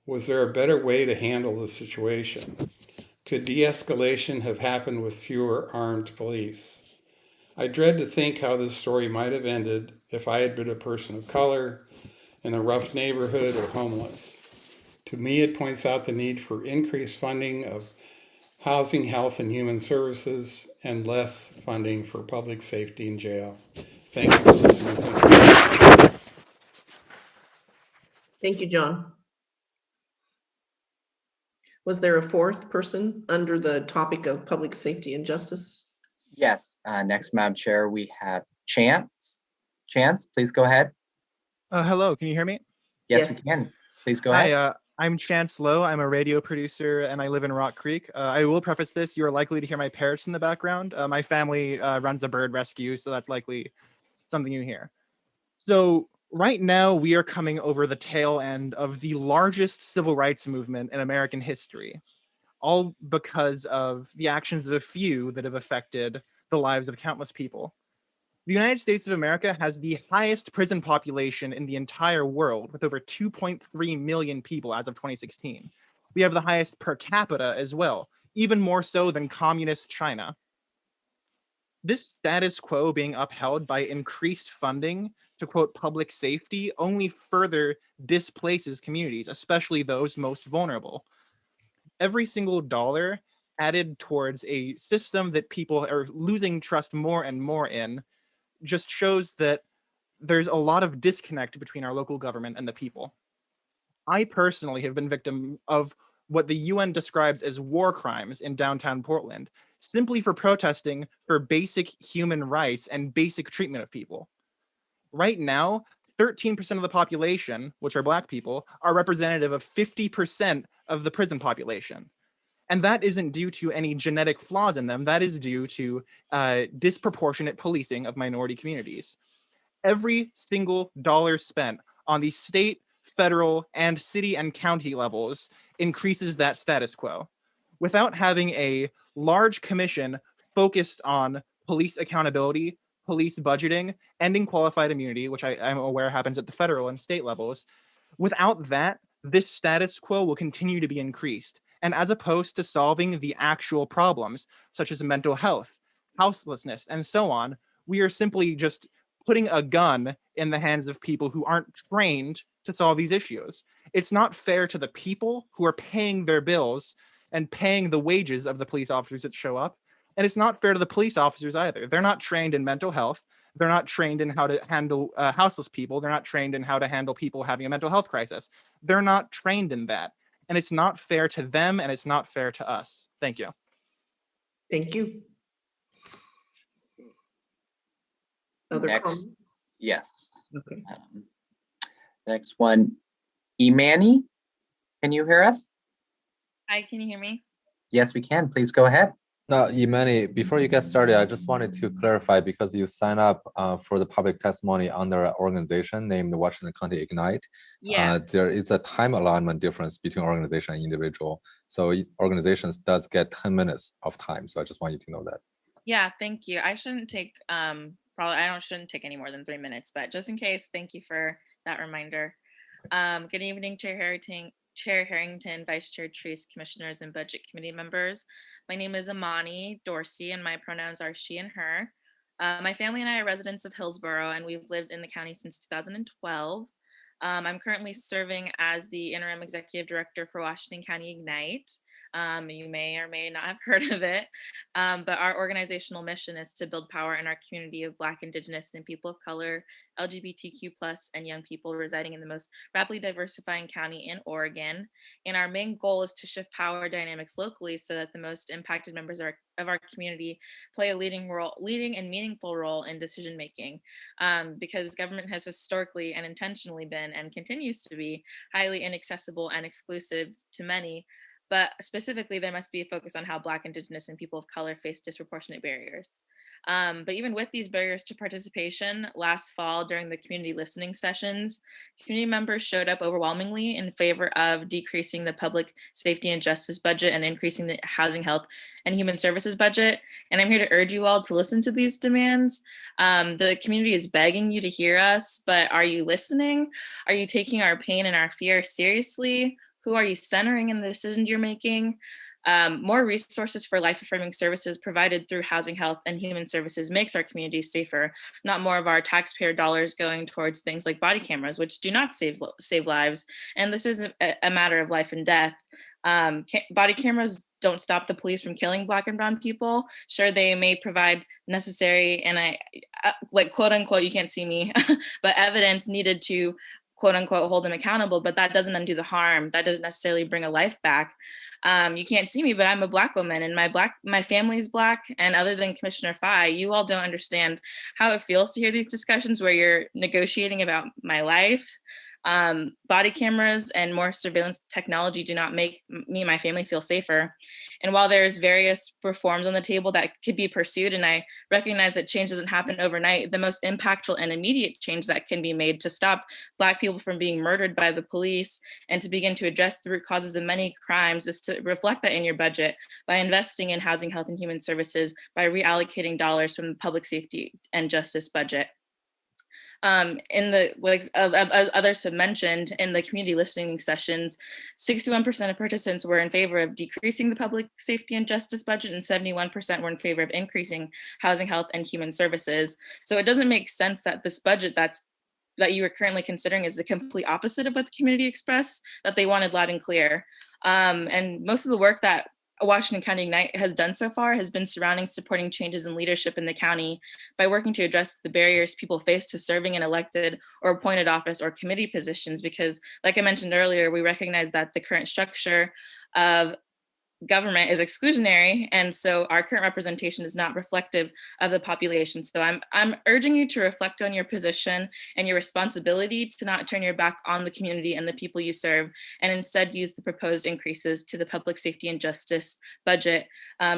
Was there a better way to handle the situation? Could de-escalation have happened with fewer armed police? I dread to think how this story might have ended if I had been a person of color, in a rough neighborhood, or homeless. To me, it points out the need for increased funding of housing, health, and human services, and less funding for public safety and jail. Thank you for listening. Thank you, John. Was there a fourth person under the topic of public safety and justice? Yes, next, Madam Chair, we have Chance. Chance, please go ahead. Hello, can you hear me? Yes, we can. Please go ahead. Hi, I'm Chance Lowe. I'm a radio producer and I live in Rock Creek. I will preface this, you are likely to hear my parrots in the background. My family runs a bird rescue, so that's likely something you hear. So right now we are coming over the tail end of the largest civil rights movement in American history, all because of the actions of a few that have affected the lives of countless people. The United States of America has the highest prison population in the entire world, with over 2.3 million people as of 2016. We have the highest per capita as well, even more so than communist China. This status quo being upheld by increased funding to, quote, public safety only further displaces communities, especially those most vulnerable. Every single dollar added towards a system that people are losing trust more and more in just shows that there's a lot of disconnect between our local government and the people. I personally have been victim of what the UN describes as war crimes in downtown Portland, simply for protesting for basic human rights and basic treatment of people. Right now, 13% of the population, which are Black people, are representative of 50% of the prison population. And that isn't due to any genetic flaws in them. That is due to disproportionate policing of minority communities. Every single dollar spent on the state, federal, and city and county levels increases that status quo. Without having a large commission focused on police accountability, police budgeting, ending qualified immunity, which I'm aware happens at the federal and state levels, without that, this status quo will continue to be increased. And as opposed to solving the actual problems, such as mental health, houselessness, and so on, we are simply just putting a gun in the hands of people who aren't trained to solve these issues. It's not fair to the people who are paying their bills and paying the wages of the police officers that show up. And it's not fair to the police officers either. They're not trained in mental health. They're not trained in how to handle houseless people. They're not trained in how to handle people having a mental health crisis. They're not trained in that. And it's not fair to them, and it's not fair to us. Thank you. Thank you. Other comments? Yes. Okay. Next one, Imani, can you hear us? Hi, can you hear me? Yes, we can. Please go ahead. Now, Imani, before you get started, I just wanted to clarify, because you signed up for the public testimony under an organization named Washington County Ignite. Yeah. There is a time alignment difference between organization and individual. So organizations does get 10 minutes of time. So I just want you to know that. Yeah, thank you. I shouldn't take shouldn't take any more than 3 minutes, but just in case, thank you for that reminder. Good evening, Chair Harrington, Vice Chair Treese, Commissioners, and Budget Committee members. My name is Imani Dorsey, and my pronouns are she and her. My family and I are residents of Hillsborough, and we've lived in the county since 2012. I'm currently serving as the Interim Executive Director for Washington County Ignite. You may or may not have heard of it, but our organizational mission is to build power in our community of Black, Indigenous, and people of color, LGBTQ+, and young people residing in the most rapidly diversifying county in Oregon. And our main goal is to shift power dynamics locally so that the most impacted members of our community play a leading and meaningful role in decision making, because government has historically and intentionally been and continues to be highly inaccessible and exclusive to many. But specifically, there must be a focus on how Black, Indigenous, and people of color face disproportionate barriers. But even with these barriers to participation, last fall during the community listening sessions, community members showed up overwhelmingly in favor of decreasing the public safety and justice budget and increasing the housing, health, and human services budget. And I'm here to urge you all to listen to these demands. The community is begging you to hear us, but are you listening? Are you taking our pain and our fear seriously? Who are you centering in the decisions you're making? More resources for life-affirming services provided through Housing, Health, and Human Services makes our communities safer, not more of our taxpayer dollars going towards things like body cameras, which do not save lives. And this isn't a matter of life and death. Body cameras don't stop the police from killing Black and brown people. Sure, they may provide necessary, and like quote unquote, you can't see me, but evidence needed to quote unquote hold them accountable, but that doesn't undo the harm. That doesn't necessarily bring a life back. You can't see me, but I'm a Black woman, and my family is Black. And other than Commissioner Fye, you all don't understand how it feels to hear these discussions where you're negotiating about my life. Body cameras and more surveillance technology do not make me and my family feel safer. And while there's various reforms on the table that could be pursued, and I recognize that change doesn't happen overnight, the most impactful and immediate change that can be made to stop Black people from being murdered by the police and to begin to address the root causes of many crimes is to reflect that in your budget by investing in Housing, Health, and Human Services, by reallocating dollars from the public safety and justice budget. In the, like others have mentioned, in the community listening sessions, 61% of participants were in favor of decreasing the public safety and justice budget, and 71% were in favor of increasing Housing, Health, and Human Services. So it doesn't make sense that this budget that you are currently considering is the complete opposite of what the community expressed that they wanted loud and clear. And most of the work that Washington County Ignite has done so far has been surrounding supporting changes in leadership in the county by working to address the barriers people face to serving in elected or appointed office or committee positions. Because like I mentioned earlier, we recognize that the current structure of government is exclusionary, and so our current representation is not reflective of the population. So I'm urging you to reflect on your position and your responsibility to not turn your back on the community and the people you serve, and instead use the proposed increases to the public safety and justice budget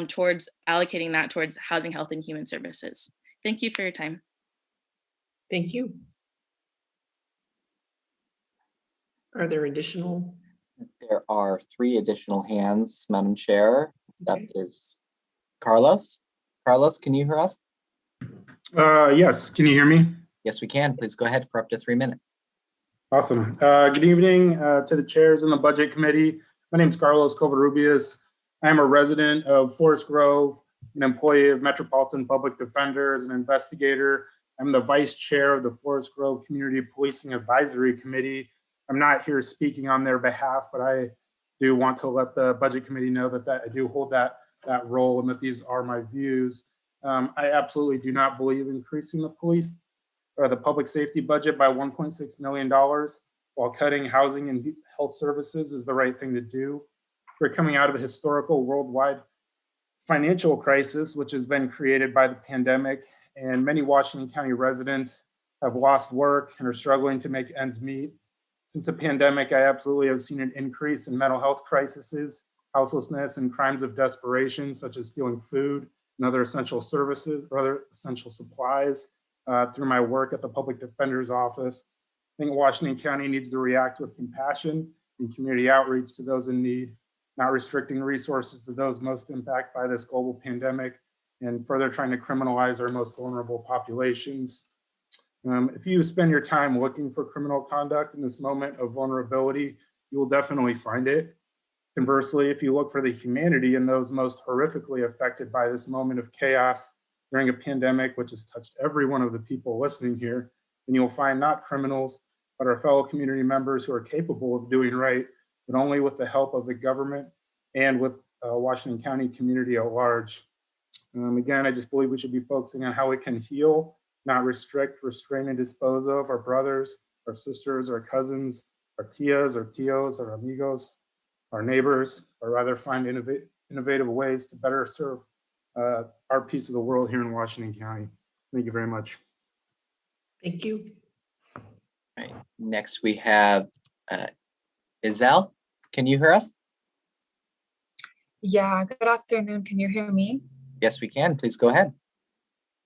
towards allocating that towards Housing, Health, and Human Services. Thank you for your time. Thank you. Are there additional? There are 3 additional hands, Madam Chair. That is Carlos. Carlos, can you hear us? Yes, can you hear me? Yes, we can. Please go ahead for up to 3 minutes. Awesome. Good evening to the chairs and the budget committee. My name is Carlos Covarrubias. I am a resident of Forest Grove, an employee of Metropolitan Public Defenders, an investigator. I'm the vice chair of the Forest Grove Community Policing Advisory Committee. I'm not here speaking on their behalf, but I do want to let the budget committee know that I do hold that role and that these are my views. I absolutely do not believe increasing the police or the public safety budget by $1.6 million while cutting housing and health services is the right thing to do. We're coming out of a historical worldwide financial crisis, which has been created by the pandemic, and many Washington County residents have lost work and are struggling to make ends meet. Since the pandemic, I absolutely have seen an increase in mental health crises, houselessness, and crimes of desperation, such as stealing food and other essential services or other essential supplies through my work at the Public Defender's Office. I think Washington County needs to react with compassion and community outreach to those in need, not restricting resources to those most impacted by this global pandemic, and further trying to criminalize our most vulnerable populations. If you spend your time looking for criminal conduct in this moment of vulnerability, you will definitely find it. Conversely, if you look for the humanity in those most horrifically affected by this moment of chaos during a pandemic, which has touched every one of the people listening here, then you'll find not criminals, but our fellow community members who are capable of doing right, but only with the help of the government and with Washington County community at large. Again, I just believe we should be focusing on how we can heal, not restrict, restrain, and dispose of our brothers, our sisters, our cousins, our tias, our tios, our amigos, our neighbors, or rather find innovative ways to better serve our piece of the world here in Washington County. Thank you very much. Thank you. All right. Next we have Isel. Can you hear us? Yeah, good afternoon. Can you hear me? Yes, we can. Please go ahead.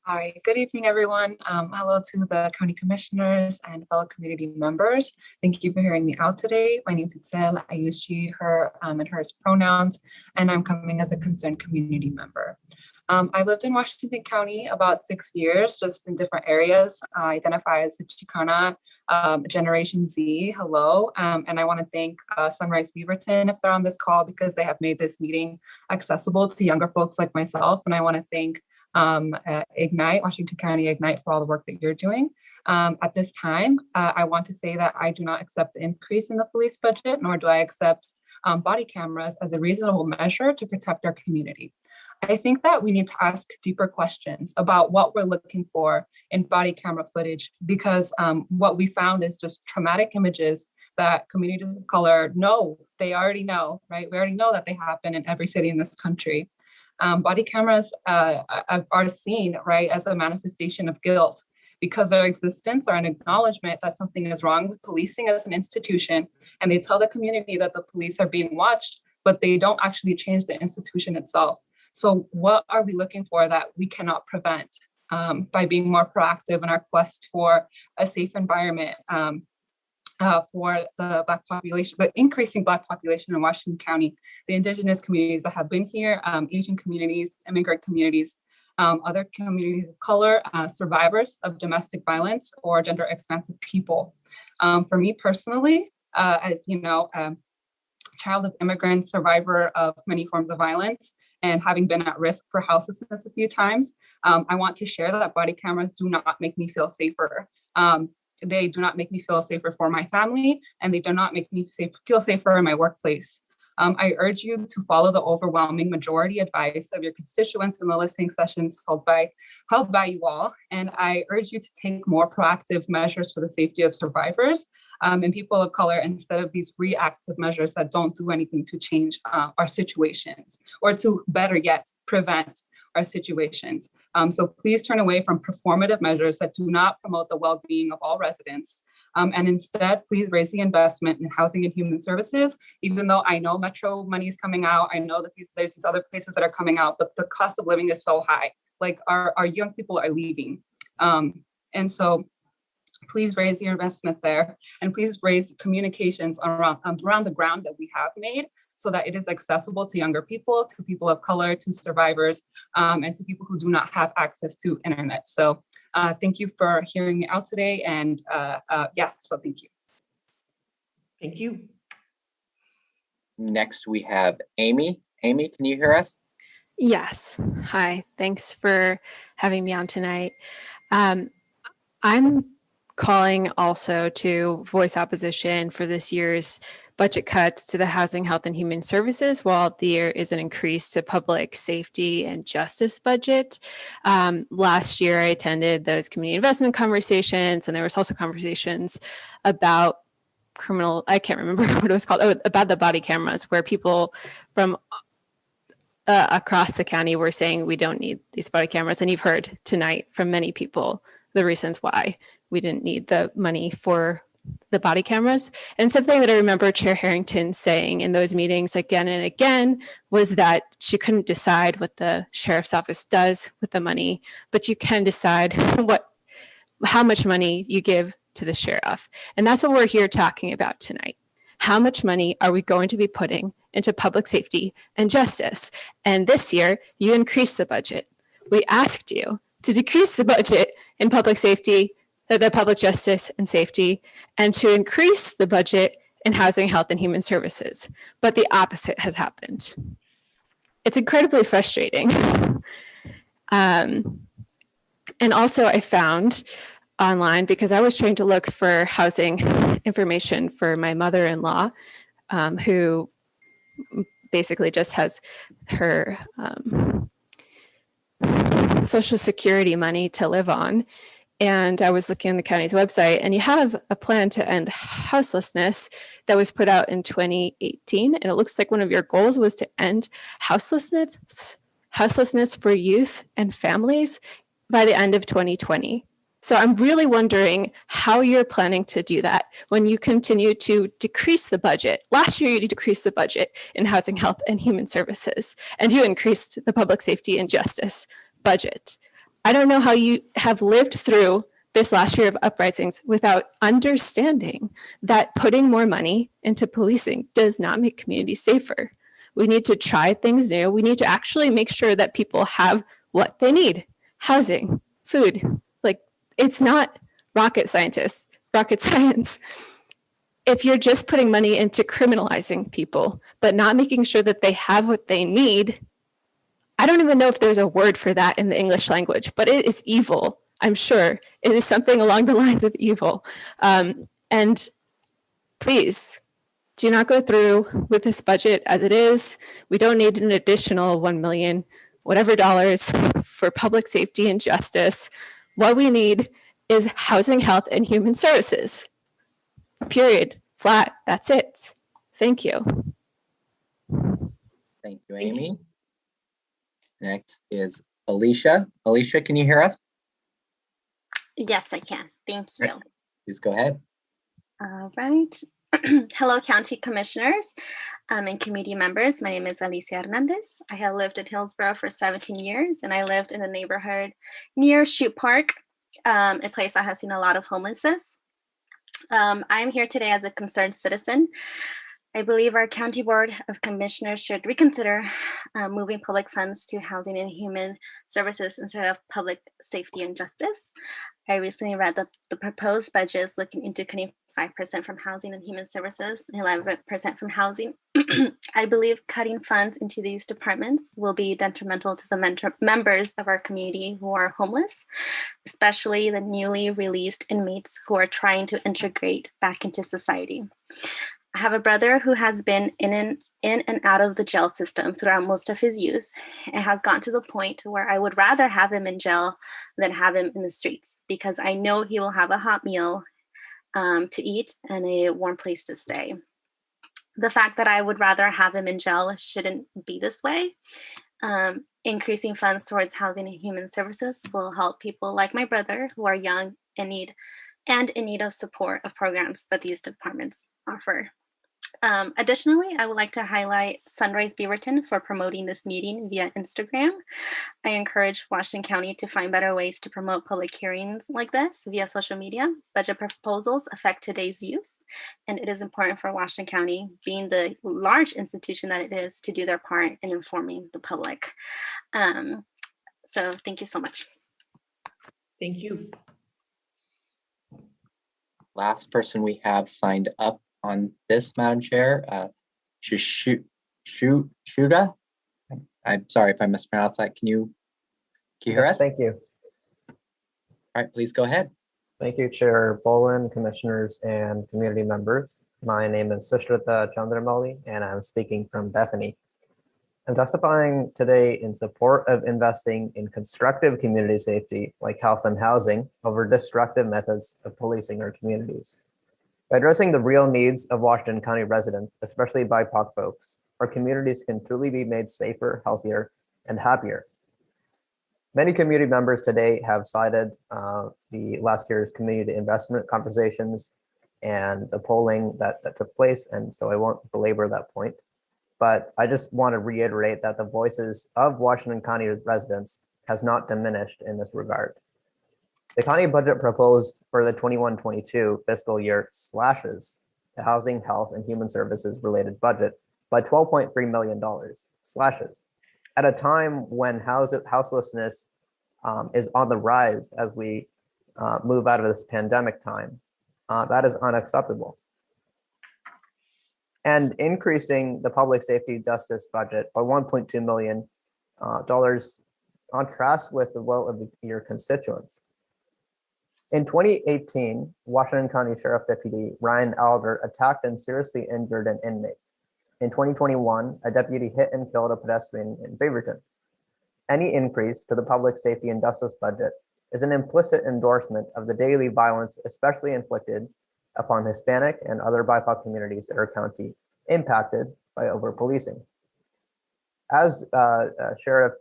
All right, good evening, everyone. Hello to the county commissioners and fellow community members. Thank you for hearing me out today. My name is Itzel. I use she, her, and hers pronouns, and I'm coming as a concerned community member. I lived in Washington County about 6 years, just in different areas. I identify as a Chicana Generation Z, hello. And I want to thank Sunrise Beaverton if they're on this call, because they have made this meeting accessible to younger folks like myself. And I want to thank Ignite, Washington County Ignite, for all the work that you're doing. At this time, I want to say that I do not accept the increase in the police budget, nor do I accept body cameras as a reasonable measure to protect our community. I think that we need to ask deeper questions about what we're looking for in body camera footage, because what we found is just traumatic images that communities of color know, they already know, right? We already know that they happen in every city in this country. Body cameras are seen, right, as a manifestation of guilt, because their existence are an acknowledgement that something is wrong with policing as an institution. And they tell the community that the police are being watched, but they don't actually change the institution itself. So what are we looking for that we cannot prevent by being more proactive in our quest for a safe environment for the Black population, the increasing Black population in Washington County, the Indigenous communities that have been here, Asian communities, immigrant communities, other communities of color, survivors of domestic violence, or gender expansive people. For me personally, as you know, child of immigrants, survivor of many forms of violence, and having been at risk for houselessness a few times, I want to share that body cameras do not make me feel safer. They do not make me feel safer for my family, and they do not make me feel safer in my workplace. I urge you to follow the overwhelming majority advice of your constituents in the listening sessions held by you all. And I urge you to take more proactive measures for the safety of survivors and people of color, instead of these reactive measures that don't do anything to change our situations, or to, better yet, prevent our situations. So please turn away from performative measures that do not promote the well-being of all residents. And instead, please raise the investment in housing and human services, even though I know Metro money is coming out. I know that there's these other places that are coming out, but the cost of living is so high. Like our young people are leaving. And so please raise your investment there, and please raise communications around the ground that we have made, so that it is accessible to younger people, to people of color, to survivors, and to people who do not have access to internet. So thank you for hearing me out today. And yes, so thank you. Thank you. Next, we have Amy. Amy, can you hear us? Yes. Hi. Thanks for having me on tonight. I'm calling also to voice opposition for this year's budget cuts to the Housing, Health, and Human Services, while there is an increase to public safety and justice budget. Last year, I attended those community investment conversations, and there was also conversations about I can't remember what it was called, about the body cameras, where people from across the county were saying we don't need these body cameras. And you've heard tonight from many people the reasons why we didn't need the money for the body cameras. And something that I remember Chair Harrington saying in those meetings again and again was that she couldn't decide what the sheriff's office does with the money, but you can decide how much money you give to the sheriff. And that's what we're here talking about tonight. How much money are we going to be putting into public safety and justice? And this year, you increased the budget. We asked you to decrease the budget in public safety, the public justice and safety, and to increase the budget in housing, health, and human services. But the opposite has happened. It's incredibly frustrating. And also I found online, because I was trying to look for housing information for my mother-in-law, who basically just has her Social Security money to live on. And I was looking on the county's website, and you have a plan to end houselessness that was put out in 2018. And it looks like one of your goals was to end houselessness for youth and families by the end of 2020. So I'm really wondering how you're planning to do that when you continue to decrease the budget. Last year, you decreased the budget in housing, health, and human services, and you increased the public safety and justice budget. I don't know how you have lived through this last year of uprisings without understanding that putting more money into policing does not make communities safer. We need to try things new. We need to actually make sure that people have what they need: housing, food. Like, it's not rocket scientists. rocket science. If you're just putting money into criminalizing people, but not making sure that they have what they need, I don't even know if there's a word for that in the English language, but it is evil. I'm sure it is something along the lines of evil. And please do not go through with this budget as it is. We don't need an additional 1 million, whatever dollars for public safety and justice. What we need is housing, health, and human services. Period. Flat. That's it. Thank you. Thank you, Amy. Next is Alicia. Alicia, can you hear us? Yes, I can. Thank you. Right. Please go ahead. All right. Hello, County Commissioners and committee members. My name is Alicia Hernandez. I have lived in Hillsborough for 17 years, and I lived in a neighborhood near Shoot Park, a place that has seen a lot of homelessness. I'm here today as a concerned citizen. I believe our County Board of Commissioners should reconsider moving public funds to housing and human services instead of public safety and justice. I recently read that the proposed budget is looking into cutting 5% from housing and human services, and 11% from housing. I believe cutting funds into these departments will be detrimental to the members of our community who are homeless, especially the newly released inmates who are trying to integrate back into society. I have a brother who has been in and out of the jail system throughout most of his youth. It has gotten to the point where I would rather have him in jail than have him in the streets, because I know he will have a hot meal to eat and a warm place to stay. The fact that I would rather have him in jail shouldn't be this way. Increasing funds towards housing and human services will help people like my brother who are young and in need of support of programs that these departments offer. Additionally, I would like to highlight Sunrise Beaverton for promoting this meeting via Instagram. I encourage Washington County to find better ways to promote public hearings like this via social media. Budget proposals affect today's youth, and it is important for Washington County, being the large institution that it is, to do their part in informing the public. So thank you so much. Thank you. Last person we have signed up on this, Madam Chair, Shuda. I'm sorry if I mispronounced that. Can you hear us? Thank you. All right, please go ahead. Thank you, Chair Boland, commissioners, and community members. My name is Sushrita Chandramouli, and I'm speaking from Bethany. I'm testifying today in support of investing in constructive community safety, like health and housing, over destructive methods of policing our communities. By addressing the real needs of Washington County residents, especially BIPOC folks, our communities can truly be made safer, healthier, and happier. Many community members today have cited the last year's community investment conversations and the polling that took place, and so I won't belabor that point. But I just want to reiterate that the voices of Washington County residents has not diminished in this regard. The county budget proposed for the 21-22 fiscal year slashes the housing, health, and human services related budget by $12.3 million, slashes, at a time when houselessness is on the rise as we move out of this pandemic time. That is unacceptable. And increasing the public safety justice budget by $1.2 million contrasts with the will of your constituents. In 2018, Washington County Sheriff Deputy Ryan Albert attacked and seriously injured an inmate. In 2021, a deputy hit and killed a pedestrian in Beaverton. Any increase to the public safety and justice budget is an implicit endorsement of the daily violence, especially inflicted upon Hispanic and other BIPOC communities in our county impacted by over-policing. As Sheriff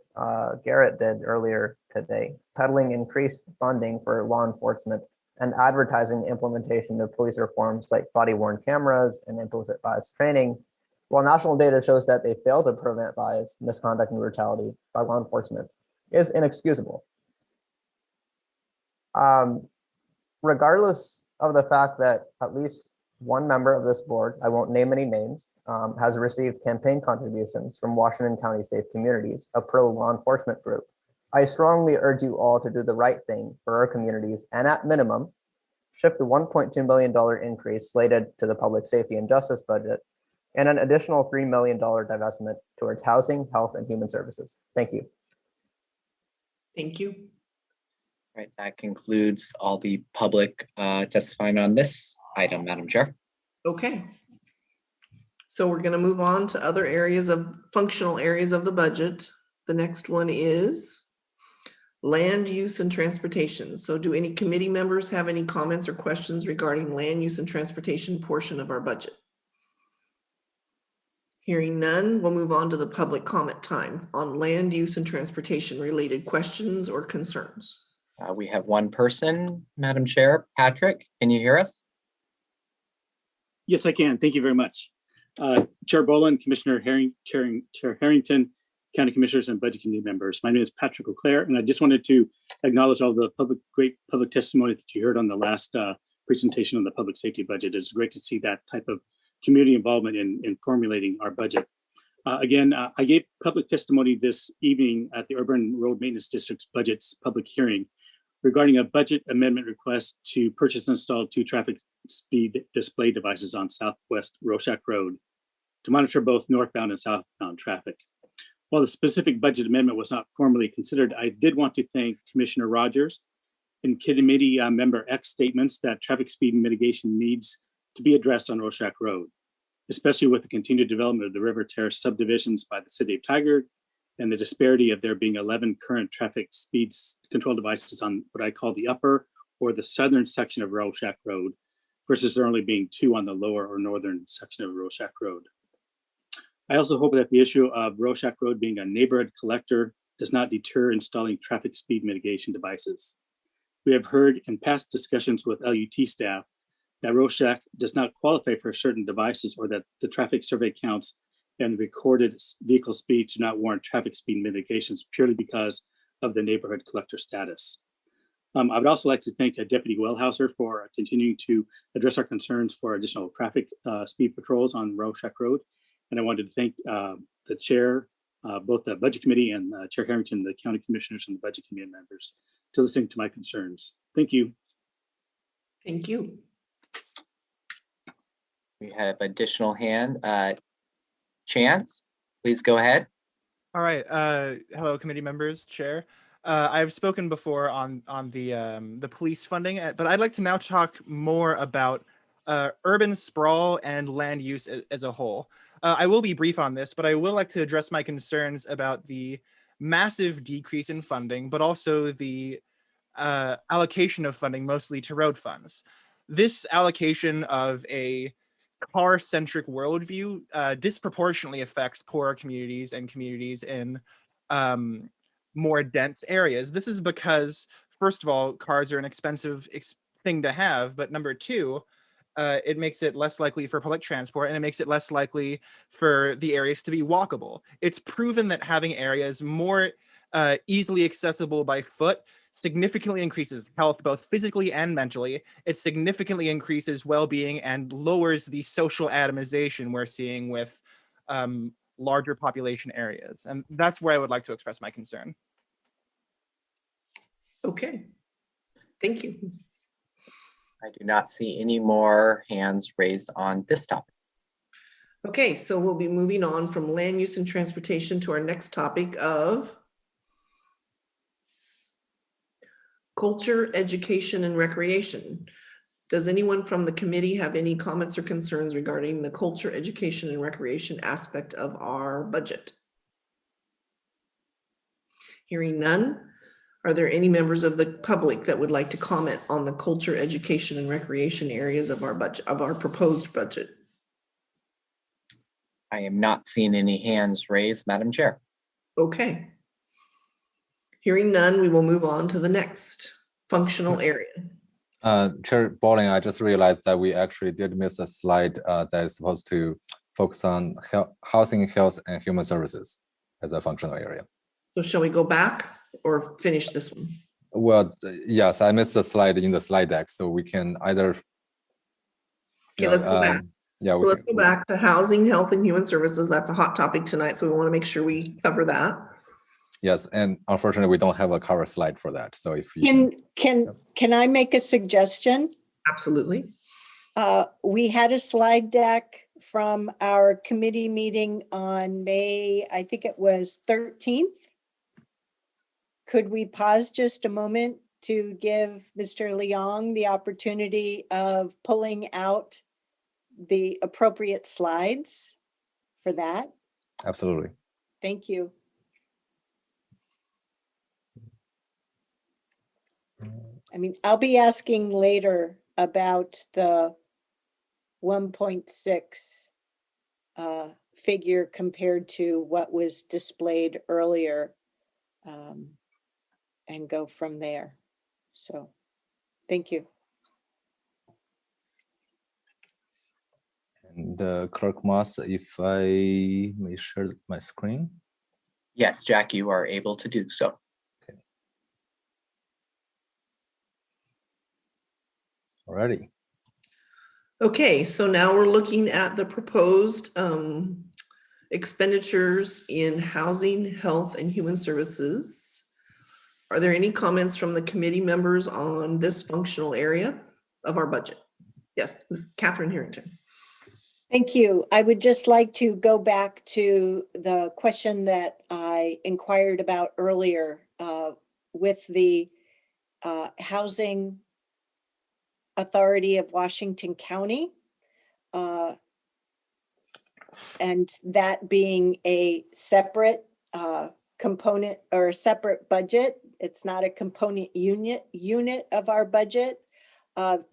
Garrett did earlier today, peddling increased funding for law enforcement and advertising implementation of police reforms like body-worn cameras and implicit bias training, while national data shows that they fail to prevent bias, misconduct, and brutality by law enforcement, is inexcusable. Regardless of the fact that at least one member of this board, I won't name any names, has received campaign contributions from Washington County Safe Communities, a pro-law enforcement group, I strongly urge you all to do the right thing for our communities and at minimum, shift the $1.2 million increase slated to the public safety and justice budget, and an additional $3 million divestment towards housing, health, and human services. Thank you. Thank you. Right, that concludes all the public testifying on this item, Madam Chair. Okay. So we're going to move on to other areas of functional areas of the budget. The next one is land use and transportation. So do any committee members have any comments or questions regarding land use and transportation portion of our budget? Hearing none, we'll move on to the public comment time on land use and transportation related questions or concerns. We have one person, Madam Chair. Patrick, can you hear us? Yes, I can. Thank you very much. Chair Boland, Chair Harrington, County Commissioners, and Budget Committee members. My name is Patrick Auclair, and I just wanted to acknowledge all the great public testimony that you heard on the last presentation on the public safety budget. It's great to see that type of community involvement in formulating our budget. Again, I gave public testimony this evening at the Urban Road Maintenance District's budget's public hearing regarding a budget amendment request to purchase and install 2 traffic speed display devices on Southwest Rorschach Road to monitor both northbound and southbound traffic. While the specific budget amendment was not formally considered, I did want to thank Commissioner Rogers and committee member X statements that traffic speed mitigation needs to be addressed on Rorschach Road, especially with the continued development of the River Terrace subdivisions by the city of Tigard and the disparity of there being 11 current traffic speed control devices on what I call the upper or the southern section of Rorschach Road versus there only being 2 on the lower or northern section of Rorschach Road. I also hope that the issue of Rorschach Road being a neighborhood collector does not deter installing traffic speed mitigation devices. We have heard in past discussions with LUT staff that Rorschach does not qualify for certain devices or that the traffic survey counts and recorded vehicle speeds do not warrant traffic speed mitigations purely because of the neighborhood collector status. I would also like to thank Deputy Wellhauser for continuing to address our concerns for additional traffic speed patrols on Rorschach Road. And I wanted to thank the chair, both the budget committee and Chair Harrington, the county commissioners and the budget committee members to listen to my concerns. Thank you. Thank you. We have additional hand. Chance, please go ahead. All right. Hello, committee members, chair. I've spoken before on the police funding, but I'd like to now talk more about urban sprawl and land use as a whole. I will be brief on this, but I will like to address my concerns about the massive decrease in funding, but also the allocation of funding mostly to road funds. This allocation of a car-centric worldview disproportionately affects poorer communities and communities in more dense areas. This is because, first of all, cars are an expensive thing to have, but number 2, it makes it less likely for public transport and it makes it less likely for the areas to be walkable. It's proven that having areas more easily accessible by foot significantly increases health, both physically and mentally. It significantly increases well-being and lowers the social atomization we're seeing with larger population areas. And that's where I would like to express my concern. Okay, thank you. I do not see any more hands raised on this topic. Okay, so we'll be moving on from land use and transportation to our next topic of culture, education, and recreation. Does anyone from the committee have any comments or concerns regarding the culture, education, and recreation aspect of our budget? Hearing none, are there any members of the public that would like to comment on the culture, education, and recreation areas of our budget, of our proposed budget? I am not seeing any hands raised, Madam Chair. Okay. Hearing none, we will move on to the next functional area. Chair Bowling, I just realized that we actually did miss a slide that is supposed to focus on housing, health, and human services as a functional area. So shall we go back or finish this one? Well, yes, I missed the slide in the slide deck, so we can either. Okay, let's go back. Yeah, so let's go back to housing, health, and human services. That's a hot topic tonight, so we want to make sure we cover that. Yes, and unfortunately, we don't have a cover slide for that. So if you can I make a suggestion? Absolutely. We had a slide deck from our committee meeting on May, I think it was 13th. Could we pause just a moment to give Mr. Leong the opportunity of pulling out the appropriate slides for that? Absolutely. Thank you. I mean, I'll be asking later about the 1.6 figure compared to what was displayed earlier, and go from there. So, thank you. And Clerk Moss, if I may share my screen. Yes, Jack, you are able to do so. Okay. Alrighty. Okay, so now we're looking at the proposed expenditures in housing, health, and human services. Are there any comments from the committee members on this functional area of our budget? Yes, Ms. Catherine Harrington. Thank you. I would just like to go back to the question that I inquired about earlier with the Housing Authority of Washington County, and that being a separate component or a separate budget. It's not a component unit of our budget.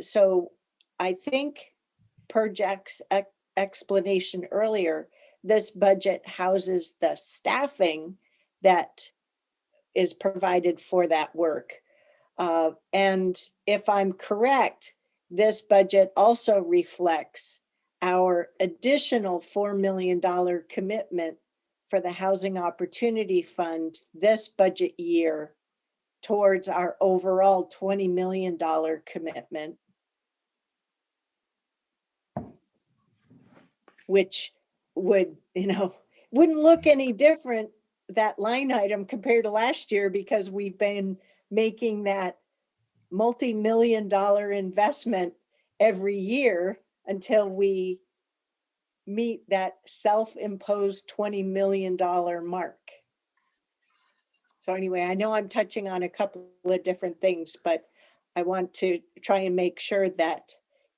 So I think per Jack's explanation earlier, this budget houses the staffing that is provided for that work. And if I'm correct, this budget also reflects our additional $4 million commitment for the Housing Opportunity Fund this budget year towards our overall $20 million commitment, which would, wouldn't look any different, that line item, compared to last year, because we've been making that multi-million-dollar investment every year until we meet that self-imposed $20 million mark. So anyway, I know I'm touching on a couple of different things, but I want to try and make sure that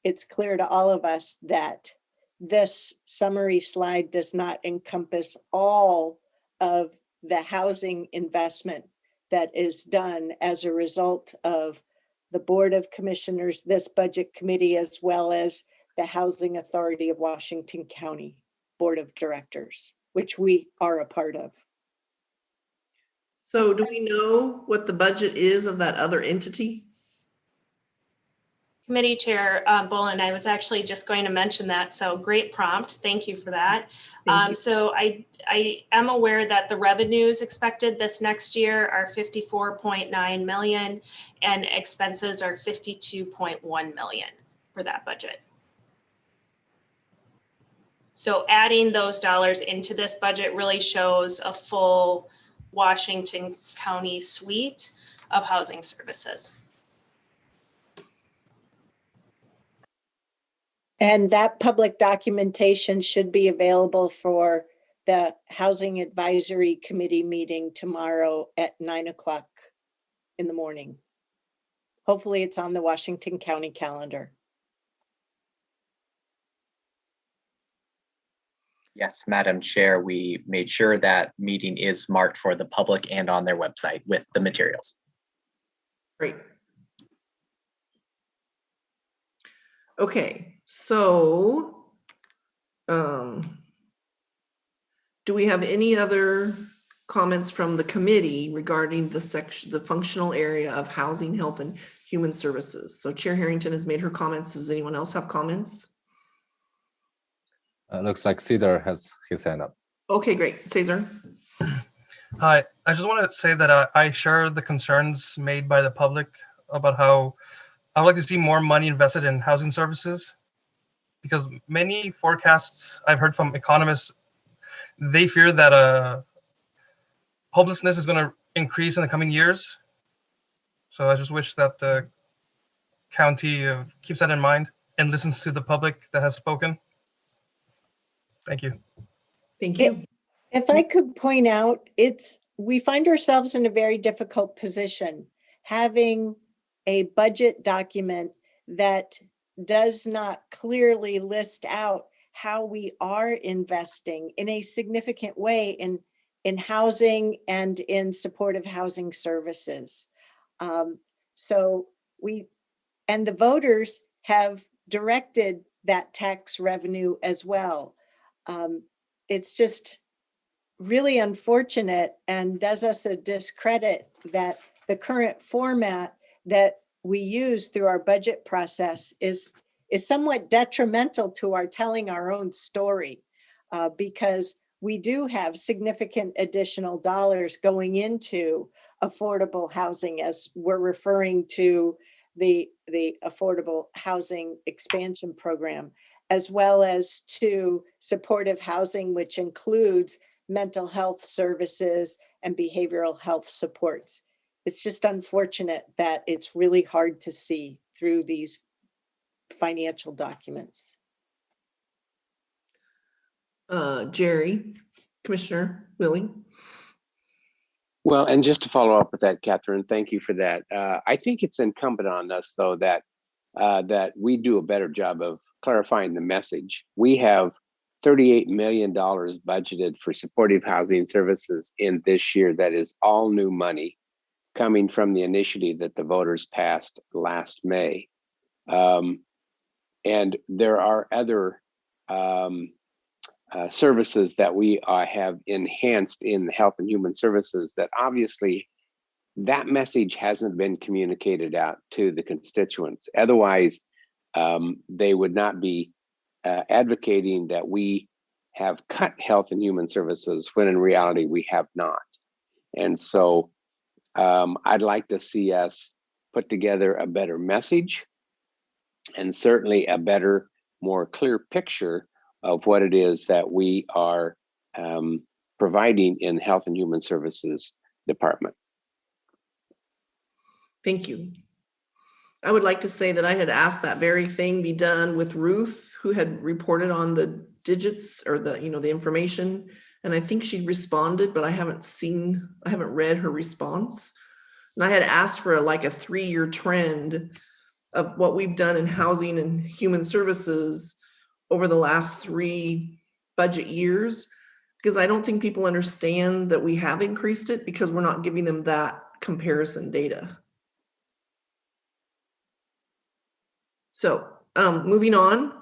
it's clear to all of us that this summary slide does not encompass all of the housing investment that is done as a result of the Board of Commissioners, this budget committee, as well as the Housing Authority of Washington County Board of Directors, which we are a part of. So do we know what the budget is of that other entity? Committee Chair Boland, I was actually just going to mention that, so great prompt. Thank you for that. So I am aware that the revenues expected this next year are 54.9 million and expenses are 52.1 million for that budget. So adding those dollars into this budget really shows a full Washington County suite of housing services. And that public documentation should be available for the Housing Advisory Committee meeting tomorrow at 9 o'clock in the morning. Hopefully it's on the Washington County calendar. Yes, Madam Chair, we made sure that meeting is marked for the public and on their website with the materials. Great. Okay, so do we have any other comments from the committee regarding the section, the functional area of housing, health, and human services? So Chair Harrington has made her comments. Does anyone else have comments? Looks like Cesar has his hand up. Okay, great. Cesar. Hi, I just want to say that I share the concerns made by the public about how I would like to see more money invested in housing services, because many forecasts I've heard from economists, they fear that homelessness is going to increase in the coming years. So I just wish that county keeps that in mind and listens to the public that has spoken. Thank you. Thank you. If I could point out, we find ourselves in a very difficult position, having a budget document that does not clearly list out how we are investing in a significant way in housing and in supportive housing services. So and the voters have directed that tax revenue as well. It's just really unfortunate and does us a discredit that the current format that we use through our budget process is somewhat detrimental to our telling our own story, because we do have significant additional dollars going into affordable housing, as we're referring to the affordable housing expansion program, as well as to supportive housing, which includes mental health services and behavioral health supports. It's just unfortunate that it's really hard to see through these financial documents. Jerry, Commissioner Willie. Well, and just to follow up with that, Catherine, thank you for that. I think it's incumbent on us, though, that we do a better job of clarifying the message. We have $38 million budgeted for supportive housing services in this year. That is all new money coming from the initiative that the voters passed last May. And there are other services that we have enhanced in Health and Human Services that obviously that message hasn't been communicated out to the constituents. Otherwise, they would not be advocating that we have cut Health and Human Services when in reality we have not. And so I'd like to see us put together a better message and certainly a better, more clear picture of what it is that we are providing in Health and Human Services Department. Thank you. I would like to say that I had asked that very thing be done with Ruth, who had reported on the digits or the information, and I think she responded, but I haven't read her response. And I had asked for a 3-year trend of what we've done in housing and human services over the last 3 budget years, because I don't think people understand that we have increased it because we're not giving them that comparison data. So moving on,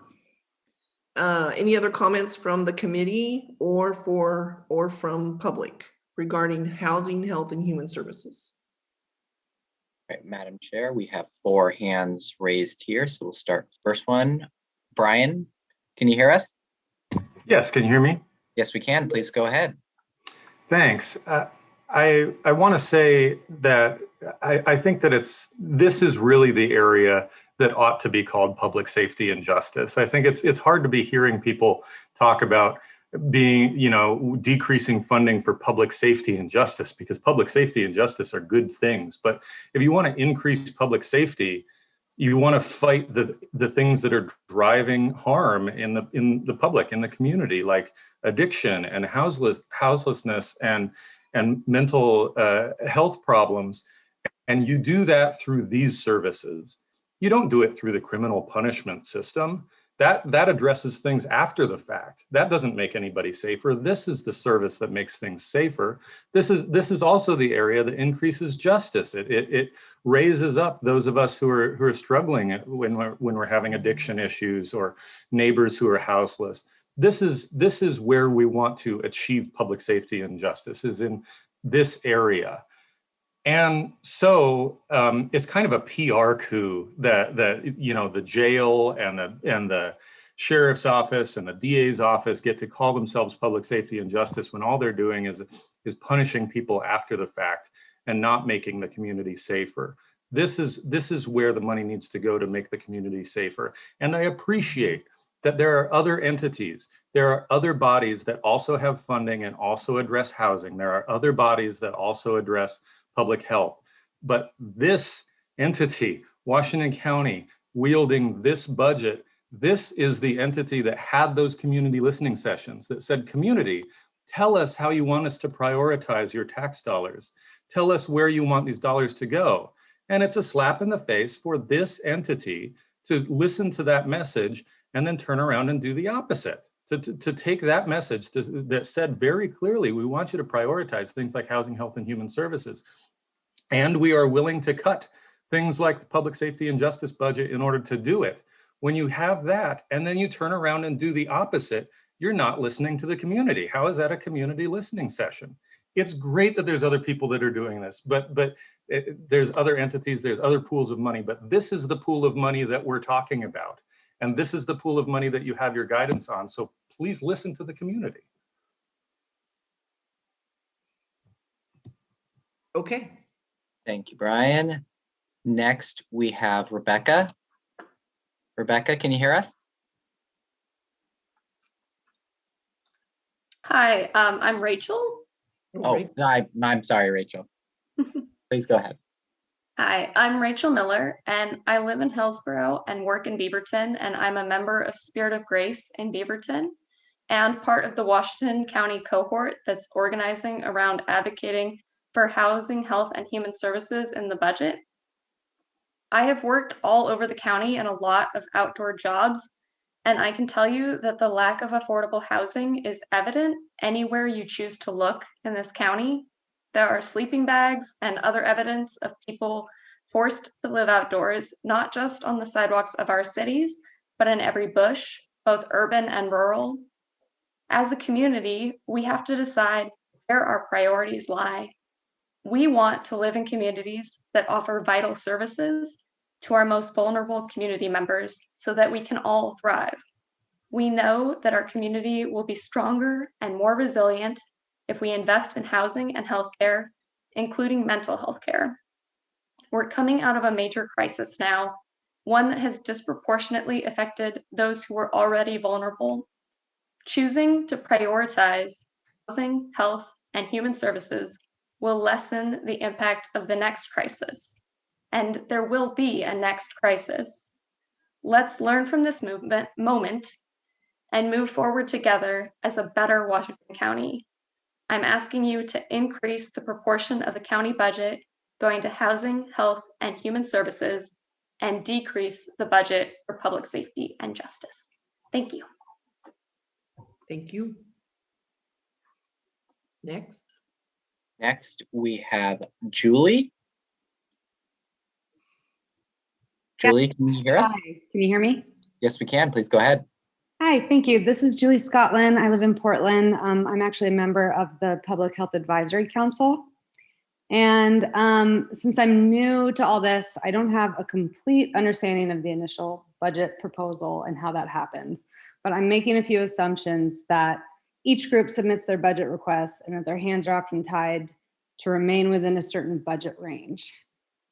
any other comments from the committee or from public regarding housing, health, and human services? All right, Madam Chair, we have 4 hands raised here, so we'll start with the first one. Brian, can you hear us? Yes, can you hear me? Yes, we can. Please go ahead. Thanks. I want to say that I think that this is really the area that ought to be called public safety and justice. I think it's hard to be hearing people talk about decreasing funding for public safety and justice, because public safety and justice are good things. But if you want to increase public safety, you want to fight the things that are driving harm in the public, in the community, like addiction and houselessness and mental health problems. And you do that through these services. You don't do it through the criminal punishment system. That addresses things after the fact. That doesn't make anybody safer. This is the service that makes things safer. This is also the area that increases justice. It raises up those of us who are struggling when we're having addiction issues, or neighbors who are houseless. This is where we want to achieve public safety and justice, is in this area. And so it's kind of a PR coup that the jail and the sheriff's office and the DA's office get to call themselves public safety and justice when all they're doing is punishing people after the fact and not making the community safer. This is where the money needs to go to make the community safer. And I appreciate that there are other entities, there are other bodies that also have funding and also address housing. There are other bodies that also address public health. But this entity Washington County wielding this budget, this is the entity that had those community listening sessions that said, community, tell us how you want us to prioritize your tax dollars. Tell us where you want these dollars to go. And it's a slap in the face for this entity to listen to that message and then turn around and do the opposite. To take that message that said very clearly, we want you to prioritize things like housing, health, and human services. And we are willing to cut things like the public safety and justice budget in order to do it. When you have that, and then you turn around and do the opposite, you're not listening to the community. How is that a community listening session? It's great that there's other people that are doing this, but there's other entities, there's other pools of money, but this is the pool of money that we're talking about. And this is the pool of money that you have your guidance on. So please listen to the community. Okay. Thank you, Brian. Next, we have Rebecca. Rebecca, can you hear us? Hi, I'm Rachel. Oh, I'm sorry, Rachel. Please go ahead. Hi, I'm Rachel Miller, and I live in Hillsborough and work in Beaverton, and I'm a member of Spirit of Grace in Beaverton and part of the Washington County cohort that's organizing around advocating for housing, health, and human services in the budget. I have worked all over the county in a lot of outdoor jobs, and I can tell you that the lack of affordable housing is evident anywhere you choose to look in this county. There are sleeping bags and other evidence of people forced to live outdoors, not just on the sidewalks of our cities, but in every bush, both urban and rural. As a community, we have to decide where our priorities lie. We want to live in communities that offer vital services to our most vulnerable community members so that we can all thrive. We know that our community will be stronger and more resilient if we invest in housing and healthcare, including mental health care. We're coming out of a major crisis now, one that has disproportionately affected those who were already vulnerable. Choosing to prioritize housing, health, and human services will lessen the impact of the next crisis. And there will be a next crisis. Let's learn from this moment and move forward together as a better Washington County. I'm asking you to increase the proportion of the county budget going to housing, health, and human services, and decrease the budget for public safety and justice. Thank you. Thank you. Next. Next, we have Julie. Julie, can you hear us? Hi, can you hear me? Yes, we can. Please go ahead. Hi, thank you. This is Julie Scotland. I live in Portland. I'm actually a member of the Public Health Advisory Council. And since I'm new to all this, I don't have a complete understanding of the initial budget proposal and how that happens. But I'm making a few assumptions that each group submits their budget requests and that their hands are often tied to remain within a certain budget range.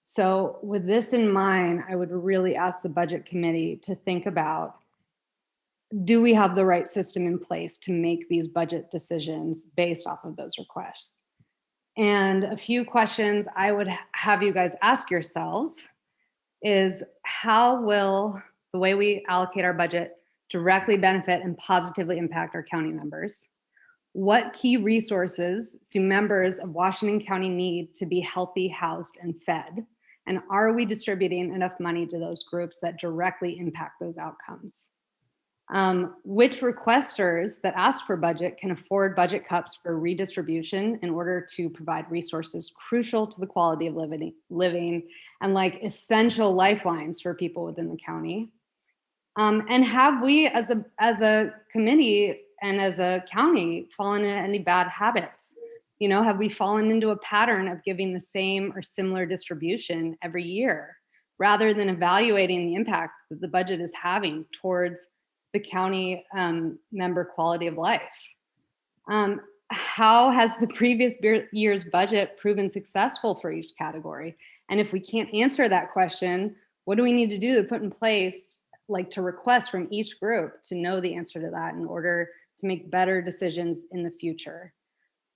So with this in mind, I would really ask the budget committee to think about, do we have the right system in place to make these budget decisions based off of those requests? And a few questions I would have you guys ask yourselves is, how will the way we allocate our budget directly benefit and positively impact our county members? What key resources do members of Washington County need to be healthy, housed, and fed? And are we distributing enough money to those groups that directly impact those outcomes? Which requesters that ask for budget can afford budget cuts for redistribution in order to provide resources crucial to the quality of living and like essential lifelines for people within the county? And have we as a committee and as a county fallen into any bad habits? You know, have we fallen into a pattern of giving the same or similar distribution every year rather than evaluating the impact that the budget is having towards the county member quality of life? How has the previous year's budget proven successful for each category? And if we can't answer that question, what do we need to do to put in place, like to request from each group to know the answer to that in order to make better decisions in the future?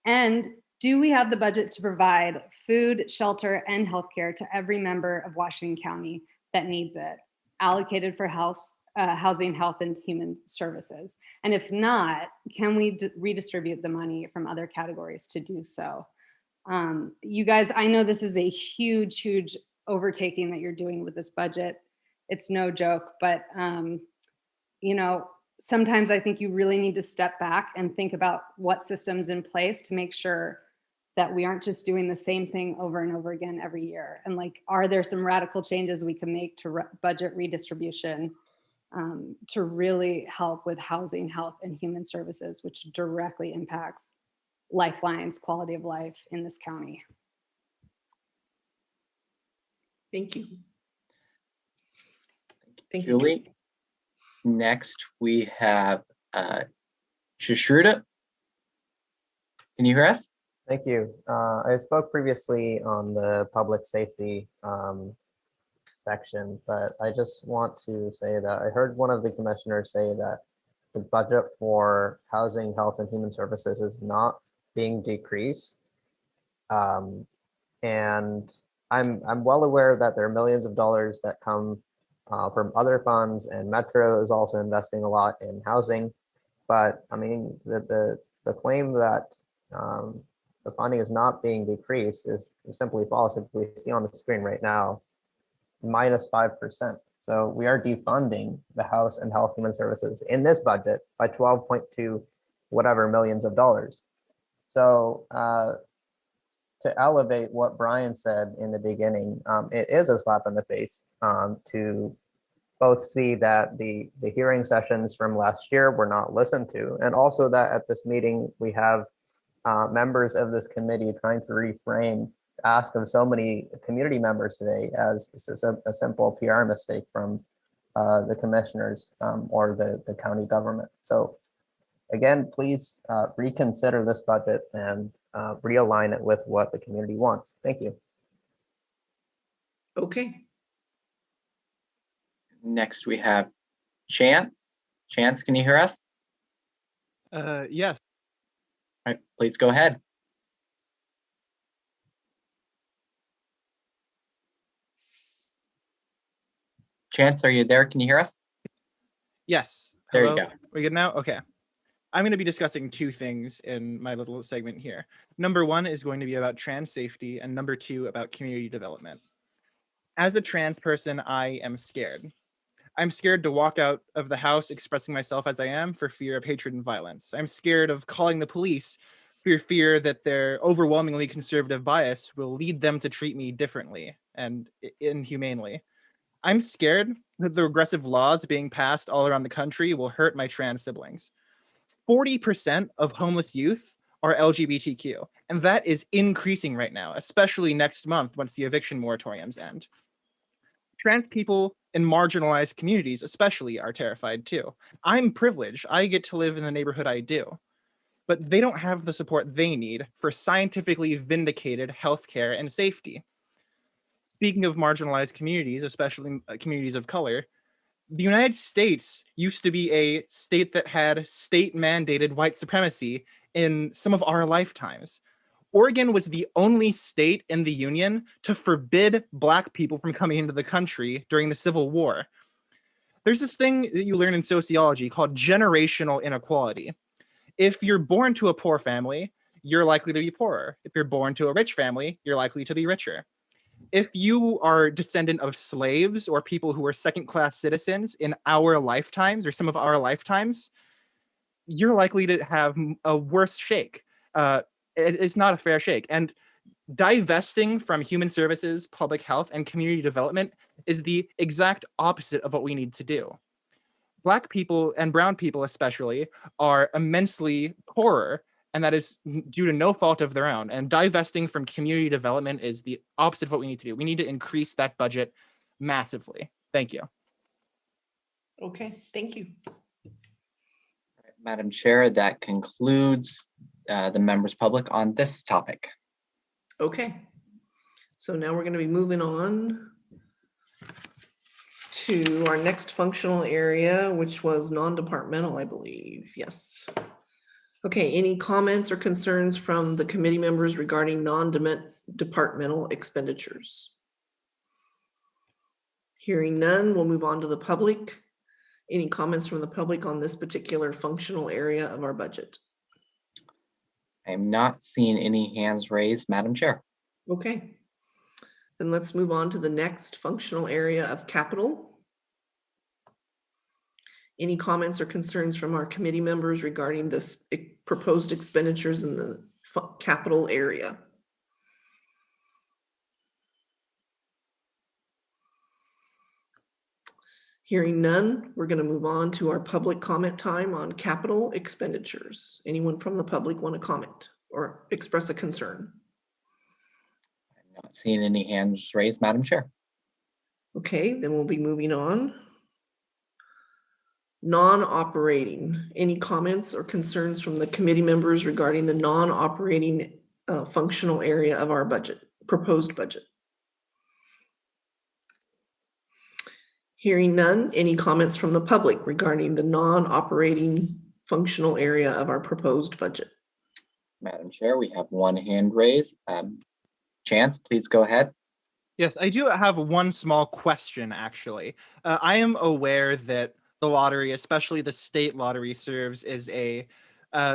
And do we have the budget to provide food, shelter, and healthcare to every member of Washington County that needs it allocated for housing, health, and human services? And if not, can we redistribute the money from other categories to do so? You guys, I know this is a huge, huge overtaking that you're doing with this budget. It's no joke, but you know, sometimes I think you really need to step back and think about what systems in place to make sure that we aren't just doing the same thing over and over again every year. And like, are there some radical changes we can make to budget redistribution to really help with housing, health, and human services, which directly impacts lifelines, quality of life in this county? Thank you. Thank you, Julie. Next, we have Shashruta. Can you hear us? Thank you. I spoke previously on the public safety section, but I just want to say that I heard one of the commissioners say that the budget for housing, health, and human services is not being decreased. And I'm well aware that there are millions of dollars that come from other funds, and Metro is also investing a lot in housing. But I mean, the claim that the funding is not being decreased is simply false. If we see on the screen right now, -5%. So we are defunding the House and Health Human Services in this budget by 12.2 whatever millions of dollars. So to elevate what Brian said in the beginning, it is a slap in the face to both see that the hearing sessions from last year were not listened to, and also that at this meeting we have members of this committee trying to reframe the ask of so many community members today as a simple PR mistake from the commissioners or the county government. So again, please reconsider this budget and realign it with what the community wants. Thank you. Okay. Next, we have Chance. Chance, can you hear us? Yes. All right, please go ahead. Chance, are you there? Can you hear us? Yes. There Hello? you go. We good now? Okay. I'm going to be discussing two things in my little segment here. Number one is going to be about trans safety, and number two about community development. As a trans person, I am scared. I'm scared to walk out of the house expressing myself as I am for fear of hatred and violence. I'm scared of calling the police for fear that their overwhelmingly conservative bias will lead them to treat me differently and inhumanely. I'm scared that the regressive laws being passed all around the country will hurt my trans siblings. 40% of homeless youth are LGBTQ, and that is increasing right now, especially next month once the eviction moratoriums end. Trans people in marginalized communities especially are terrified too. I'm privileged. I get to live in the neighborhood I do, but they don't have the support they need for scientifically vindicated healthcare and safety. Speaking of marginalized communities, especially communities of color, the United States used to be a state that had state-mandated white supremacy in some of our lifetimes. Oregon was the only state in the Union to forbid Black people from coming into the country during the Civil War. There's this thing that you learn in sociology called generational inequality. If you're born to a poor family, you're likely to be poorer. If you're born to a rich family, you're likely to be richer. If you are descendant of slaves or people who are second-class citizens in our lifetimes or some of our lifetimes, you're likely to have a worse shake. It's not a fair shake. And divesting from human services, public health, and community development is the exact opposite of what we need to do. Black people and brown people especially are immensely poorer, and that is due to no fault of their own. And divesting from community development is the opposite of what we need to do. We need to increase that budget massively. Thank you. Okay, thank you. Madam Chair, that concludes the members public on this topic. Okay, so now we're going to be moving on to our next functional area, which was non-departmental, I believe. Yes. Okay, any comments or concerns from the committee members regarding non-departmental expenditures? Hearing none, we'll move on to the public. Any comments from the public on this particular functional area of our budget? I'm not seeing any hands raised, Madam Chair. Okay. Then let's move on to the next functional area of capital. Any comments or concerns from our committee members regarding this proposed expenditures in the capital area? Hearing none, we're going to move on to our public comment time on capital expenditures. Anyone from the public want to comment or express a concern? I'm not seeing any hands raised, Madam Chair. Okay, then we'll be moving on. Non-operating, any comments or concerns from the committee members regarding the non-operating functional area of our budget, proposed budget? Hearing none, any comments from the public regarding the non-operating functional area of our proposed budget? Madam Chair, we have one hand raised. Chance, please go ahead. Yes, I do have one small question, actually. I am aware that the lottery, especially the state lottery, serves as a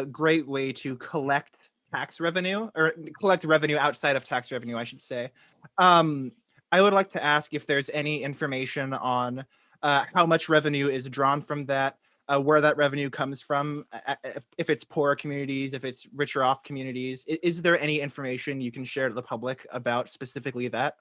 great way to collect tax revenue, or collect revenue outside of tax revenue, I should say. I would like to ask if there's any information on how much revenue is drawn from that, where that revenue comes from, if it's poorer communities, if it's richer off communities. Is there any information you can share to the public about specifically that?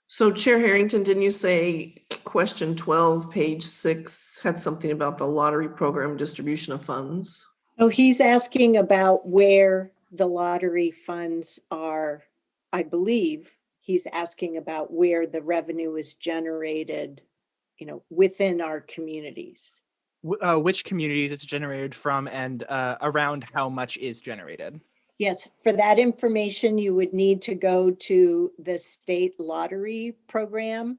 So Chair Harrington, didn't you say question 12, page 6 had something about the lottery program distribution of funds? Oh, he's asking about where the lottery funds are. I believe he's asking about where the revenue is generated, within our communities. Which communities it's generated from, and around how much is generated? Yes, for that information, you would need to go to the state lottery program.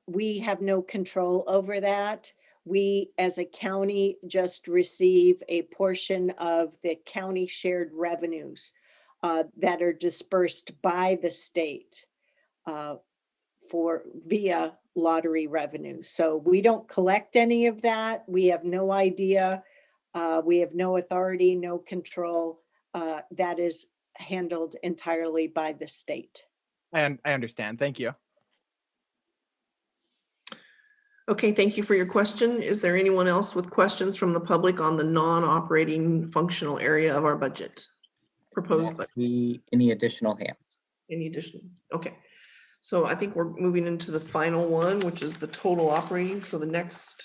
We have no control over that. We, as a county, just receive a portion of the county shared revenues that are dispersed by the state via lottery revenue. So we don't collect any of that. We have no idea. We have no authority, no control. That is handled entirely by the state. I understand. Thank you. Okay, thank you for your question. Is there anyone else with questions from the public on the non-operating functional area of our budget? Proposed budget. Any additional hands? Any additional? Okay. So I think we're moving into the final one, which is the total operating. So the next,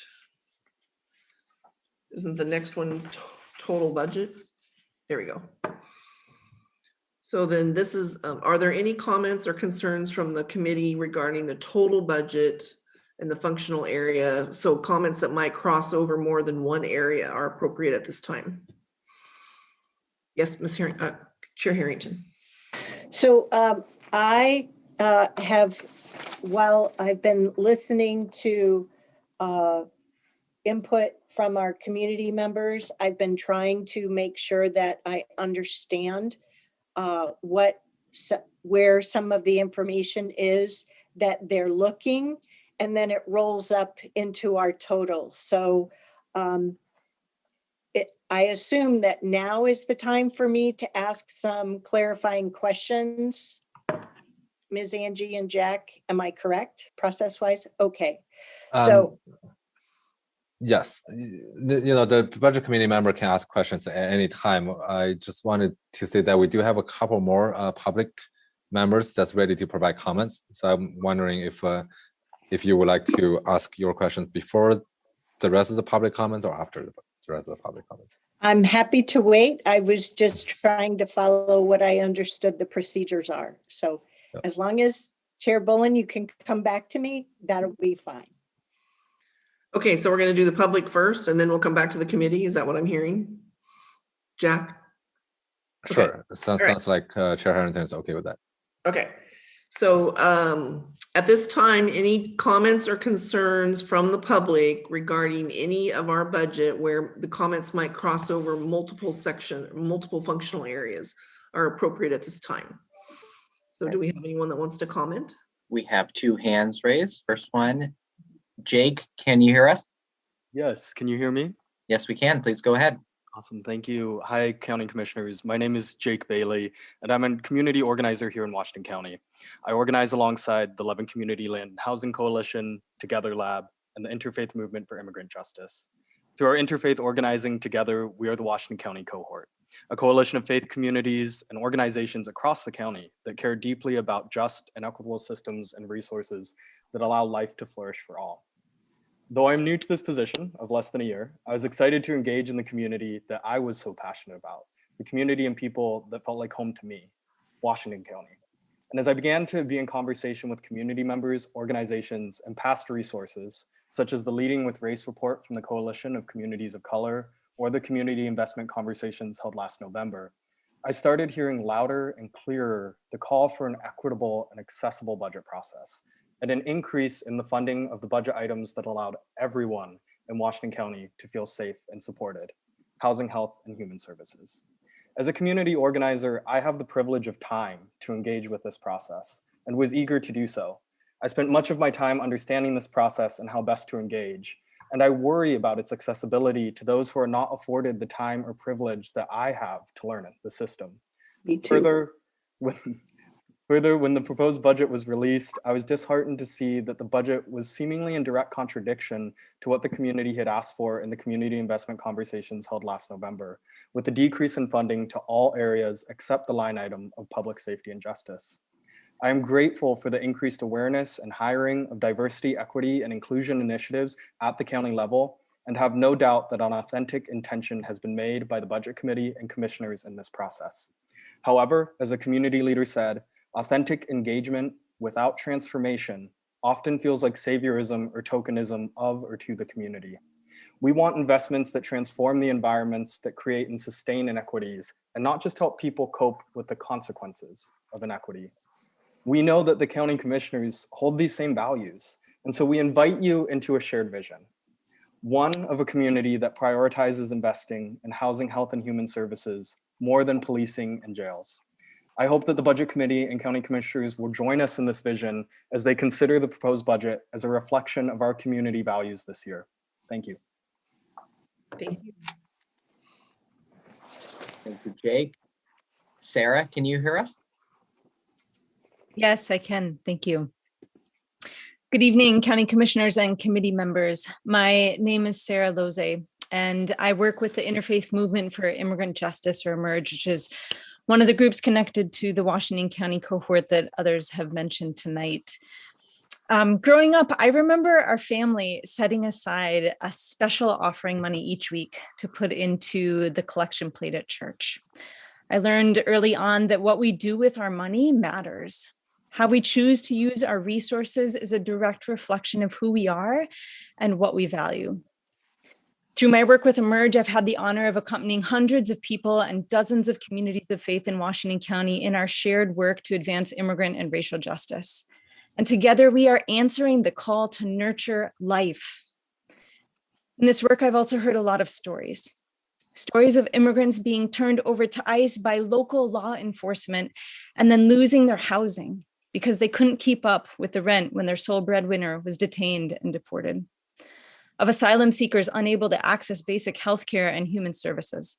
isn't the next one total budget? There we go. So then this is, are there any comments or concerns from the committee regarding the total budget and the functional area? So comments that might cross over more than one area are appropriate at this time. Yes, Chair Harrington. So I have, while I've been listening to input from our community members, I've been trying to make sure that I understand where some of the information is that they're looking, and then it rolls up into our totals. So I assume that now is the time for me to ask some clarifying questions. Ms. Angie and Jack, am I correct process-wise? Okay. So yes, the budget committee member can ask questions at any time. I just wanted to say that we do have a couple more public members that's ready to provide comments. So I'm wondering if you would like to ask your questions before the rest of the public comments or after the rest of the public comments. I'm happy to wait. I was just trying to follow what I understood the procedures are. So as long as Chair Bullen, you can come back to me, that'll be fine. Okay, so we're going to do the public first, and then we'll come back to the committee. Is that what I'm hearing, Jack? Sure. Okay. Sounds like Chair Harrington is okay with that. Okay. So at this time, any comments or concerns from the public regarding any of our budget where the comments might cross over multiple functional areas are appropriate at this time? So do we have anyone that wants to comment? We have two hands raised. First one, Jake, can you hear us? Yes, can you hear me? Yes, we can. Please go ahead. Awesome, thank you. Hi, County Commissioners. My name is Jake Bailey, and I'm a community organizer here in Washington County. I organize alongside the Levin Community Land Housing Coalition, Together Lab, and the Interfaith Movement for Immigrant Justice. Through our interfaith organizing together, we are the Washington County Cohort, a coalition of faith communities and organizations across the county that care deeply about just and equitable systems and resources that allow life to flourish for all. Though I'm new to this position of less than a year, I was excited to engage in the community that I was so passionate about, the community and people that felt like home to me, Washington County. And as I began to be in conversation with community members, organizations, and past resources, such as the Leading with Race report from the Coalition of Communities of Color or the community investment conversations held last November, I started hearing louder and clearer the call for an equitable and accessible budget process, and an increase in the funding of the budget items that allowed everyone in Washington County to feel safe and supported: housing, health, and human services. As a community organizer, I have the privilege of time to engage with this process and was eager to do so. I spent much of my time understanding this process and how best to engage, and I worry about its accessibility to those who are not afforded the time or privilege that I have to learn the system. Me too. Further, when the proposed budget was released, I was disheartened to see that the budget was seemingly in direct contradiction to what the community had asked for in the community investment conversations held last November, with a decrease in funding to all areas except the line item of public safety and justice. I am grateful for the increased awareness and hiring of diversity, equity, and inclusion initiatives at the county level, and have no doubt that an authentic intention has been made by the Budget Committee and commissioners in this process. However, as a community leader said, authentic engagement without transformation often feels like saviorism or tokenism of or to the community. We want investments that transform the environments that create and sustain inequities, and not just help people cope with the consequences of inequity. We know that the county commissioners hold these same values, and so we invite you into a shared vision. One of a community that prioritizes investing in housing, health, and human services more than policing and jails. I hope that the Budget Committee and County Commissioners will join us in this vision as they consider the proposed budget as a reflection of our community values this year. Thank you. Thank you. Thank you, Jake. Sarah, can you hear us? Yes, I can. Thank you. Good evening, County Commissioners and committee members. My name is Sarah Loze, and I work with the Interfaith Movement for Immigrant Justice, or EMERGE, which is one of the groups connected to the Washington County cohort that others have mentioned tonight. Growing up, I remember our family setting aside a special offering money each week to put into the collection plate at church. I learned early on that what we do with our money matters. How we choose to use our resources is a direct reflection of who we are and what we value. Through my work with EMERGE, I've had the honor of accompanying hundreds of people and dozens of communities of faith in Washington County in our shared work to advance immigrant and racial justice. And together we are answering the call to nurture life. In this work, I've also heard a lot of stories of immigrants being turned over to ICE by local law enforcement and then losing their housing because they couldn't keep up with the rent when their sole breadwinner was detained and deported. Of asylum seekers unable to access basic healthcare and human services.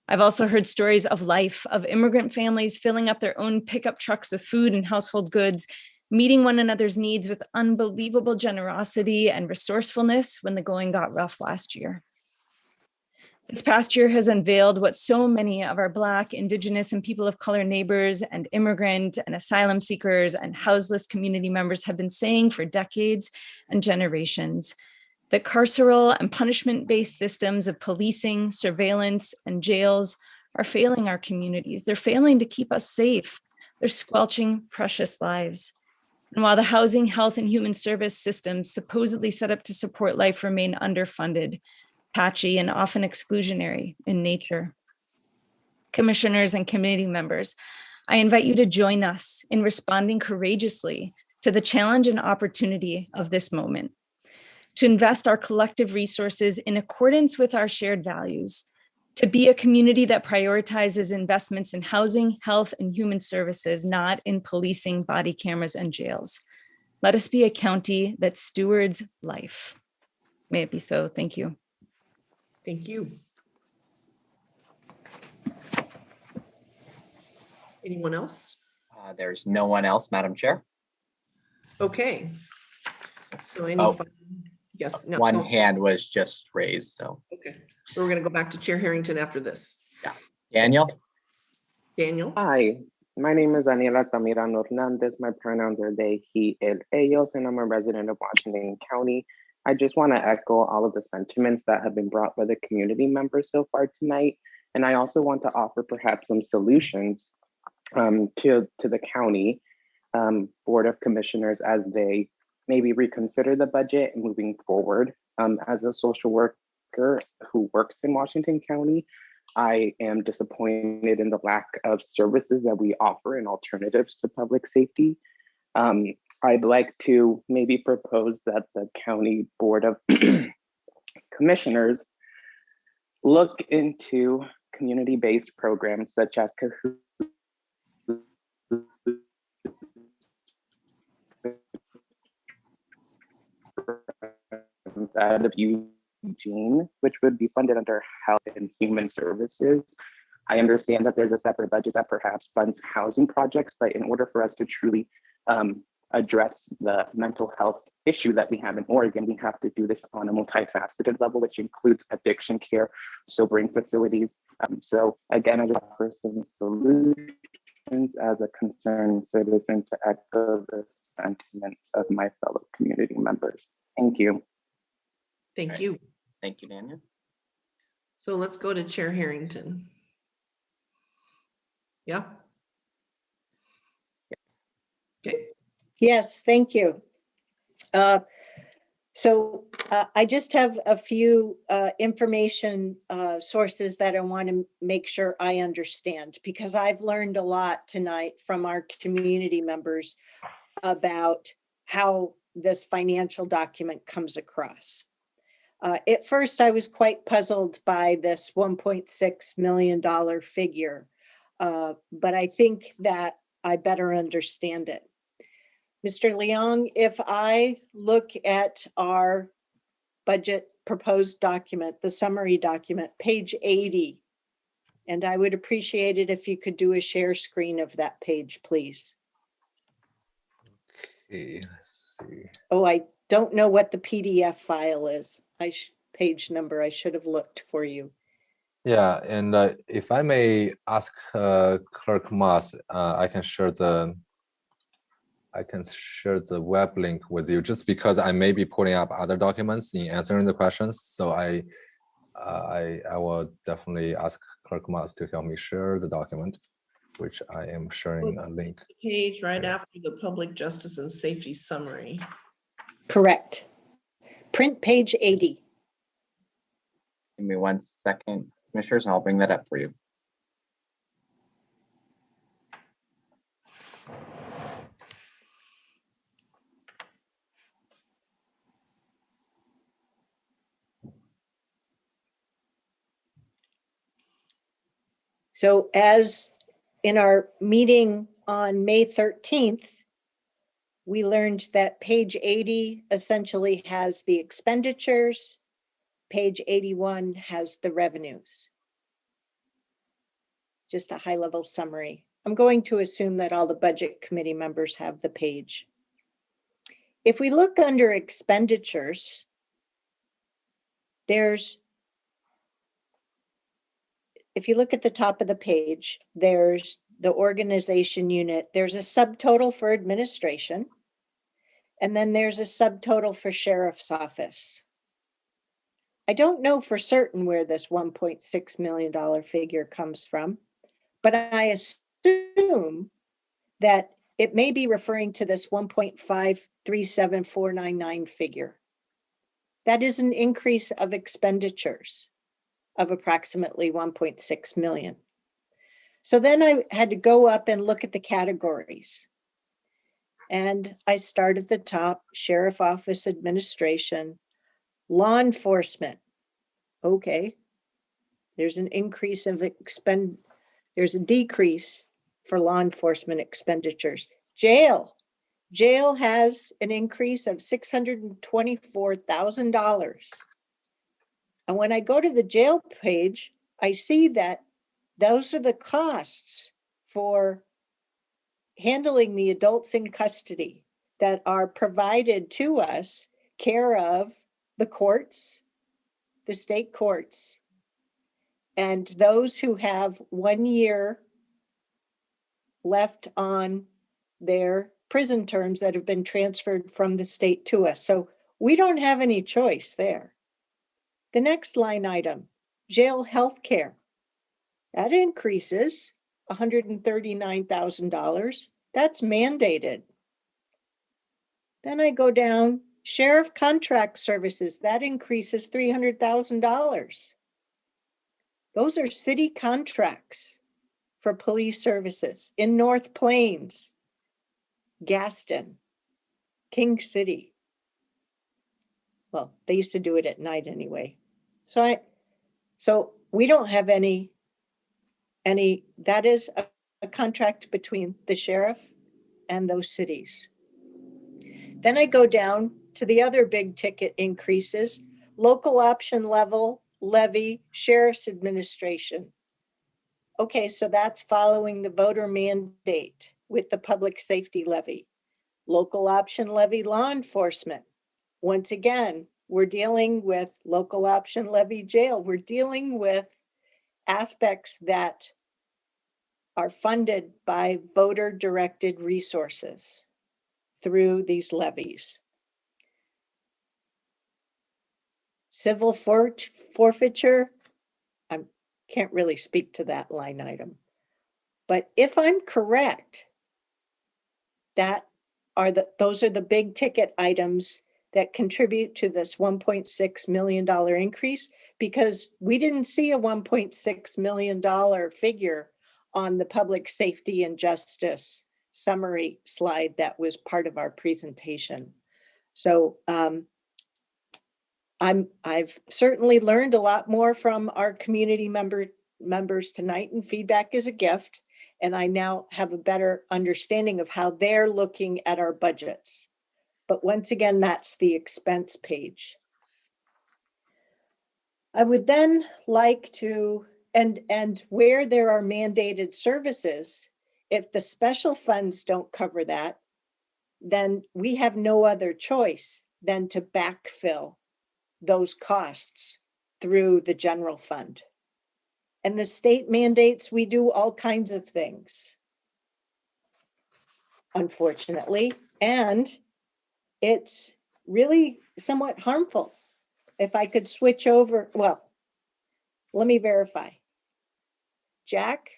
I've also heard stories of life, of immigrant families filling up their own pickup trucks of food and household goods, meeting one another's needs with unbelievable generosity and resourcefulness when the going got rough last year. This past year has unveiled what so many of our Black, Indigenous, and people of color neighbors and immigrant and asylum seekers and houseless community members have been saying for decades and generations, that carceral and punishment-based systems of policing, surveillance, and jails are failing our communities. They're failing to keep us safe. They're squelching precious lives. And while the housing, health, and human service systems supposedly set up to support life remain underfunded, patchy, and often exclusionary in nature. Commissioners and committee members, I invite you to join us in responding courageously to the challenge and opportunity of this moment, to invest our collective resources in accordance with our shared values, to be a community that prioritizes investments in housing, health, and human services, not in policing, body cameras, and jails. Let us be a county that stewards life. May it be so. Thank you. Thank you. Anyone else? There's no one else, Madam Chair. Okay. So any, Oh, yes, no, one so- hand was just raised, so. Okay, so we're gonna go back to Chair Harrington after this. Yeah. Daniel? Daniel? Hi, my name is Daniela Tamirano Hernandez. My pronouns are they, he, it, ellos, and I'm a resident of Washington County. I just want to echo all of the sentiments that have been brought by the community members so far tonight. And I also want to offer perhaps some solutions to the county Board of Commissioners as they maybe reconsider the budget and moving forward. As a social worker who works in Washington County, I am disappointed in the lack of services that we offer and alternatives to public safety. I'd like to maybe propose that the County Board of Commissioners look into community-based programs such as Kahoot, out of Eugene, which would be funded under Health and Human Services. I understand that there's a separate budget that perhaps funds housing projects, but in order for us to truly address the mental health issue that we have in Oregon, we have to do this on a multifaceted level, which includes addiction care, sobering facilities. So again, I just offer some solutions as a concerned citizen to echo the sentiments of my fellow community members. Thank you. Thank you. Thank you, Daniel. So let's go to Chair Harrington. Yeah. Okay. Yes, thank you. So I just have a few information sources that I want to make sure I understand, because I've learned a lot tonight from our community members about how this financial document comes across. At first, I was quite puzzled by this $1.6 million figure, but I think that I better understand it. Mr. Leong, if I look at our budget proposed document, the summary document, page 80, and I would appreciate it if you could do a share screen of that page, please. Okay, let's see. Oh, I don't know what the PDF file is. Page number, I should have looked for you. Yeah, and if I may ask Clerk Moss, I can share the web link with you, just because I may be pulling up other documents in answering the questions. So I will definitely ask Clerk Moss to help me share the document, which I am sharing a link. Page right after the public justice and safety summary. Correct. Print page 80. Give me 1 second, Commissioners, and I'll bring that up for you. So as in our meeting on May 13th, we learned that page 80 essentially has the expenditures, page 81 has the revenues. Just a high-level summary. I'm going to assume that all the budget committee members have the page. If we look under expenditures, if you look at the top of the page, there's the organization unit, there's a subtotal for administration, and then there's a subtotal for sheriff's office. I don't know for certain where this $1.6 million figure comes from, but I assume that it may be referring to this 1.537499 figure. That is an increase of expenditures of approximately 1.6 million. So then I had to go up and look at the categories. And I start at the top, Sheriff Office Administration, Law Enforcement. Okay, There's an increase of there's a decrease for law enforcement expenditures. Jail has an increase of $624,000. And when I go to the jail page, I see that those are the costs for handling the adults in custody that are provided to us, care of the courts, the state courts, and those who have 1 year left on their prison terms that have been transferred from the state to us. So we don't have any choice there. The next line item, jail health care. That increases $139,000. That's mandated. Then I go down, sheriff contract services. That increases $300,000. Those are city contracts for police services in North Plains, Gaston, King City. Well, they used to do it at night anyway. So we don't have any, that is a contract between the sheriff and those cities. Then I go down to the other big ticket increases, local option level levy, sheriff's administration. Okay, so that's following the voter mandate with the public safety levy. Local option levy, law enforcement. Once again, we're dealing with local option levy, jail. We're dealing with aspects that are funded by voter directed resources through these levies. Civil forfeiture, I can't really speak to that line item. But if I'm correct, those are the big ticket items that contribute to this $1.6 million increase, because we didn't see a $1.6 million figure on the public safety and justice summary slide that was part of our presentation. So I've certainly learned a lot more from our community members tonight, and feedback is a gift. And I now have a better understanding of how they're looking at our budgets. But once again, that's the expense page. I would then like to, and where there are mandated services, if the special funds don't cover that, then we have no other choice than to backfill those costs through the general fund. And the state mandates we do all kinds of things, unfortunately, and it's really somewhat harmful. If I could switch over, well, let me verify. Jack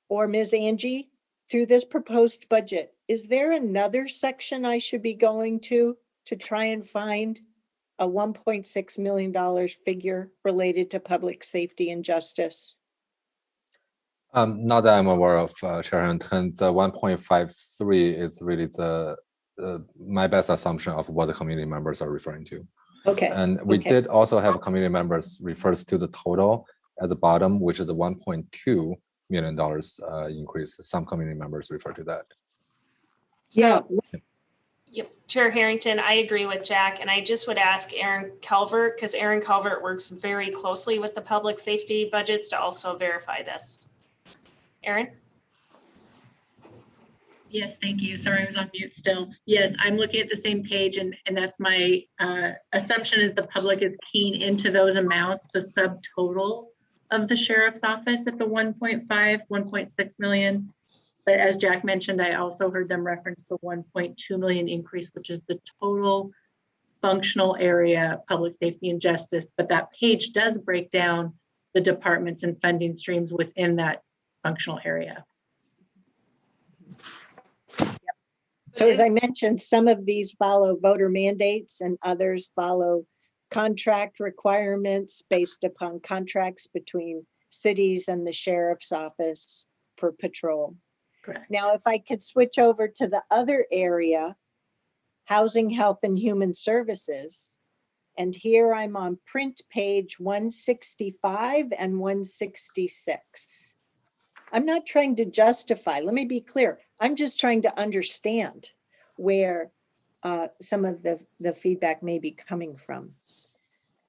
or Ms. Angie, through this proposed budget, is there another section I should be going to try and find a $1.6 million figure related to public safety and justice? Not that I'm aware of, Chair Harrington. The 1.53 is really my best assumption of what the community members are referring to. Okay. And we did also have community members refers to the total at the bottom, which is a $1.2 million increase. Some community members refer to that. Yeah. Yep. Chair Harrington, I agree with Jack, and I just would ask Aaron Calvert, because Aaron Calvert works very closely with the public safety budgets, to also verify this. Aaron? Yes, thank you. Sorry, I was on mute still. Yes, I'm looking at the same page, and that's my assumption is the public is keen into those amounts, the subtotal of the sheriff's office at the 1.6 million. But as Jack mentioned, I also heard them reference the 1.2 million increase, which is the total functional area, public safety and justice. But that page does break down the departments and funding streams within that functional area. So as I mentioned, some of these follow voter mandates and others follow contract requirements based upon contracts between cities and the sheriff's office for patrol. Correct. Now, if I could switch over to the other area, housing, health, and human services, And here I'm on print page 165 and 166. I'm not trying to justify, let me be clear. I'm just trying to understand where some of the feedback may be coming from.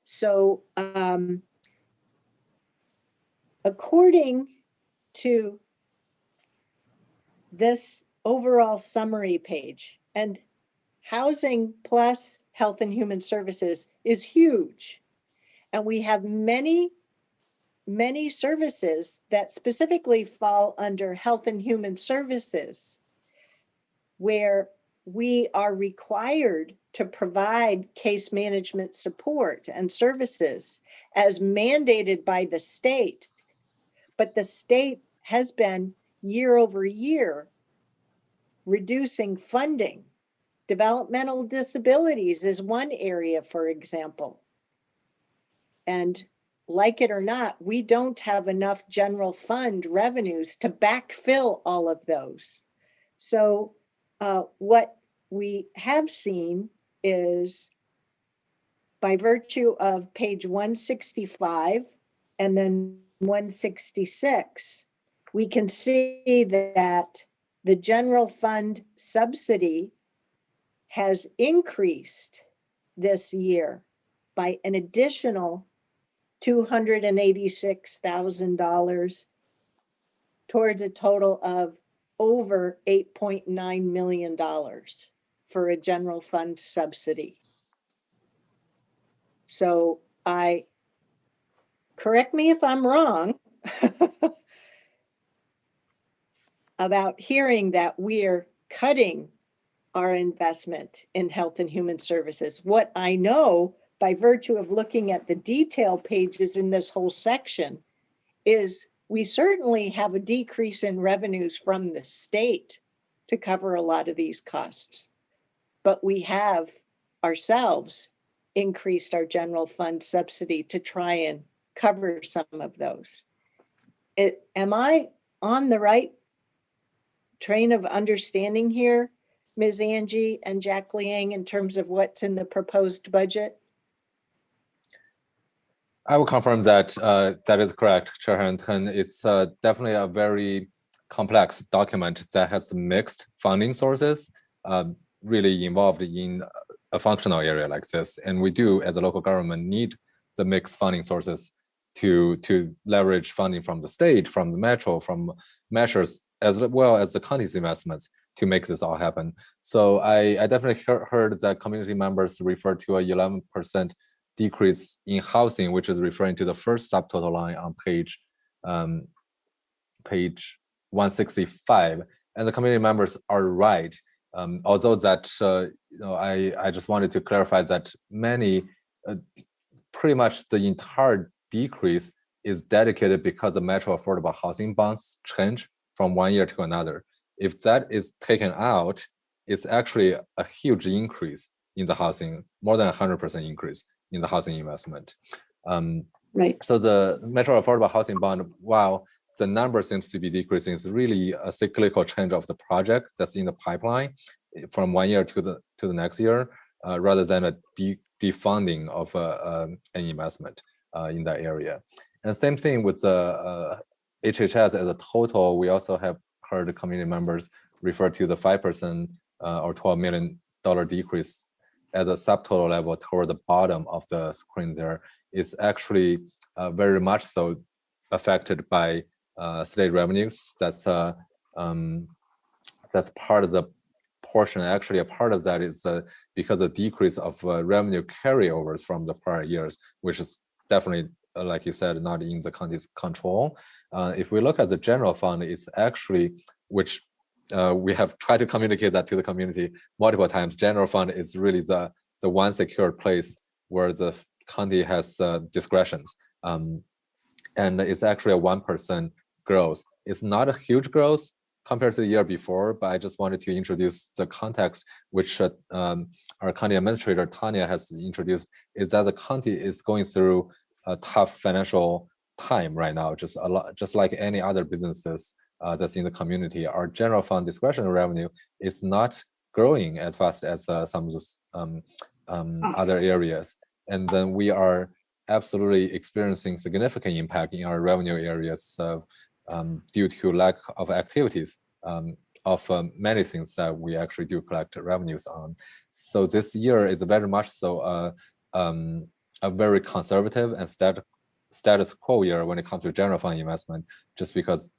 So according to this overall summary page, and housing plus health and human services is huge. And we have many services that specifically fall under health and human services, where we are required to provide case management support and services as mandated by the state. But the state has been year over year reducing funding. Developmental disabilities is one area, for example. And like it or not, we don't have enough general fund revenues to backfill all of those. So what we have seen is, by virtue of page 165 and then 166, we can see that the general fund subsidy has increased this year by an additional $286,000 towards a total of over $8.9 million for a general fund subsidy. So correct me if I'm wrong about hearing that we're cutting our investment in health and human services. What I know, by virtue of looking at the detail pages in this whole section, is we certainly have a decrease in revenues from the state to cover a lot of these costs. But we have ourselves increased our general fund subsidy to try and cover some of those. Am I on the right train of understanding here, Ms. Angie and Jack Liang, in terms of what's in the proposed budget? I will confirm that that is correct, Chair Harrington. It's definitely a very complex document that has mixed funding sources really involved in a functional area like this. And we do, as a local government, need the mixed funding sources to leverage funding from the state, from the metro, from measures, as well as the county's investments to make this all happen. So I definitely heard that community members refer to a 11% decrease in housing, which is referring to the first subtotal line on page 165. And the community members are right. Although that, I just wanted to clarify that pretty much the entire decrease is dedicated because the metro affordable housing bonds change from one year to another. If that is taken out, it's actually a huge increase in the housing, more than 100% increase in the housing investment. Right. So the metro affordable housing bond, while the number seems to be decreasing, it's really a cyclical change of the project that's in the pipeline from one year to the next year, rather than a defunding of an investment in that area. And same thing with the HHS as a total. We also have heard the community members refer to the 5% or $12 million decrease at the subtotal level toward the bottom of the screen there. Is actually very much so affected by state revenues. That's part of the portion. Actually, a part of that is because of decrease of revenue carryovers from the prior years, which is definitely, like you said, not in the county's control. If we look at the general fund, it's actually, which we have tried to communicate that to the community multiple times. General fund is really the one secure place where the county has discretions, and it's actually a 1% growth. It's not a huge growth compared to the year before, but I just wanted to introduce the context, which our county administrator Tanya has introduced, is that the county is going through a tough financial time right now, just like any other businesses that's in the community. Our general fund discretionary revenue is not growing as fast as some of the other areas. And then we are absolutely experiencing significant impact in our revenue areas due to lack of activities of many things that we actually do collect revenues on. So this year is very much so a very conservative and status quo year when it comes to general fund investment, just because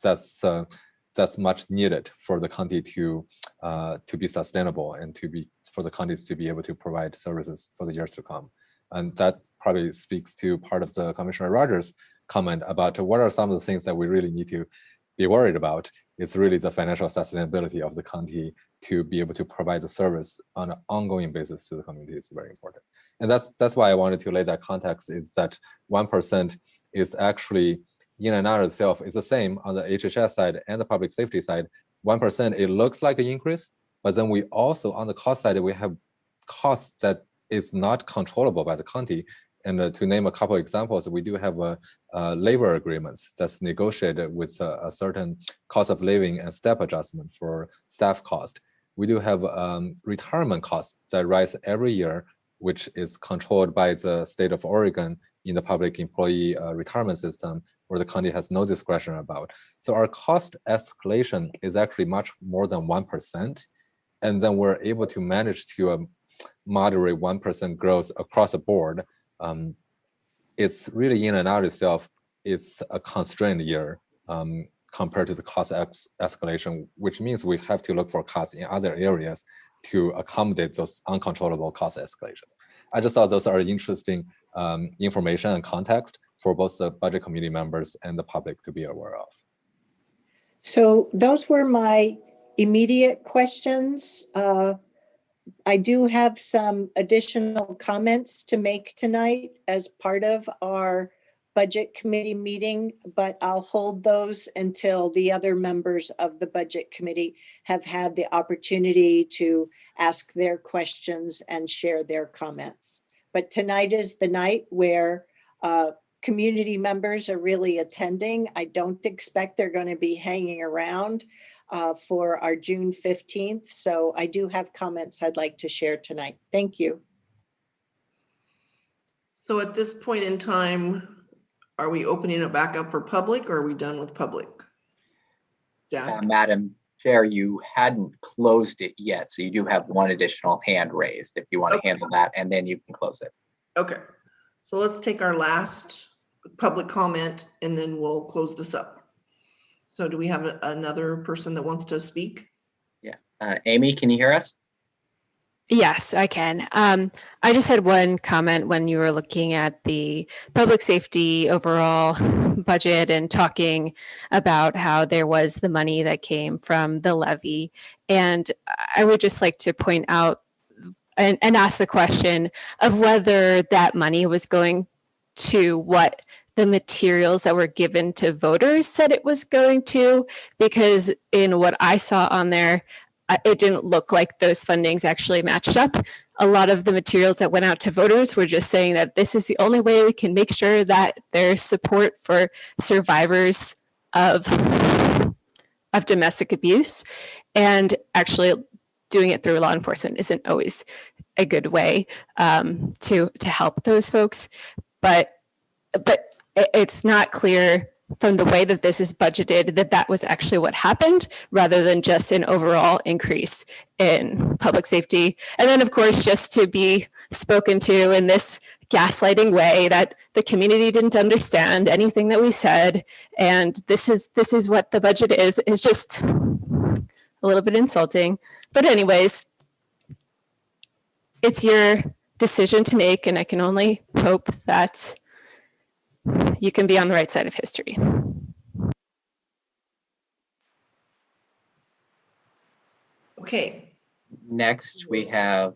that's much needed for the county to be sustainable and for the counties to be able to provide services for the years to come. And that probably speaks to part of the Commissioner Rogers' comment about what are some of the things that we really need to be worried about. It's really the financial sustainability of the county to be able to provide the service on an ongoing basis to the community is very important. And that's why I wanted to lay that context, is that 1% is actually in and out of itself is the same on the HHS side and the public safety side. 1%, it looks like an increase, but then we also, on the cost side, we have costs that is not controllable by the county. And to name a couple of examples, we do have labor agreements that's negotiated with a certain cost of living and step adjustment for staff cost. We do have retirement costs that rise every year, which is controlled by the state of Oregon in the public employee retirement system, where the county has no discretion about. So our cost escalation is actually much more than 1%. And then we're able to manage to moderate 1% growth across the board. It's really in and out itself, it's a constrained year compared to the cost escalation, which means we have to look for cuts in other areas to accommodate those uncontrollable cost escalation. I just thought those are interesting information and context for both the budget committee members and the public to be aware of. So those were my immediate questions. I do have some additional comments to make tonight as part of our budget committee meeting, but I'll hold those until the other members of the budget committee have had the opportunity to ask their questions and share their comments. But tonight is the night where community members are really attending. I don't expect they're going to be hanging around for our June 15th. So I do have comments I'd like to share tonight. Thank you. So at this point in time, are we opening it back up for public, or are we done with public? Jack? Madam Chair, you hadn't closed it yet, so you do have one additional hand raised if you want to handle that, and then you can close it. Okay, so let's take our last public comment and then we'll close this up. So do we have another person that wants to speak? Yeah, Amy, can you hear us? Yes, I can. I just had one comment when you were looking at the public safety overall budget and talking about how there was the money that came from the levy. And I would just like to point out and ask the question of whether that money was going to what the materials that were given to voters said it was going to, because in what I saw on there, it didn't look like those fundings actually matched up. A lot of the materials that went out to voters were just saying that this is the only way we can make sure that there's support for survivors of domestic abuse. And actually doing it through law enforcement isn't always a good way to help those folks. But it's not clear from the way that this is budgeted that that was actually what happened, rather than just an overall increase in public safety. And then, of course, just to be spoken to in this gaslighting way that the community didn't understand anything that we said, and this is what the budget is just a little bit insulting. But anyways, it's your decision to make, and I can only hope that you can be on the right side of history. Okay. Next, we have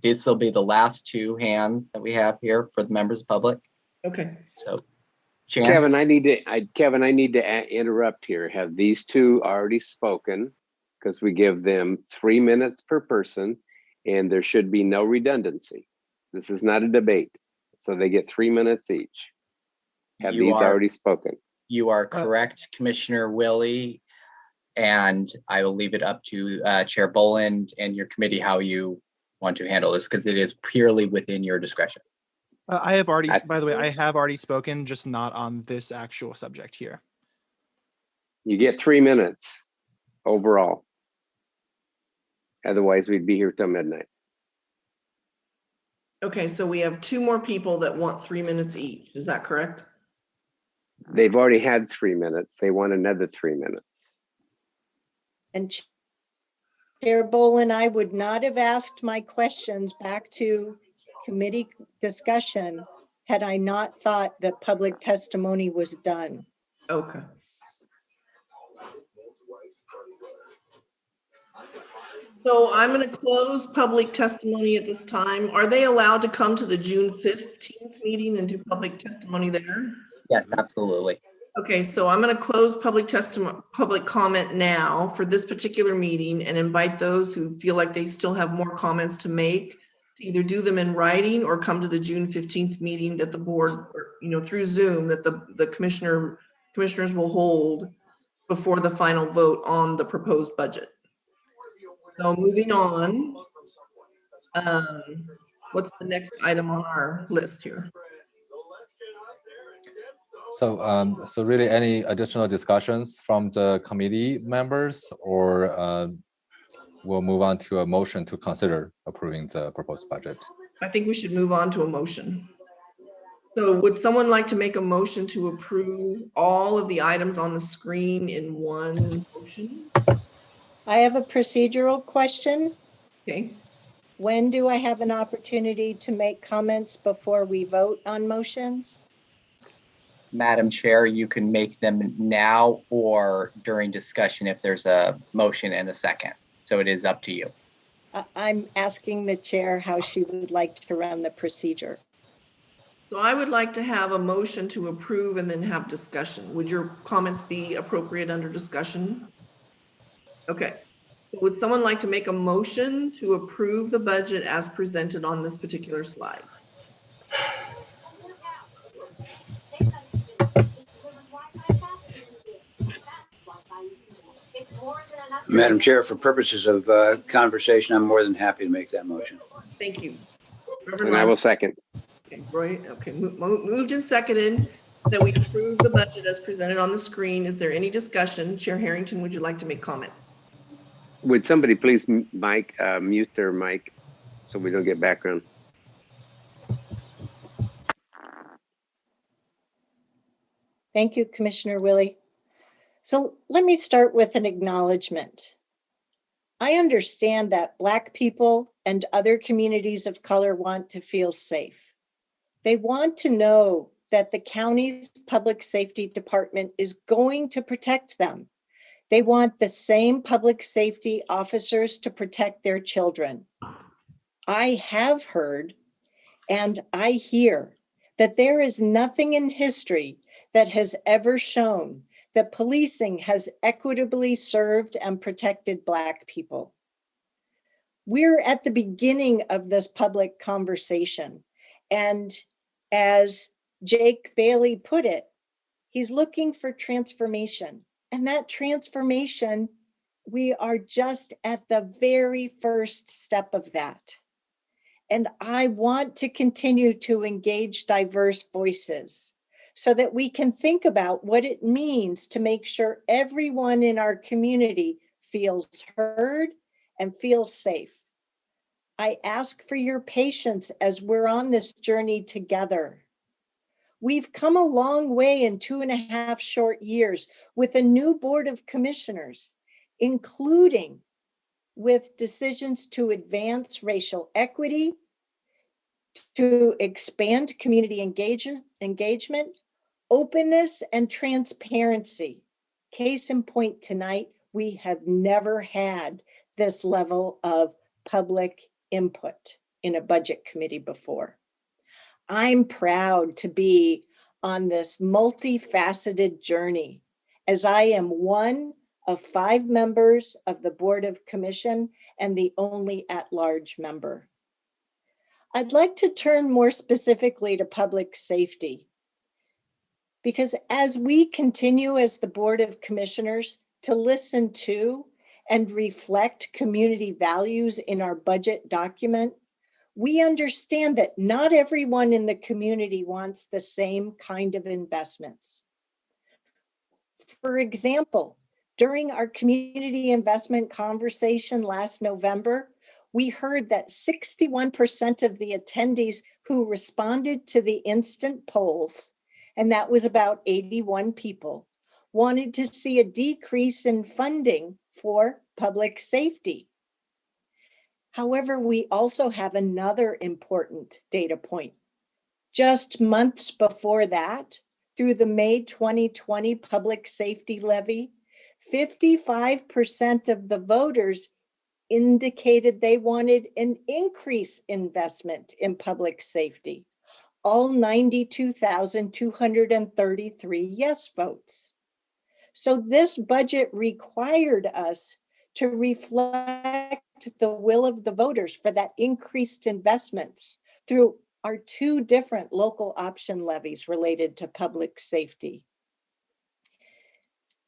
this will be the last two hands that we have here for the members of the public. Okay. So, Chance? Kevin, I need to interrupt here. Have these two already spoken? Because we give them 3 minutes per person, and there should be no redundancy. This is not a debate. So they get 3 minutes each. Have these already spoken? You are correct, Commissioner Willie. And I will leave it up to Chair Boland and your committee how you want to handle this, because it is purely within your discretion. I have already, by the way, I have already spoken, just not on this actual subject here. You get 3 minutes overall. Otherwise, we'd be here till midnight. Okay, so we have 2 more people that want 3 minutes each. Is that correct? They've already had 3 minutes. They want another 3 minutes. And Chair Bolin, I would not have asked my questions back to committee discussion had I not thought that public testimony was done. Okay. So I'm going to close public testimony at this time. Are they allowed to come to the June 15th meeting and do public testimony there? Yes, absolutely. Okay, so I'm going to close public comment now for this particular meeting and invite those who feel like they still have more comments to make to either do them in writing or come to the June 15th meeting that the board, or, through Zoom, that the commissioners will hold before the final vote on the proposed budget. So moving on, what's the next item on our list here? So, so really, any additional discussions from the committee members, or we'll move on to a motion to consider approving the proposed budget? I think we should move on to a motion. So would someone like to make a motion to approve all of the items on the screen in one motion? I have a procedural question. Okay. When do I have an opportunity to make comments before we vote on motions? Madam Chair, you can make them now or during discussion if there's a motion and a second. So it is up to you. I'm asking the chair how she would like to run the procedure. So I would like to have a motion to approve and then have discussion. Would your comments be appropriate under discussion? Okay. Would someone like to make a motion to approve the budget as presented on this particular slide? Madam Chair, for purposes of conversation, I'm more than happy to make that motion. Thank you. And I will second. Okay, Roy, okay, moved and seconded that we approve the budget as presented on the screen. Is there any discussion? Chair Harrington, would you like to make comments? Would somebody please mute their mic so we don't get background? Thank you, Commissioner Willie. So let me start with an acknowledgement. I understand that Black people and other communities of color want to feel safe. They want to know that the county's public safety department is going to protect them. They want the same public safety officers to protect their children. I have heard and I hear that there is nothing in history that has ever shown that policing has equitably served and protected Black people. We're at the beginning of this public conversation. And as Jake Bailey put it, he's looking for transformation. And that transformation, we are just at the very first step of that. And I want to continue to engage diverse voices so that we can think about what it means to make sure everyone in our community feels heard and feels safe. I ask for your patience as we're on this journey together. We've come a long way in 2.5 short years with a new Board of Commissioners, including with decisions to advance racial equity, to expand community engagement, openness and transparency. Case in point tonight, we have never had this level of public input in a budget committee before. I'm proud to be on this multifaceted journey as I am one of 5 members of the Board of Commission and the only at-large member. I'd like to turn more specifically to public safety, because as we continue as the Board of Commissioners to listen to and reflect community values in our budget document, we understand that not everyone in the community wants the same kind of investments. For example, during our community investment conversation last November, we heard that 61% of the attendees who responded to the instant polls, and that was about 81 people, wanted to see a decrease in funding for public safety. However, we also have another important data point. Just months before that, through the May 2020 public safety levy, 55% of the voters indicated they wanted an increased investment in public safety, all 92,233 yes votes. So this budget required us to reflect the will of the voters for that increased investments through our two different local option levies related to public safety.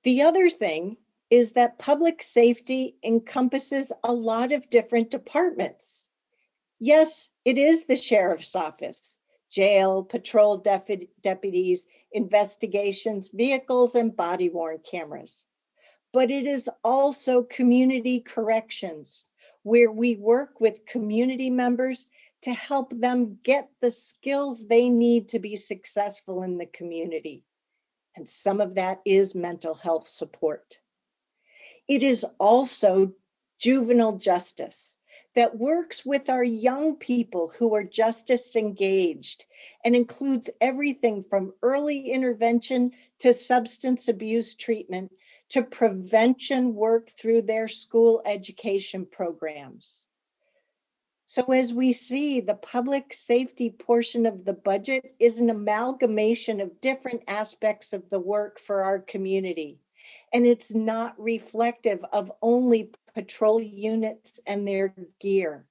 The other thing is that public safety encompasses a lot of different departments. Yes, it is the sheriff's office, jail, patrol deputies, investigations, vehicles, and body-worn cameras. But it is also community corrections, where we work with community members to help them get the skills they need to be successful in the community. And some of that is mental health support. It is also juvenile justice that works with our young people who are justice engaged and includes everything from early intervention to substance abuse treatment to prevention work through their school education programs. So as we see, the public safety portion of the budget is an amalgamation of different aspects of the work for our community. And it's not reflective of only patrol units and their gear.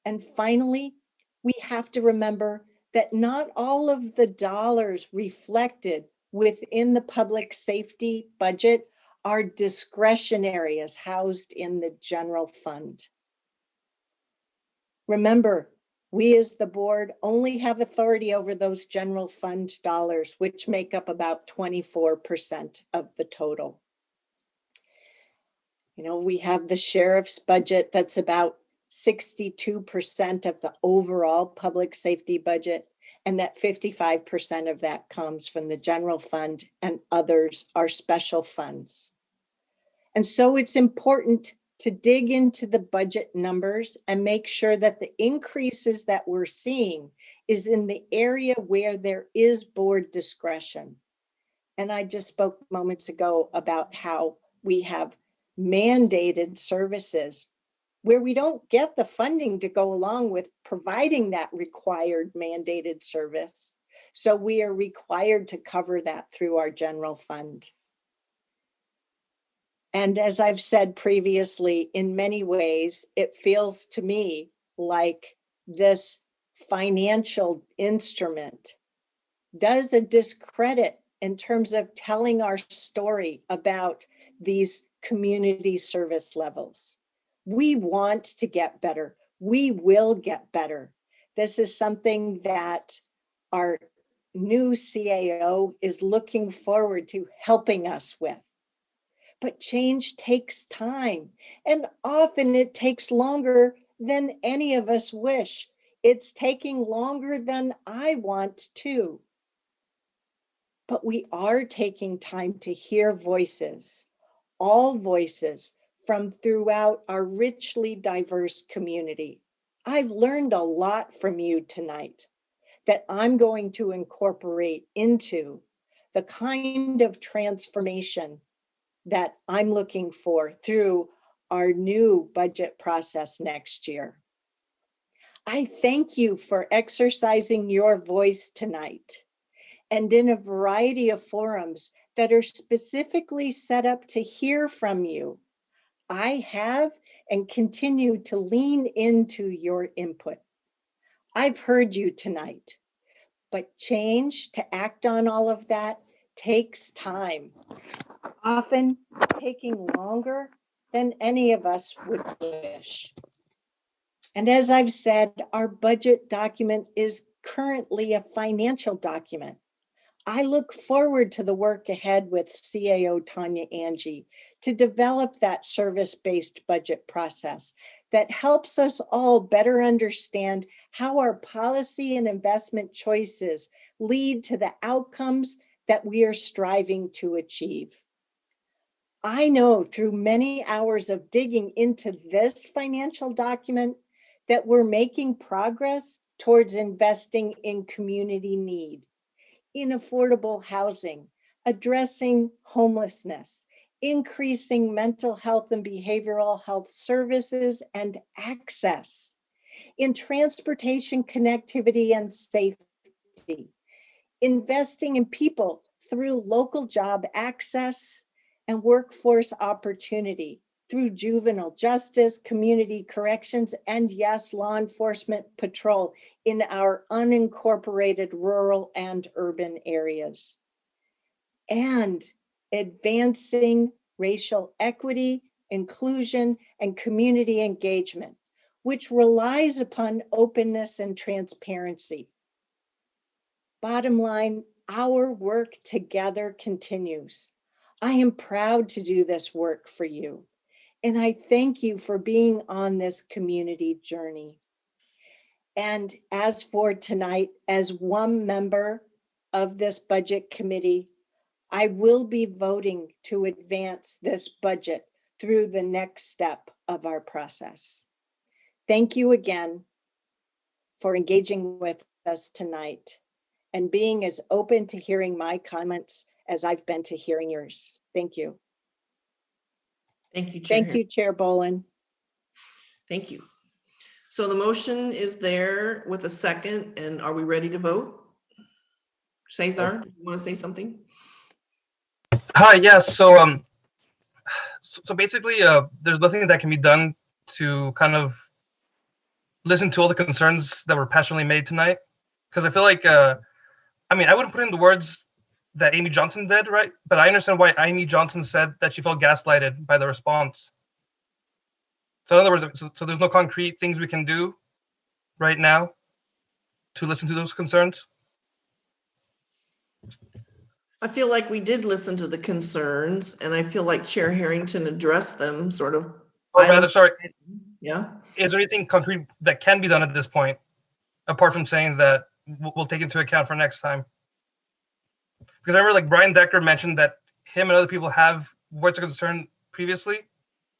And finally, we have to remember that not all of the dollars reflected within the public safety budget are discretionary as housed in the general fund. Remember, we as the board only have authority over those general fund dollars, which make up about 24% of the total. You know, we have the sheriff's budget that's about 62% of the overall public safety budget, and that 55% of that comes from the general fund and others are special funds. And so it's important to dig into the budget numbers and make sure that the increases that we're seeing is in the area where there is board discretion. And I just spoke moments ago about how we have mandated services where we don't get the funding to go along with providing that required mandated service. So we are required to cover that through our general fund. And as I've said previously, in many ways, it feels to me like this financial instrument does a discredit in terms of telling our story about these community service levels. We want to get better. We will get better. This is something that our new CAO is looking forward to helping us with. But change takes time, and often it takes longer than any of us wish. It's taking longer than I want to. But we are taking time to hear voices, all voices from throughout our richly diverse community. I've learned a lot from you tonight that I'm going to incorporate into the kind of transformation that I'm looking for through our new budget process next year. I thank you for exercising your voice tonight and in a variety of forums that are specifically set up to hear from you. I have and continue to lean into your input. I've heard you tonight, but change to act on all of that takes time, often taking longer than any of us would wish. And as I've said, our budget document is currently a financial document. I look forward to the work ahead with CAO Tanya Angie to develop that service-based budget process that helps us all better understand how our policy and investment choices lead to the outcomes that we are striving to achieve. I know through many hours of digging into this financial document that we're making progress towards investing in community need, in affordable housing, addressing homelessness, increasing mental health and behavioral health services and access, in transportation connectivity and safety, investing in people through local job access and workforce opportunity, through juvenile justice, community corrections, and yes, law enforcement patrol in our unincorporated rural and urban areas. And advancing racial equity, inclusion, and community engagement, which relies upon openness and transparency. Bottom line, our work together continues. I am proud to do this work for you. And I thank you for being on this community journey. And as for tonight, as one member of this budget committee, I will be voting to advance this budget through the next step of our process. Thank you again for engaging with us tonight and being as open to hearing my comments as I've been to hearing yours. Thank you. Thank you, Chair. Thank you, Chair Bolin. Thank you. So the motion is there with a second, and are we ready to vote? Cesar, do you want to say something? Hi, yes. So basically, there's nothing that can be done to kind of listen to all the concerns that were passionately made tonight. Because I feel like, I mean, I wouldn't put in the words that Amy Johnson did, right? But I understand why Amy Johnson said that she felt gaslighted by the response. So in other words, so there's no concrete things we can do right now to listen to those concerns? I feel like we did listen to the concerns, and I feel like Chair Harrington addressed them sort of. Or rather, sorry. Yeah. Is there anything concrete that can be done at this point, apart from saying that we'll take into account for next time? Because I remember like Brian Decker mentioned that him and other people have voiced a concern previously,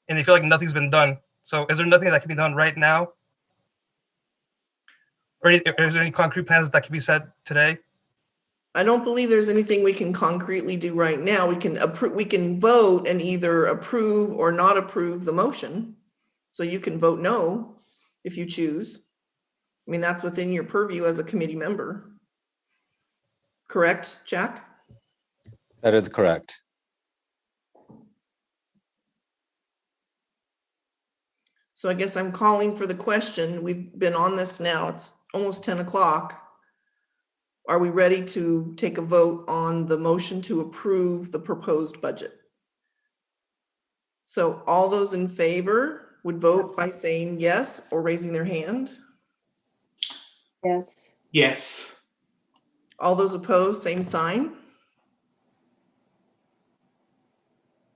and they feel like nothing's been done. So is there nothing that can be done right now? Or is there any concrete plans that can be said today? I don't believe there's anything we can concretely do right now. We can approve, we can vote and either approve or not approve the motion. So you can vote no if you choose. I mean, that's within your purview as a committee member. Correct, Jack? That is correct. So I guess I'm calling for the question. We've been on this now. It's almost 10 o'clock. Are we ready to take a vote on the motion to approve the proposed budget? So all those in favor would vote by saying yes or raising their hand. Yes. Yes. All those opposed, same sign.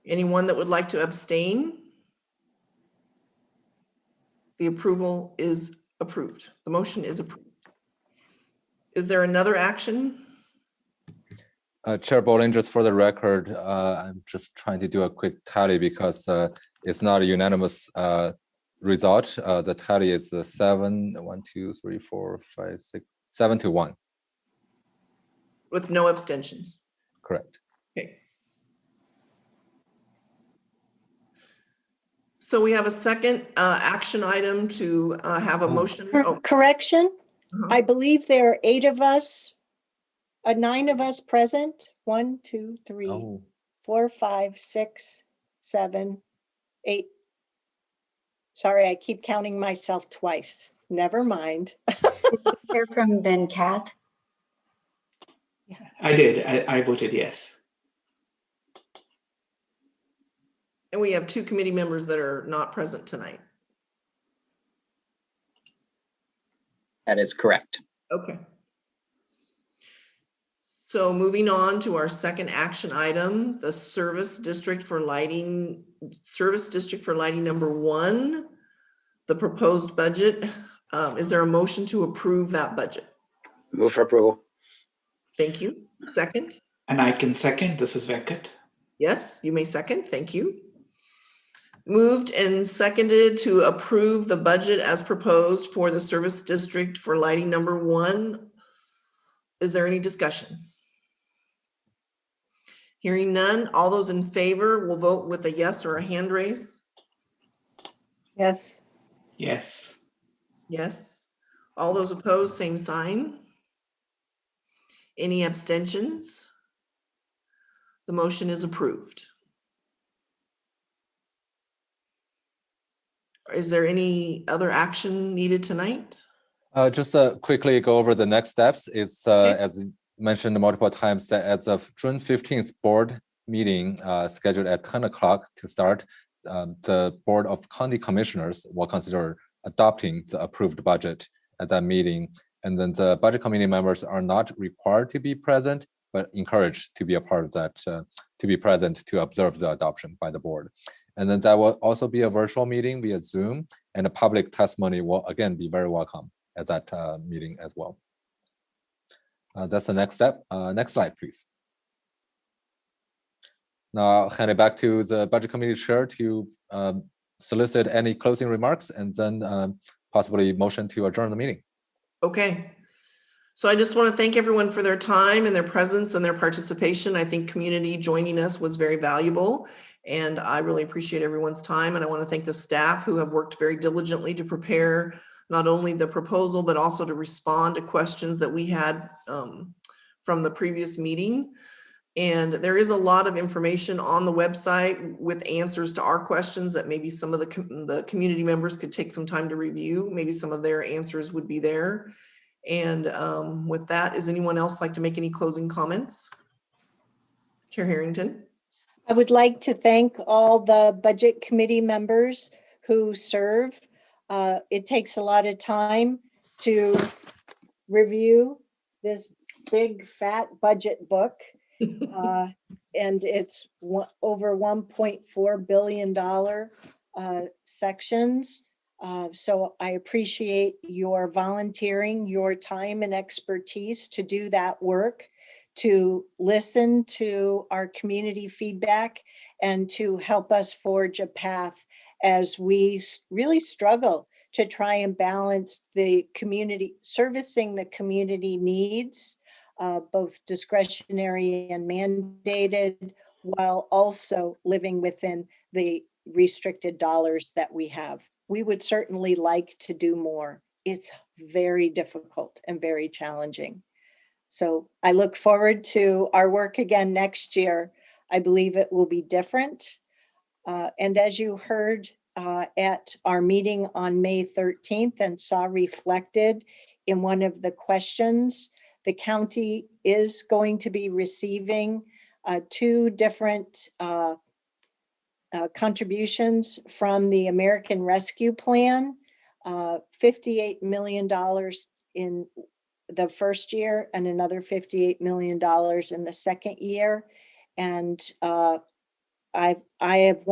Anyone that would like to abstain? The approval is approved. The motion is approved. Is there another action? Chair Bolin, just for the record, I'm just trying to do a quick tally because it's not a unanimous result. The tally is 7, 1, 2, 3, 4, 5, 6, 7 to 1. With no abstentions. Correct. Okay. So we have a second action item to have a motion. Correction. I believe there are 8 of us, 9 of us present. 1, 2, 3, 4, 5, 6, 7, 8. Sorry, I keep counting myself twice. Never mind. Hear from Ben Cat. I did. I voted yes. And we have 2 committee members that are not present tonight. That is correct. Okay. So moving on to our second action item, the service district for lighting number 1, the proposed budget. Is there a motion to approve that budget? Move for approval. Thank you. Second? And I can second. This is Venkat. Yes, you may second. Thank you. Moved and seconded to approve the budget as proposed for the service district for lighting number 1. Is there any discussion? Hearing none, all those in favor will vote with a yes or a hand raise. Yes. Yes. Yes. All those opposed, same sign. Any abstentions? The motion is approved. Is there any other action needed tonight? Just quickly go over the next steps. It's as mentioned multiple times that as of June 15th board meeting scheduled at 10 o'clock to start, the Board of County Commissioners will consider adopting the approved budget at that meeting. And then the budget committee members are not required to be present, but encouraged to be a part of that, to be present to observe the adoption by the board. And then that will also be a virtual meeting via Zoom, and the public testimony will again be very welcome at that meeting as well. That's the next step. Next slide, please. Now I'll hand it back to the budget committee chair to solicit any closing remarks and then possibly motion to adjourn the meeting. Okay. So I just want to thank everyone for their time and their presence and their participation. I think community joining us was very valuable, and I really appreciate everyone's time. And I want to thank the staff who have worked very diligently to prepare not only the proposal, but also to respond to questions that we had from the previous meeting. And there is a lot of information on the website with answers to our questions that maybe some of the community members could take some time to review. Maybe some of their answers would be there. And with that, is anyone else like to make any closing comments? Chair Harrington. I would like to thank all the budget committee members who serve. It takes a lot of time to review this big fat budget book. And it's over $1.4 billion sections. So I appreciate your volunteering, your time and expertise to do that work, to listen to our community feedback, and to help us forge a path as we really struggle to try and balance the community, servicing the community needs, both discretionary and mandated, while also living within the restricted dollars that we have. We would certainly like to do more. It's very difficult and very challenging. So I look forward to our work again next year. I believe it will be different. And as you heard at our meeting on May 13th and saw reflected in one of the questions, the county is going to be receiving 2 different contributions from the American Rescue Plan, $58 million in the first year and another $58 million in the second year. And I have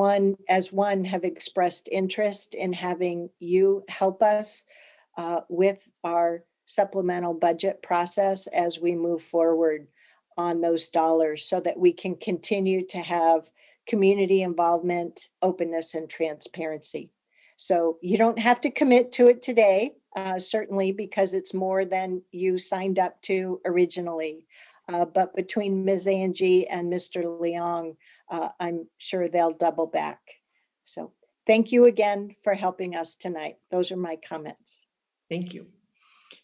have expressed interest in having you help us with our supplemental budget process as we move forward on those dollars so that we can continue to have community involvement, openness, and transparency. So you don't have to commit to it today, certainly because it's more than you signed up to originally. But between Ms. Angie and Mr. Leong, I'm sure they'll double back. So thank you again for helping us tonight. Those are my comments. Thank you.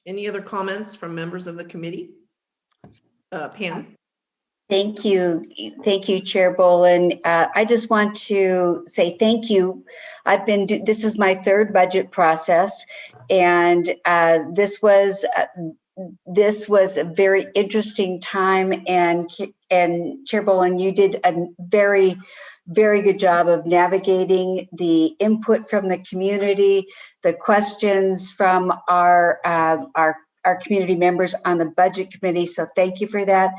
Any other comments from members of the committee? Pam? Thank you. Thank you, Chair Bolin. I just want to say thank you. This is my 3rd budget process, and this was a very interesting time, and and Chair Boland, you did a very, very good job of navigating the input from the community, the questions from our community members on the budget committee. So thank you for that.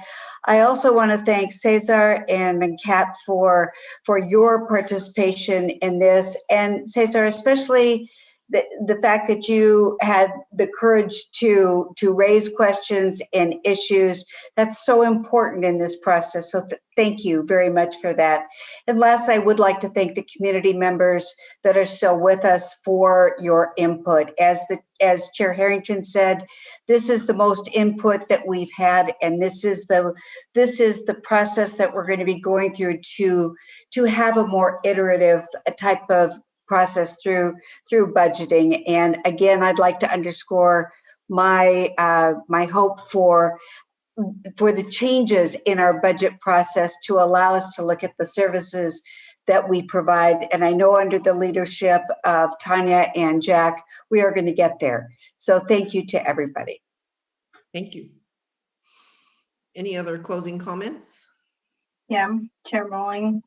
I also want to thank Cesar and Mankat for your participation in this, and Cesar, especially the fact that you had the courage to raise questions and issues. That's so important in this process. So thank you very much for that. And last, I would like to thank the community members that are still with us for your input. As Chair Harrington said, this is the most input that we've had, and this is the process that we're going to be going through to have a more iterative type of process through budgeting. And again, I'd like to underscore my hope for the changes in our budget process to allow us to look at the services that we provide. And I know under the leadership of Tanya and Jack, we are going to get there. So thank you to everybody. Thank you. Any other closing comments? Yeah, Chair Rowling.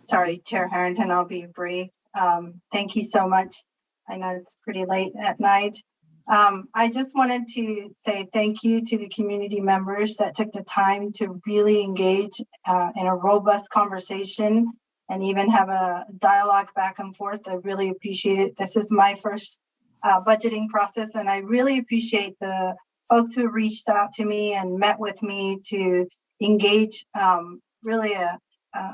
Sorry, Chair Harrington, I'll be brief. Thank you so much. I know it's pretty late at night. I just wanted to say thank you to the community members that took the time to really engage in a robust conversation and even have a dialogue back and forth. I really appreciate it. This is my first budgeting process, and I really appreciate the folks who reached out to me and met with me to engage really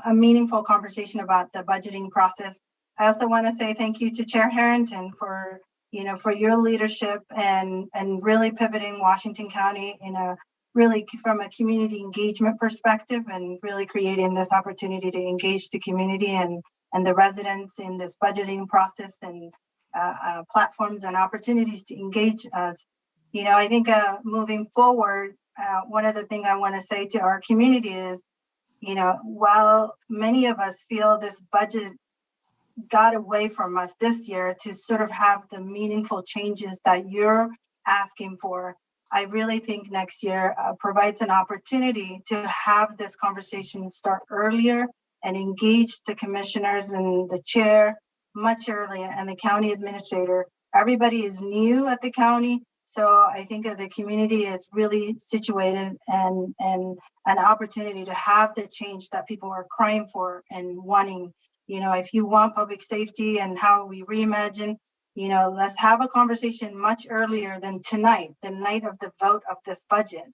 a meaningful conversation about the budgeting process. I also want to say thank you to Chair Harrington for your leadership and really pivoting Washington County in a really from a community engagement perspective, and really creating this opportunity to engage the community and the residents in this budgeting process, and platforms and opportunities to engage us. I think moving forward, one of the things I want to say to our community is, while many of us feel this budget got away from us this year to sort of have the meaningful changes that you're asking for, I really think next year provides an opportunity to have this conversation start earlier and engage the commissioners and the chair much earlier, and the county administrator. Everybody is new at the county, so I think the community is really situated and an opportunity to have the change that people are crying for and wanting. If you want public safety and how we reimagine, let's have a conversation much earlier than tonight, the night of the vote of this budget.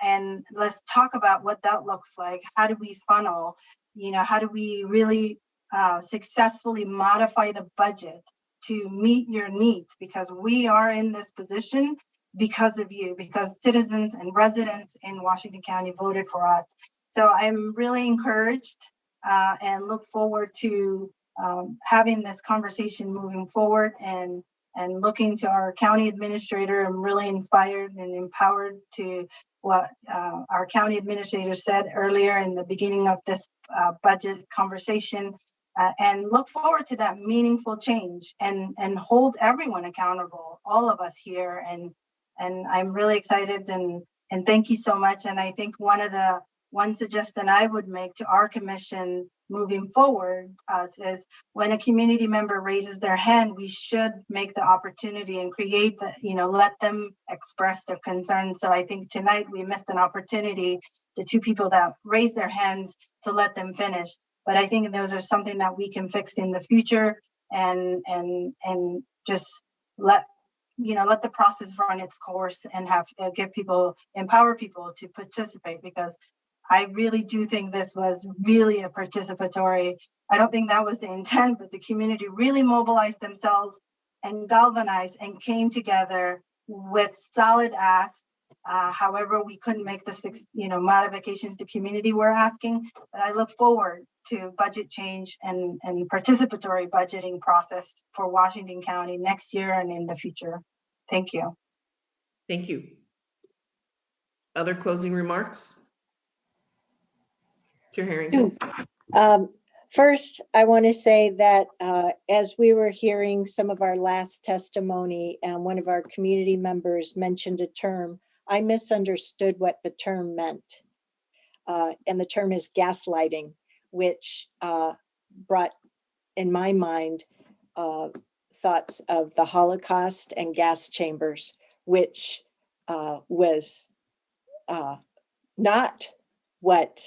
And let's talk about what that looks like. How do we funnel? How do we really successfully modify the budget to meet your needs? Because we are in this position because of you, because citizens and residents in Washington County voted for us. So I'm really encouraged and look forward to having this conversation moving forward, and looking to our county administrator. I'm really inspired and empowered to what our county administrator said earlier in the beginning of this budget conversation, and look forward to that meaningful change and hold everyone accountable, all of us here. And I'm really excited, and thank you so much. And I think one suggestion I would make to our commission moving forward is, when a community member raises their hand, we should make the opportunity and create let them express their concerns. So I think tonight we missed an opportunity, the two people that raised their hands, to let them finish. But I think those are something that we can fix in the future, and just let the process run its course, and empower people to participate, because I really do think this was really a participatory. I don't think that was the intent, but the community really mobilized themselves and galvanized and came together with solid asks. However, we couldn't make the modifications the community were asking, but I look forward to budget change and participatory budgeting process for Washington County next year and in the future. Thank you. Thank you. Other closing remarks? Chair Harrington. First, I want to say that as we were hearing some of our last testimony, and one of our community members mentioned a term, I misunderstood what the term meant. and the term is gaslighting, which brought in my mind thoughts of the Holocaust and gas chambers, which was not what,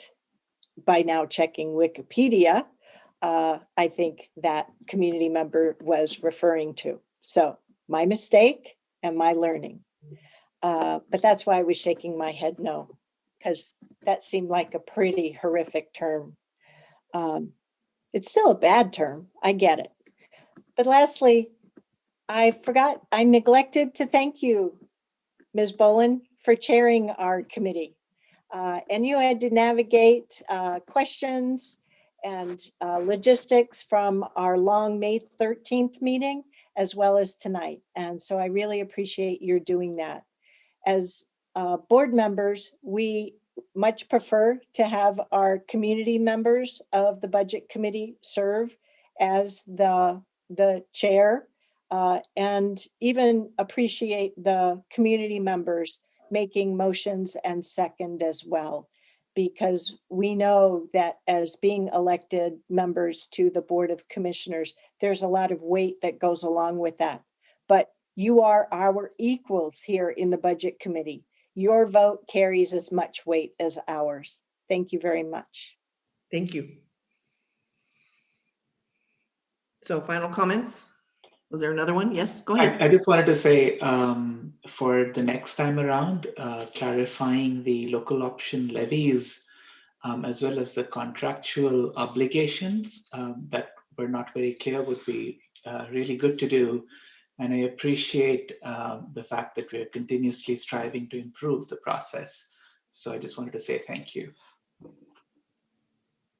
by now checking Wikipedia, I think that community member was referring to. So my mistake and my learning. But that's why I was shaking my head no, because that seemed like a pretty horrific term. It's still a bad term, I get it. But lastly, I neglected to thank you, Ms. Bolin, for chairing our committee. And you had to navigate questions and logistics from our long May 13th meeting, as well as tonight. And so I really appreciate your doing that. As board members, we much prefer to have our community members of the budget committee serve as the chair, and even appreciate the community members making motions and second as well, because we know that as being elected members to the Board of Commissioners, there's a lot of weight that goes along with that. But you are our equals here in the Budget Committee. Your vote carries as much weight as ours. Thank you very much. Thank you. So final comments? Was there another one? Yes, go ahead. I just wanted to say, for the next time around, clarifying the local option levies, as well as the contractual obligations that were not very clear would be really good to do. And I appreciate the fact that we're continuously striving to improve the process. So I just wanted to say thank you.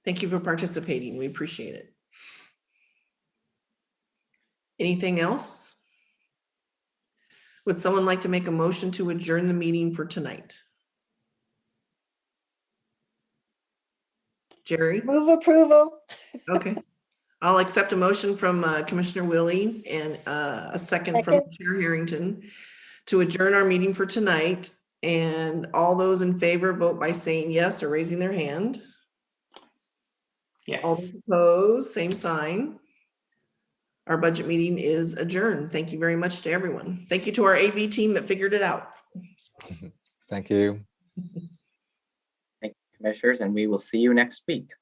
Thank you for participating. We appreciate it. Anything else? Would someone like to make a motion to adjourn the meeting for tonight? Jerry? Move approval. Okay. I'll accept a motion from Commissioner Willie and a second from Chair Harrington to adjourn our meeting for tonight. And all those in favor vote by saying yes or raising their hand. Yes. All those opposed, same sign. Our budget meeting is adjourned. Thank you very much to everyone. Thank you to our AV team that figured it out. Thank you. Thank you, commissioners, and we will see you next week.